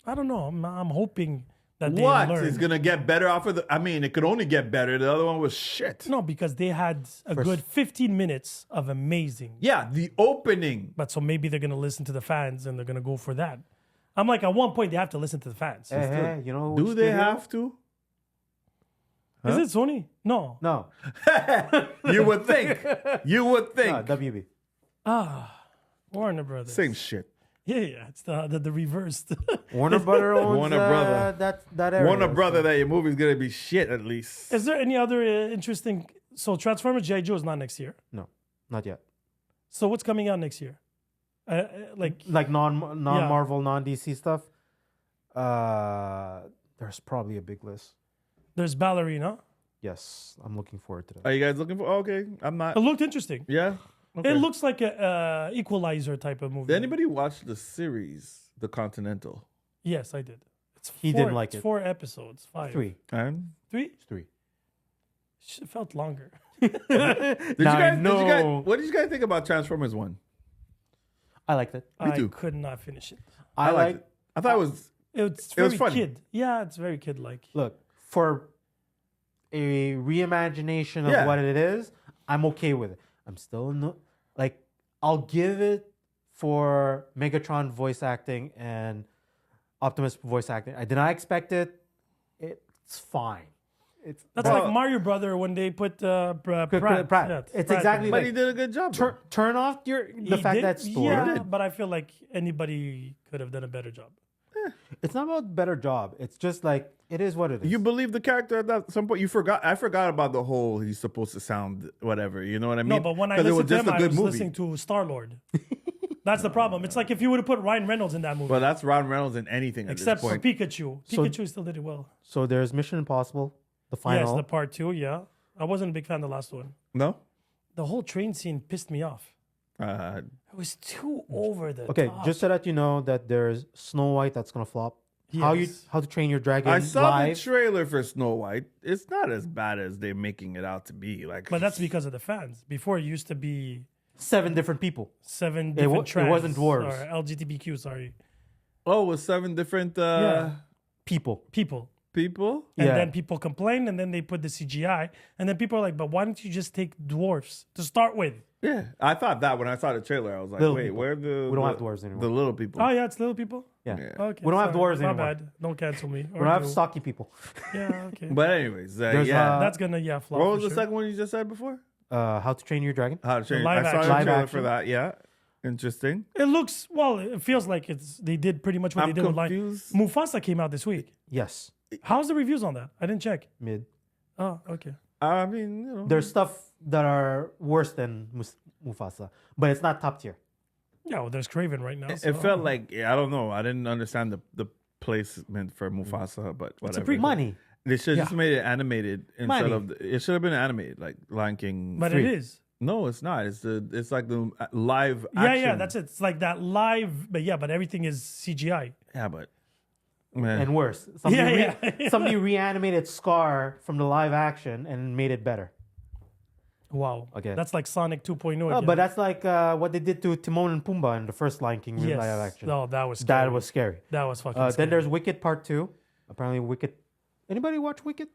I don't know. I'm hoping that they What learn. is gonna get better off of the? I mean, it could only get better. The other one was shit. No, because they had a First- good 15 minutes of amazing. Yeah, the opening. But so maybe they're going to listen to the fans and they're going to go for that. I'm like, at one point, they have to listen to the fans. Hey, hey, you know Do which they studio? have to? Is it Sony? No. No, You would think. You would think. no, WB. Warner Brothers. Same shit. Yeah. It's the reversed. Warner Brother owns Warner Brother. that area. Warner Brother, that your movie's gonna be shit at least. Is there any other interesting? So G.I. Joe is not next year. No, not yet. So what's coming out next year? Like non Marvel, non DC stuff. There's probably a big list. There's Ballerina. Yes, I'm looking forward to that. Are you guys looking for? Oh, okay, I'm not. It looked interesting. Yeah. Okay. It looks like a Equalizer type of movie. Did anybody watch the series, The Continental? Yes, I did. It's He didn't like it's it. 4 episodes. 5. Three. And Three? It's three. It felt longer. did you guys? What did you guys think about Transformers One? I liked it. I too. could not finish it. I liked like. it. I thought it was. It's It was very funny. kid. Yeah, it's very kid-like. Look, for a reimagination of Yeah. what it is, I'm okay with it. I'm still no, like, I'll give it for Megatron voice acting and Optimus voice acting. I did not expect it. It's fine. It's That's like Mario Brother when they put Pratt. Pratt. Yeah, It's Pratt. exactly But like he did a good job. though. turn off the He fact did- that story. Yeah, but I feel like anybody could have done a better job. It's not about better job. It's just like it is what it is. You believe the character at that some point. I forgot about the whole he's supposed to sound whatever. You know what I mean? No, but when I 'Cause it listened to him, I was movie. listening to Star-Lord. That's the problem. It's like if you would have put Ryan Reynolds in that movie. Well, that's Ron Reynolds in anything Except at for this point. Pikachu. Pikachu still did it well. So there's Mission Impossible, the final. Yes, the part 2, yeah. I wasn't a big fan of the last one. No. The whole train scene pissed me off. Uh, It was too over the Okay, top. just so that you know that there's Snow White that's gonna flop. How Yes. to Train Your Dragon I saw live. the trailer for Snow White. It's not as bad as they're making it out to be. Like, But that's because of the fans. Before it used to be 7 different people. 7 It different wa- it trans, wasn't dwarves. Or LGBTQ, sorry. oh, with 7 different People. People. people. And Yeah. then people complain, and then they put the CGI. And then people are like, but why don't you just take dwarfs to start with? Yeah, I thought that when I saw the trailer, I was like, Little wait, people. where the We don't the- have dwarves anymore. The little people. Oh, yeah, it's little people? Yeah. Yeah. Okay. We don't have sorry. dwarves My anymore. bad. Don't cancel me. We don't have stocky people. Yeah, okay. But anyways, There's, yeah. That's gonna, flop. What for was the sure. second one you just said before? How to Train Your Dragon. How to change? live I saw action. the Live trailer action. for that. Yeah, interesting. It looks, it feels like they did pretty much what I'm they did with confused. Mufasa came out this week. Yes. How's the reviews on that? I didn't check. Mid. Oh, okay. I mean, you know, There's stuff that are worse than Mufasa, but it's not top tier. Yeah, well, there's Craven right now. so- it felt like I don't know. I didn't understand the placement for Mufasa, but whatever. Money. They should have just made it animated instead Money. of. It should have been animated like Lion King. But 3. it is. No, it's not. It's like the live. Yeah, action. that's it. It's like that live, but everything is CGI. Yeah, but man, And worse. Somebody, Yeah. somebody reanimated Scar from the live action and made it better. Wow. Okay. That's like Sonic 2.0. Oh, again. but that's like what they did to Timon and Pumbaa in the first Lion King yes. live action. No, that was scary. That was scary. That was fucking Then scary. there's Wicked Part 2. Apparently Wicked. Anybody watch Wicked?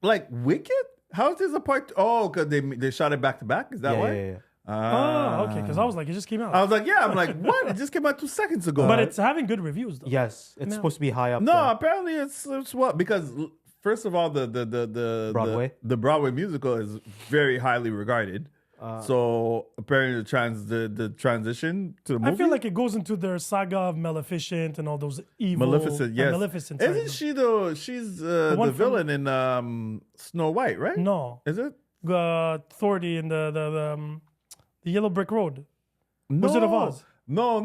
like Wicked. How is this a part? Oh, because they shot it back to back. Is that Yeah, why? yeah, yeah. Oh, okay. Because I was like, it just came out. I was like, yeah. I'm like, what? It just came out 2 seconds ago. but it's having good reviews, though. Yes, it's supposed to be high up no. there. Apparently, it's what because first of all, the Broadway? the Broadway musical is very highly regarded. So apparently, the transition to the movie. I feel like it goes into their saga of Maleficent and all those evil. Maleficent, yes. Maleficent. sorry. Isn't she though? She's the one from- villain in Snow White, right? No. Is it? Thordy in the Yellow Brick Road. No. Wizard of Oz. No.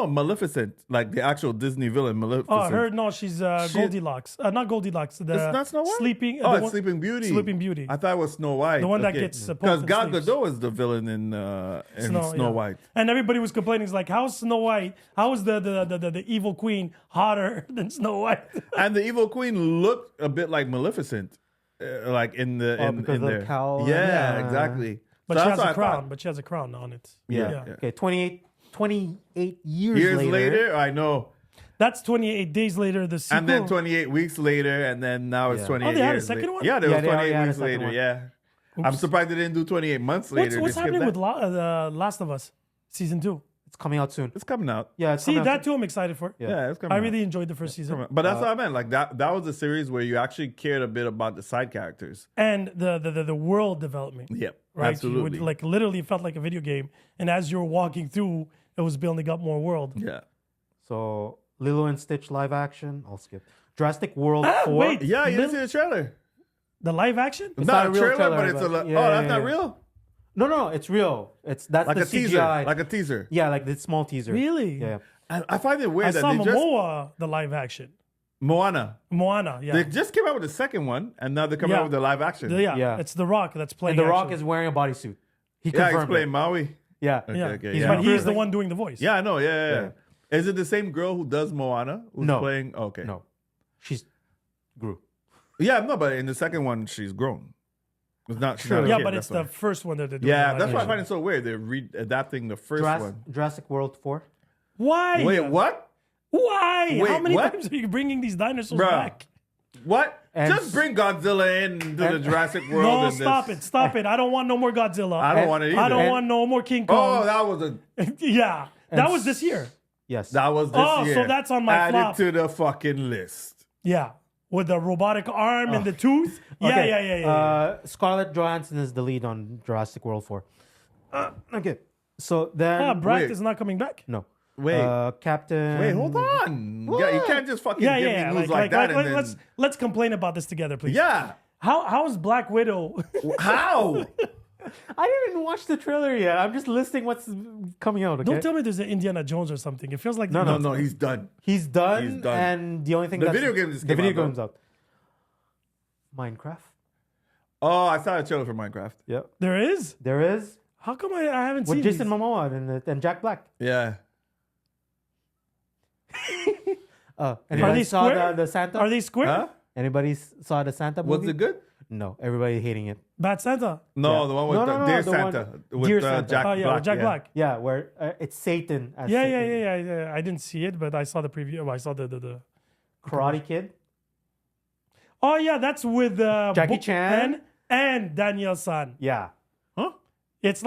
Maleficent, like the actual Disney villain, Maleficent. Oh, her, no, she's Goldilocks. Not Goldilocks. The It's not Snow White. Sleeping. Oh, the it's one- Sleeping Beauty. Sleeping Beauty. I thought it was Snow White. The one that gets because poked Gal and sleeps. Gadot is the villain in Snow yeah. White. And everybody was complaining. It's like, how's Snow White? How is the evil queen hotter than Snow White? And the evil queen looked a bit like Maleficent, like in the because in of the there. cowl. Yeah, Yeah. exactly. But So she that's has what a I crown. thought. But she has a crown on it. Yeah. Yeah. Okay, 28 years, Years later, I know. That's 28 days later. The sequel. And then 28 weeks later, and then now it's Yeah. 28 Oh, they had a years second later. one? Yeah, there Yeah, was they already 28 had a weeks second later. one. Yeah. I'm surprised they didn't do 28 months later. What's They happening skipped with that. Last of Us season 2? It's coming out soon. It's coming out. Yeah, it's See, coming that out too I'm excited for. Yeah, it's coming I out. really enjoyed the first season. But that's what I meant. Like that was a series where you actually cared a bit about the side characters. And the world development. Yep, Right? absolutely. You would, like literally felt like a video game. And as you were walking through, it was building up more world. Yeah. So Lilo and Stitch live action. I'll skip. Jurassic World 4. wait. Yeah, you didn't see the trailer. The live action? It's not not a a real trailer, trailer, but it's a. but- Oh, yeah, that's yeah, not yeah. real. No, it's real. That's Like the a teaser. CGI. Like a teaser. Yeah, like the small teaser. Really? Yeah. I find it weird I that saw they just Momoa, the live action. Moana. Moana, yeah. They just came out with the second one, and now they're coming Yeah. out with the live action. yeah. Yeah. It's The Rock that's playing. And The Rock action. is wearing a bodysuit. He Yeah, confirmed explain it. Maui. Yeah. Yeah. Okay, He's yeah. But one he's the person. one doing the voice. Yeah, I know. Yeah. Is it the same girl who does Moana? Who's No. playing? Okay. No. She's grew. Yeah, no, but in the second one, she's grown. It's not. She's not a Yeah, kid, but that's it's the why. first one that they're doing. Yeah, the that's live why I action. find it so weird. They're adapting the first one. Jurassic World 4. Why? Wait, what? Why? How Wait, many what? times are you bringing these dinosaurs Bruh. back? What? And- Just bring Godzilla in and do the and- Jurassic World. No, and stop this. it. Stop it. I don't want no more Godzilla. I don't want it either. I don't And- want no more King Oh, Kong. that was a. Yeah. That was this year. Yes. That was this Oh, year. so that's on my Add flop. it to the fucking list. Yeah. With the robotic arm and the tooth. Yeah, Okay, yeah. Scarlett Johansson is the lead on Jurassic World 4. Okay. So then. Ah, Brat wait. is not coming back. No. Wait. Captain. Wait, hold on. Yeah, you can't just fucking Yeah, give yeah. me news like that and then... Let's complain about this together, please. Yeah. How's Black Widow? How? I didn't even watch the trailer yet. I'm just listing what's coming out. Okay? Don't tell me there's an Indiana Jones or something. It feels like No, he's done. He's done. He's done. And the only thing The video game just the came video out, though. game's out. Minecraft. Oh, I saw a trailer for Minecraft. Yep. There is. There is How come I haven't with seen Jason these? Momoa and Jack Black. Yeah. Anybody they saw square? the Santa? Are they square? Huh? Anybody saw the Santa movie? Was it good? No, everybody hating it. Bad Santa. No, Yeah. the one with No, Dear the one- Santa. With Dear Santa. Jack Oh yeah, Black. with Jack Black. Yeah, where it's Satan. As Yeah, Satan. yeah. I didn't see it, but I saw the preview. I saw the. Karate Kid. Oh yeah, that's with Jackie Book Chan? Man and Daniel San. Yeah. Huh? It's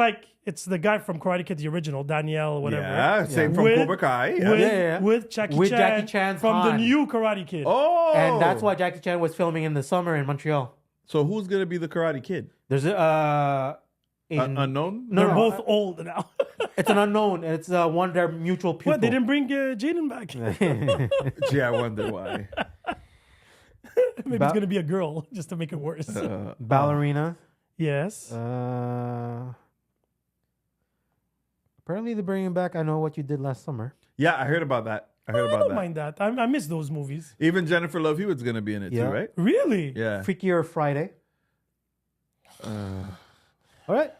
the guy from Karate Kid, the original Daniel, whatever. Yeah, same from With- Cobra Kai. Yeah. With, Yeah. with Jackie With Chan Jackie Chan's from the Han. new Karate Kid. Oh. And that's why Jackie Chan was filming in the summer in Montreal. So who's going to be the Karate Kid? There's a Asian. Unknown? No, They're no, both old now. It's an unknown, and it's one of their mutual pupil. What? They didn't bring Jaden back. Gee, I wonder why. Maybe it's gonna be a girl just to make it worse. Ballerina. Yes. Apparently, they're bringing back I Know What You Did Last Summer. Yeah, I heard about that. I heard I about don't that. mind that. I miss those movies. Even Jennifer Love Hewitt's going to be in it Yeah. too, right? Really? Yeah. Freakier Friday. All right.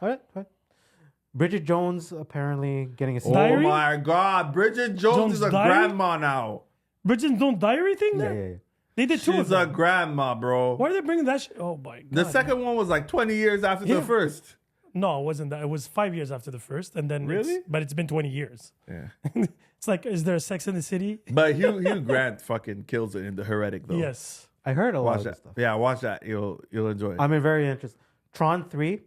Bridget Jones apparently getting a Oh Diary? my God. Bridget Jones Jones is a Diary? grandma now. Bridget Don't Diary thing Yeah, there? yeah. They did two of She's a them. grandma, bro. Why are they bringing that shit? Oh my god. The second one was like 20 years after Yeah. the first. No, it wasn't that. It was 5 years after the first, and then Really? but it's been 20 years. Yeah. It's like, is there a Sex in the City? But Hugh Grant fucking kills it in The Heretic, though. Yes. I heard a lot Watch of that. this stuff. Yeah, watch that. You'll enjoy it. I'm very interested. Tron 3.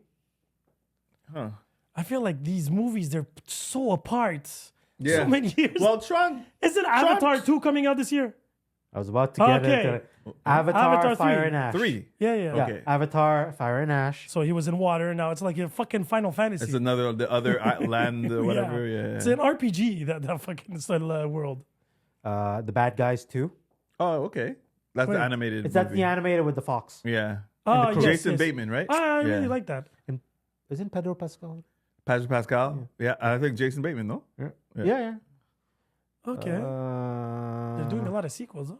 Huh. I feel like these movies, they're so apart. Yeah. So many years. Well, Tron. Isn't Avatar 2 coming out this year? I was about to get Okay. into it. Avatar, Avatar Fire 3. and Ash. 3. Yeah. Yeah, Okay. Avatar, Fire and Ash. So he was in water. Now it's like a fucking Final Fantasy. It's the other land, whatever. Yeah. It's an RPG, that fucking style world. The Bad Guys 2. Oh, okay. That's Wait. the animated. It's that's movie. the animated with the fox. Yeah. Oh, yes, Jason yes. Bateman, right? I Yeah. really like that. And isn't Pedro Pascal? Pedro Pascal. Yeah, I think Jason Bateman, no? Yeah. Okay. They're doing a lot of sequels, huh?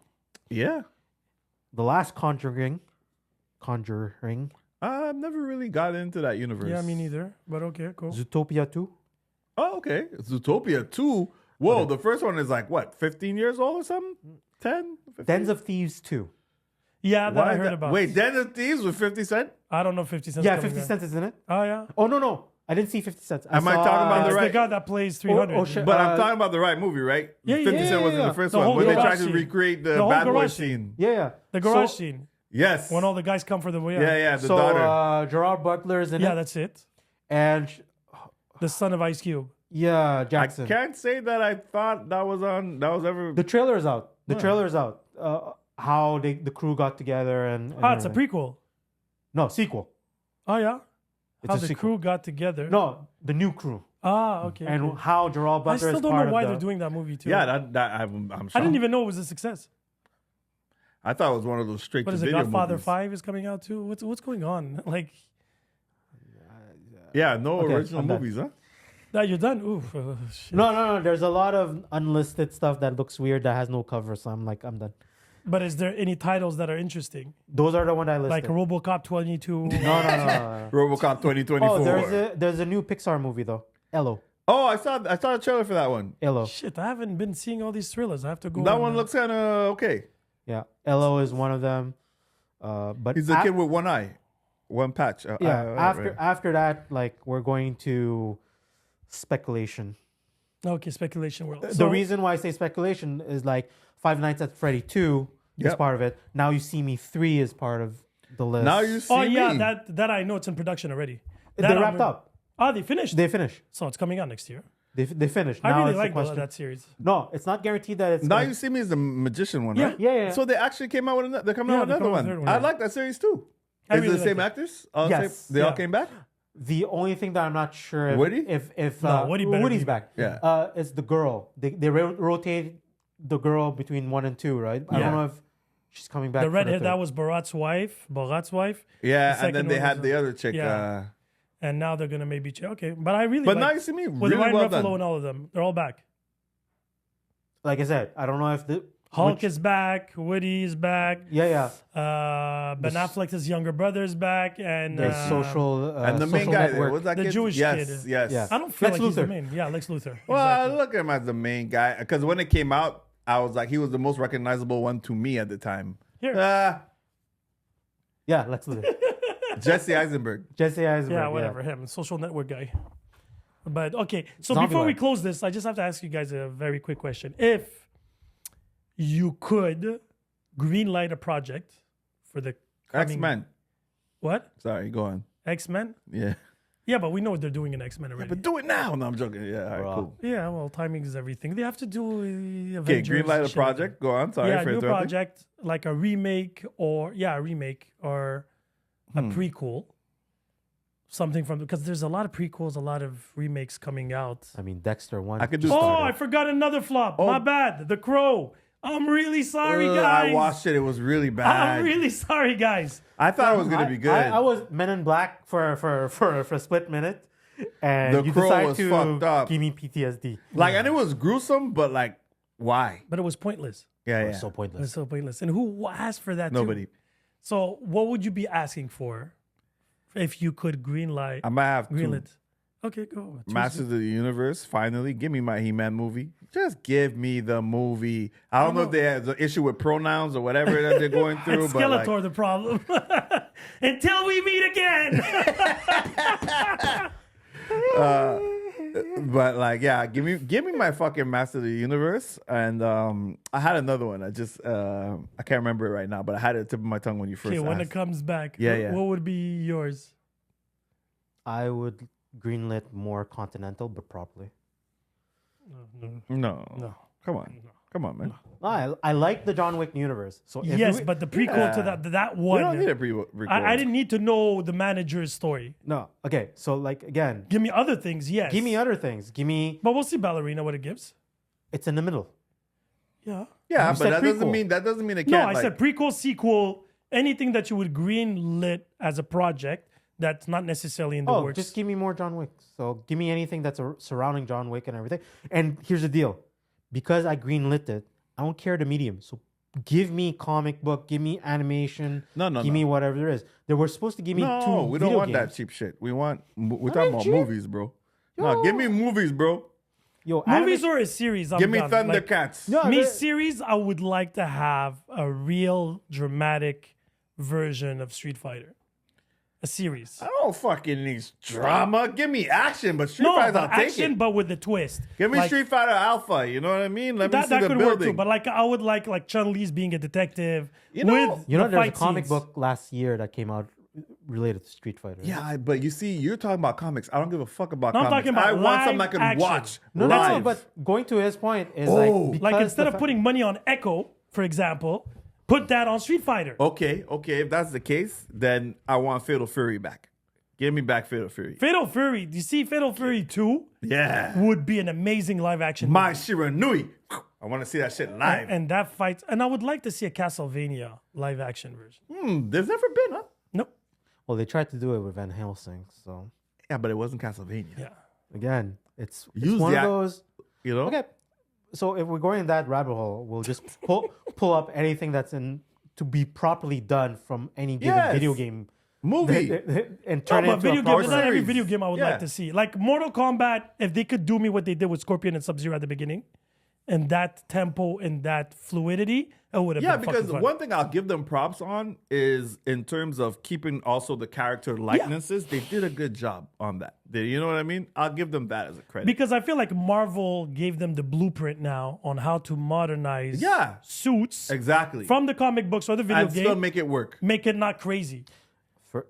Yeah. The last Conjuring. I've never really got into that universe. Yeah, me neither. But okay, cool. Zootopia 2. Oh, okay. Zootopia 2. Whoa, the first one is like, what, 15 years old or something? 10? 15? Dens of Thieves 2. Yeah, that Why I is heard that- about. Wait, Den of Thieves with 50 Cent? I don't know 50 Cent. Yeah, 50 Cent is in it. Oh, yeah. Oh, no. I didn't see 50 Cent. Am I talking about It's the the right- guy that plays 300. Oh, shit. But I'm talking about the right movie, right? Yeah, 50 Cent was in yeah. the first The one whole when they garage tried to scene. recreate the, The whole Bad Boy garage scene. Yeah. The garage scene. Yes. When all the guys come for the... yeah, the So daughter. Gerard Butler is in Yeah, it. that's it. And The son of Ice Cube. yeah, I Jackson. can't say that I thought that was ever. The trailer is out. The trailer is out. How the crew got together and Ah, it's a everything. prequel. No, sequel. Oh, yeah? It's How a the sequel. crew got together. No, the new crew. Ah, okay. And okay. how Gerard I Butler still is don't part know why of they're the... doing that movie, too. Yeah, I'm shocked. I didn't even know it was a success. I thought it was one of those straight What to is it? video Godfather movies. 5 is coming out, too? What's going on? Like, Yeah, no Okay, original I'm done. movies, huh? now you're done? Oof. Shit. No. There's a lot of unlisted stuff that looks weird that has no cover. So I'm done. But is there any titles that are interesting? Those are the ones I listed. Like RoboCop 22? No. RoboCop 2024. Oh, there's a new Pixar movie though. Ello. Oh, I saw a trailer for that one. Ello. Shit, I haven't been seeing all these thrillers. I have to go. That on, one looks kind of okay. Yeah. Ello is one of them. But He's a kid with one eye, one patch. After that, like we're going to speculation. Okay, speculation world. The reason why I say speculation is like Five Nights at Freddy 2 is Yep. part of it. Now You See Me 3 is part of the list. Now you see Oh yeah, me. that I know it's in production already. they That wrapped up. Oh, they finished. They finished. So it's coming out next year. They finished. I Now really it's the like question. that series. No, it's not guaranteed that it's. Now gonna- You See Me is the magician one, Yeah. right? Yeah. So they actually came out with another. They're coming Yeah, out with they're another coming one. with a third one, I yeah. like that series too. I Is it really the same like actors? All Yes. they all Yeah. came back. The only thing that I'm not sure Woody? if No, Woody better Woody's be- back. Yeah. It's the girl. They rotate the girl between 1 and 2, right? I Yeah. don't know if she's coming back. The for redhead, third. that was Barat's wife. Yeah, second and then they one had was the other chick. yeah. And now they're gonna maybe okay. But I really But like, now you see me with really Ryan well Ruffalo done. and all of them, they're all back. Like I said, I don't know if the Hulk is back. Woody is back. yeah. Ben Affleck's younger brother is back, and The social And the main social guy, network. what's that The kid? Jewish yes, kid. Yes, Yeah. I don't feel Lex like he's the Luthor. main. Yeah, Lex Luthor. Well, I Exactly. look at him as the main guy because when it came out, I was like, he was the most recognizable one to me at the time. Here. Yeah, Lex Luthor. Jesse Eisenberg. Jesse Eisenberg. Yeah, whatever. Him, social network guy. But okay, so Zombie before we Land. close this, I just have to ask you guys a very quick question. If you could green light a project for the coming- X-Men. What? Sorry, go on. X-Men? Yeah. Yeah, but we know what they're doing in X-Men already. But do it now. No, I'm joking. Yeah, all right, Bro. cool. Yeah, well, timing is everything. They have to do Okay, Avengers green light a shit like project. Go on. that. Sorry Yeah, for new interrupting. project, like a remake or a prequel. Something from because there's a lot of prequels, a lot of remakes coming out. I mean, Dexter 1. I could do Oh, Started. I forgot another flop. Oh. My bad. The Crow. I'm really sorry, guys. I watched it. It was really bad. I'm really sorry, guys. I thought it was gonna be good. I was Men in Black for a split minute, and The you Crow decide was to fucked up. give me PTSD. Like, and it was gruesome, but like, why? But it was pointless. Yeah, yeah. It's so It was pointless. so pointless. And who asked for that? too? Nobody. So what would you be asking for if you could greenlight? I might have to. Greenlit. Okay, go. Choose Masters of the Universe. Finally, give me my He-Man movie. Just give me the movie. I don't know if they have an issue with pronouns or whatever that they're going through, It's but Skeletor like, the problem. Until we meet again. but like, yeah, give me my fucking Master of the Universe. And I had another one. I just I can't remember it right now, but I had it at the tip of my tongue when you first Okay, when it asked. comes back, Yeah. what would be yours? I would greenlit more Continental, but properly. No, No. come on, man. I like the John Wick universe. So if Yes, we- but the prequel to Yeah. that We one, don't need a pre-record. I didn't need to know the manager's story. no, okay. So like again, Give me other things, yes. give me other things. Give me. But we'll see Ballerina what it gives. It's in the middle. Yeah. Yeah, You but said that doesn't prequel. mean it can't. No, I like, said prequel, sequel, anything that you would green lit as a project that's not necessarily in the Oh, works. just give me more John Wick. So give me anything that's surrounding John Wick and everything. And here's the deal: because I greenlit it, I don't care the medium. So give me comic book, give me animation, No, give me whatever there is. They were supposed to give me two. No, we don't video want that games. cheap shit. We're talking about cheap. movies, bro. No, give me movies, bro. Yo, Movies or a series. I'm Give me done. Like, Thundercats. No, me there- series, I would like to have a real dramatic version of Street Fighter. A series. I don't fucking need drama. Give me action, but Street No, Fighter, but I'll take action, it. but with the twist. Give me Like, Street Fighter Alpha. You know what I mean? Let me That see the could building. work too, but like I would like Chun-Li's being a detective. You know- with You know, the there's a fight comic scenes. book last year that came out related to Street Fighter. Yeah, but you see, you're talking about comics. I don't give a fuck about No, I'm comics. talking about I want live something I can action. watch No, live. but going to his point is Oh. like because Like instead the of fa- putting money on Echo, for example, put that on Street Fighter. Okay. If that's the case, then I want Fatal Fury back. Give me back Fatal Fury. Fatal Fury. Do you see Fatal Fury 2 Yeah. would be an amazing live action My movie. Shiranui. I want to see that shit live. And that fight, and I would like to see a Castlevania live action version. There's never been, huh? Nope. well, they tried to do it with Van Helsing. So Yeah, but it wasn't Castlevania. Yeah. again, it's Use one the of ac- those. You know? Okay, so if we're going in that rabbit hole, we'll just pull up anything that's in to be properly done from any given Yes. video game Movie. and No, turn it but into video a games, proper not every series. video game I would Yeah. like to see. Like Mortal Kombat, if they could do me what they did with Scorpion and Sub-Zero at the beginning, and that tempo and that fluidity, it would have Yeah, been because fucking fun. one thing I'll give them props on is in terms of keeping also the character likenesses, they did a good job on that. You know what I mean? I'll give them that as a credit. Because I feel like Marvel gave them the blueprint now on how to modernize Yeah. suits Exactly. from the comic books or the video and game. still make it work. Make it not crazy.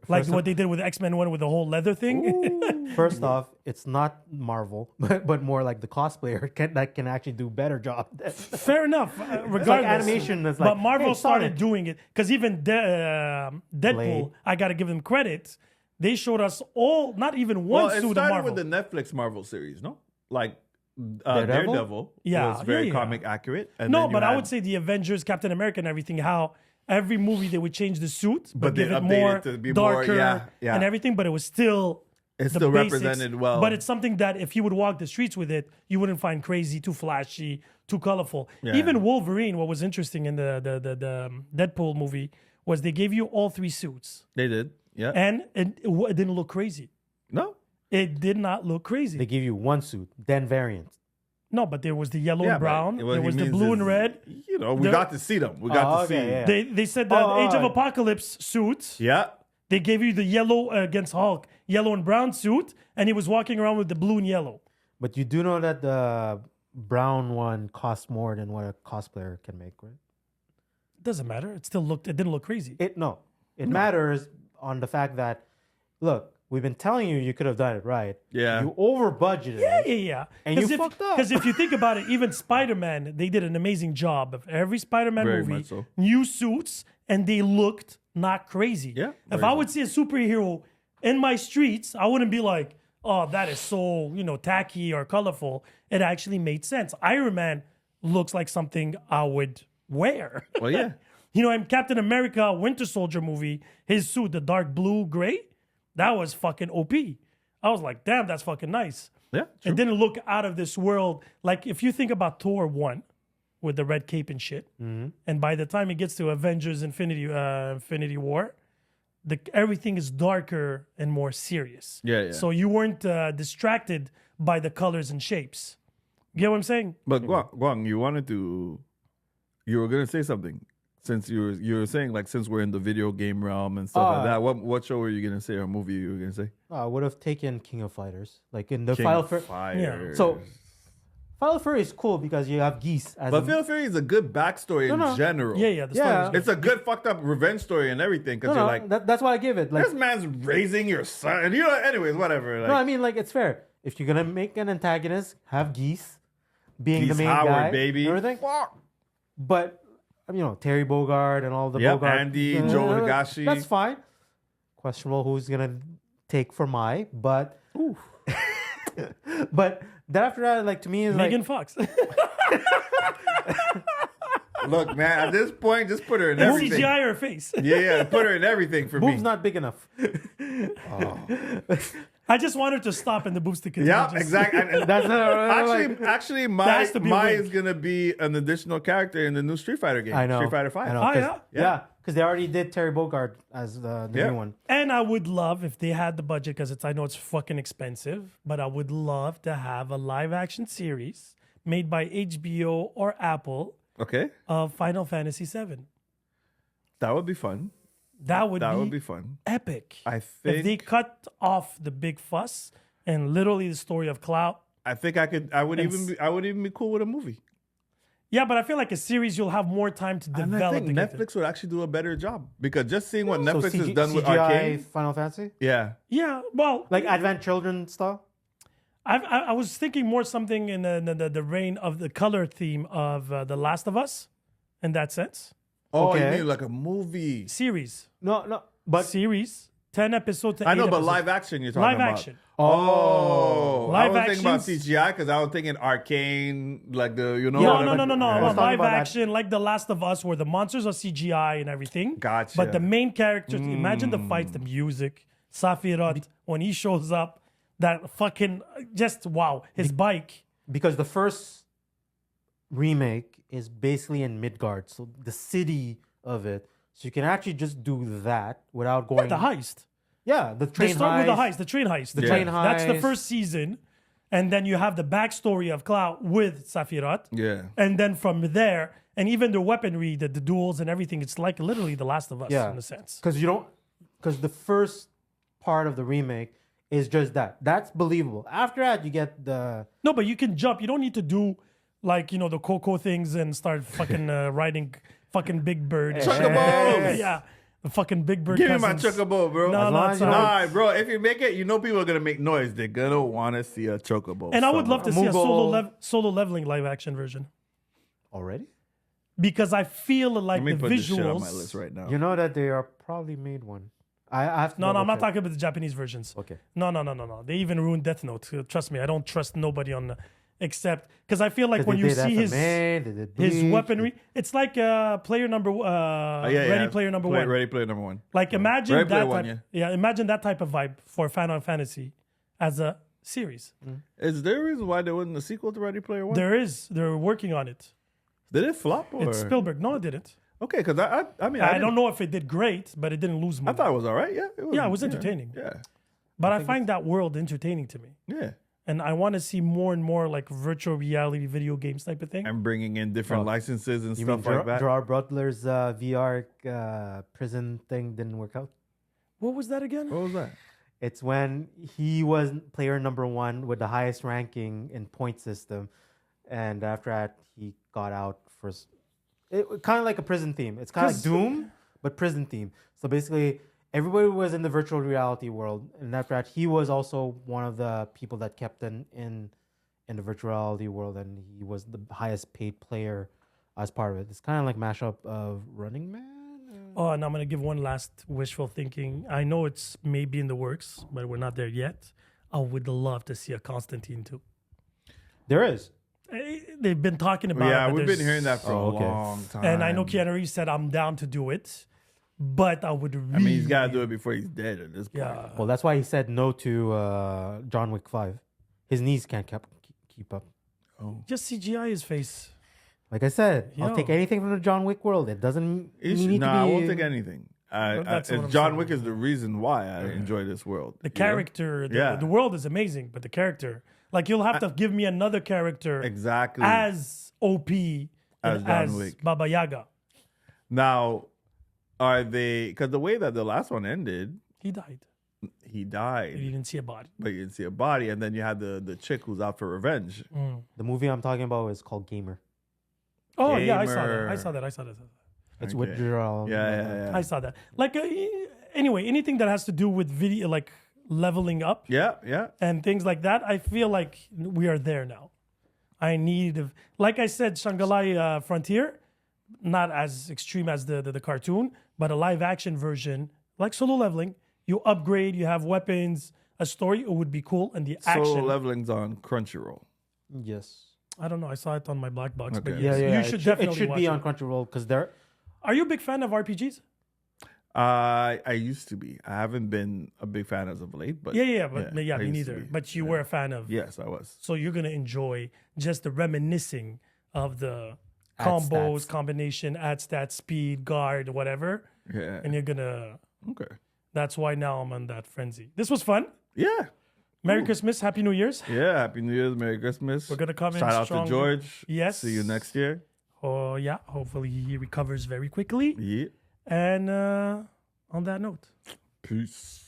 Like First what they did with X-Men 1 with the whole leather thing. First off, it's not Marvel, but more like the cosplayer that can actually do better job. Fair enough. Regardless. like animation is like, but Marvel hey, started Sonic. doing it because even Deadpool, Blade. I got to give them credit. they showed us all, not even one Well, it suit of started Marvel. with the Netflix Marvel series, no? Like Daredevil? Daredevil Yeah, was very yeah. comic accurate. And No, then you but I had- would say the Avengers, Captain America, and everything. How every movie they would change the suit, but, But they give it update more it to be more- darker yeah. and everything. But it was still It's the still basics. represented well. But it's something that if you would walk the streets with it, you wouldn't find crazy, too flashy, too colorful. Yeah. Even Wolverine, what was interesting in the Deadpool movie was they gave you all three suits, They did. Yeah. and it didn't look crazy. No. It did not look crazy. They give you one suit, then variant. No, but there was the yellow Yeah, and but brown. what There he was the means blue is, and red. You know, we The- got to see them. We got Oh, to see. okay, yeah. They said the Oh, Age of oh. Apocalypse suit. Yeah. They gave you the yellow against Hulk, yellow and brown suit, and he was walking around with the blue and yellow. But you do know that the brown one costs more than what a cosplayer can make, right? Doesn't matter. It didn't look crazy. It matters on the fact that, look, we've been telling you could have done it right. Yeah. You over budgeted. Yeah. And you fucked up. Because if you think about it, even Spider-Man, they did an amazing job of every Spider-Man Very movie, much so. new suits, and they looked not crazy. Yeah, If very I would see a superhero in my streets, I wouldn't be like, oh, that is so, tacky or colorful. It actually made sense. Iron Man looks like something I would wear. Well, yeah. And Captain America Winter Soldier movie, his suit, the dark blue gray, that was fucking OP. I was like, damn, that's fucking nice. Yeah. True. It didn't look out of this world. Like if you think about Thor 1 with the red cape and shit, and by the time it gets to Avengers Infinity War, everything is darker and more serious. Yeah. So you weren't distracted by the colors and shapes. Get what I'm saying? But Guang, you were gonna say something. Since you were saying, like, since we're in the video game realm and stuff like that, what show were you gonna say or movie you were gonna say? I would have taken King of Fighters. Like in the King Final of Fury. Fighters. So, Final Fury is cool because you have geese. But Final Fury is a good backstory in general. Yeah. The story Yeah. was good. It's a good fucked up revenge story and everything. Because you're like, that's why I give it. Like, this man's raising your son. And anyways, whatever. Like, no, I mean, like, it's fair. If you're gonna make an antagonist, have geese being Geese the main Howard, guy, baby. and everything. But Terry Bogard and all the Yep, Bogard, Andy, Joe Higashi. That's fine. Questionable who's gonna take for my, but but then after that, like to me, is Megan like Fox. look, man, at this point, just put her in And everything. CGI her face. Yeah, put her in everything for boobs me. not big enough. I just want her to stop and the boobs to continue. Yeah, Just- exactly. And That's not actually, That has to be a Mai wink. is gonna be an additional character in the new Street Fighter game. I know. Street Fighter 5. I know. Oh, 'cause- yeah? Yeah, because they already did Terry Bogard as the Yeah. new one. And I would love if they had the budget, because I know it's fucking expensive, but I would love to have a live action series made by HBO or Apple Okay, of Final Fantasy VII. that would be fun. That would be fun. epic. I If they think. cut off the big fuss and literally the story of Cloud. I think I could. I would And even be cool with a movie. Yeah, but I feel like a series you'll have more time to And I develop. think to get to. Netflix would actually do a better job because just seeing what So Netflix has done with CGI Arcane. Final Fantasy, Yeah, Yeah, well, like Advent Children style. I was thinking more something in the reign of the color theme of The Last of Us, in that sense. Oh, Okay. you mean like a movie? Series, No, but series, 10 episodes. To I 8 know, but episodes. live action you're talking Live about. action. Oh, I Live was thinking about actions. CGI because I was thinking Arcane, like the No, whatever. no. I I was want talking live about that. action, like The Last of Us, where the monsters are CGI and everything. Gotcha. But the main characters, imagine the fights, the music, Sephiroth, when he shows up, that fucking, just wow, his bike. because the first remake is basically in Midgard, so the city of it. So you can actually just do that without going. The heist. Yeah, the They train start with the heist. heist, the train heist. The Yeah. train heist. That's the first season. And then you have the backstory of Cloud with Sephiroth. Yeah. And then from there, and even the weaponry, the duels and everything, it's like literally The Last of Us Yeah. in a sense. Because the first part of the remake is just that. That's believable. After that, you get the No, but you can jump. You don't need to do like, the Coco things and start fucking riding fucking Big Bird. Chocobos! Yeah. The fucking Big Bird Give me my cousins. chocobo, bro. No, As long no, as you sorry. Nah, bro. If you make it, people are gonna make noise. They're gonna want to see a chocobo. And I would love to see a Moogle. solo leveling live action version. already. Because I feel like Let me the put this shit on visuals. my list right now. You know that they are probably made one. I have to. No, I'm not double-check. talking about the Japanese versions. Okay. No. They even ruined Death Note. Trust me, I don't trust nobody on except because I feel like 'Cause when they you did see his FMA, they did his Bleach, weaponry, it's like player number Ready Player Number One. Ready Player Number One. Like imagine Ready Player that One, type, imagine that type of vibe for Final Fantasy as a series. Is there a reason why there wasn't a sequel to Ready Player One? They're working on it. Did it flop? Or? It's Spielberg. No, it didn't. Okay, because I mean, I don't know if it did great, but it didn't lose I money. thought it was all right. Yeah, Yeah, it was entertaining. Yeah, But I find that world entertaining to me. yeah. And I want to see more and more like virtual reality video games type of thing. And bringing in different licenses and You stuff mean like that. Gerard Butler's VR prison thing didn't work out? What was that again? What was that? It's when he was player number one with the highest ranking in point system, and after that he got out for kind of like a prison theme. It's kind of like Doom, but prison theme. So basically, everybody was in the virtual reality world, and after that, he was also one of the people that kept in the virtual reality world, and he was the highest paid player as part of it. It's kind of like mashup of Running Man. Oh, and I'm going to give one last wishful thinking. I know it's maybe in the works, but we're not there yet. I would love to see a Constantine too. There is. They've been talking about it. Yeah, but we've been there's- hearing that for a okay. long time. And I know Keanu Reeves said, I'm down to do it. But I would really... I mean, he's got to do it before he's dead at this point. Yeah. Well, that's why he said no to John Wick 5. His knees can't keep up. Just CGI his face. Like I said, I'll Yo. take anything from the John Wick world. It doesn't need No, to be... I won't take anything. That's what I'm John saying. Wick is the reason why I enjoy this world. The you know? character, the world is amazing, but the character... Like, you'll have to give me another character Exactly. as OP As and John as Wick. Baba Yaga. Now, are they... Because the way that the last one ended, He died. he died. You didn't see a body. But you didn't see a body. And then you had the chick who's out for revenge. The movie I'm talking about is called Gamer. Oh, yeah, I saw that. Gamer. I saw that. It's Okay. with Gerald. Yeah. I saw that. Like, anyway, anything that has to do with video, like leveling up Yeah. and things like that, I feel like we are there now. I need, like I said, Shanghai Frontier, not as extreme as the cartoon, but a live action version, like Solo Leveling. You upgrade, you have weapons, a story, it would be cool. And the Solo action, Leveling's on Crunchyroll. Yes. I don't know, I saw it on my black box, but Okay. yes, Yeah. you should definitely It should watch be it. on Crunchyroll because they're... Are you a big fan of RPGs? I used to be. I haven't been a big fan as of late, but Yeah, but I me used to neither. be. But you were a fan of. Yes, I was. So you're gonna enjoy just the reminiscing of the Add combos, stats. combination, add stats, speed, guard, whatever. Yeah. And you're gonna. Okay. That's why now I'm on that frenzy. This was fun. Yeah. Merry Christmas, Happy New Year's. Yeah. Happy New Year's, Merry Christmas. We're gonna come in Shout out strong. to George. Yes. See you next year. Oh yeah. Hopefully he recovers very quickly. Yeah. And on that note. Peace.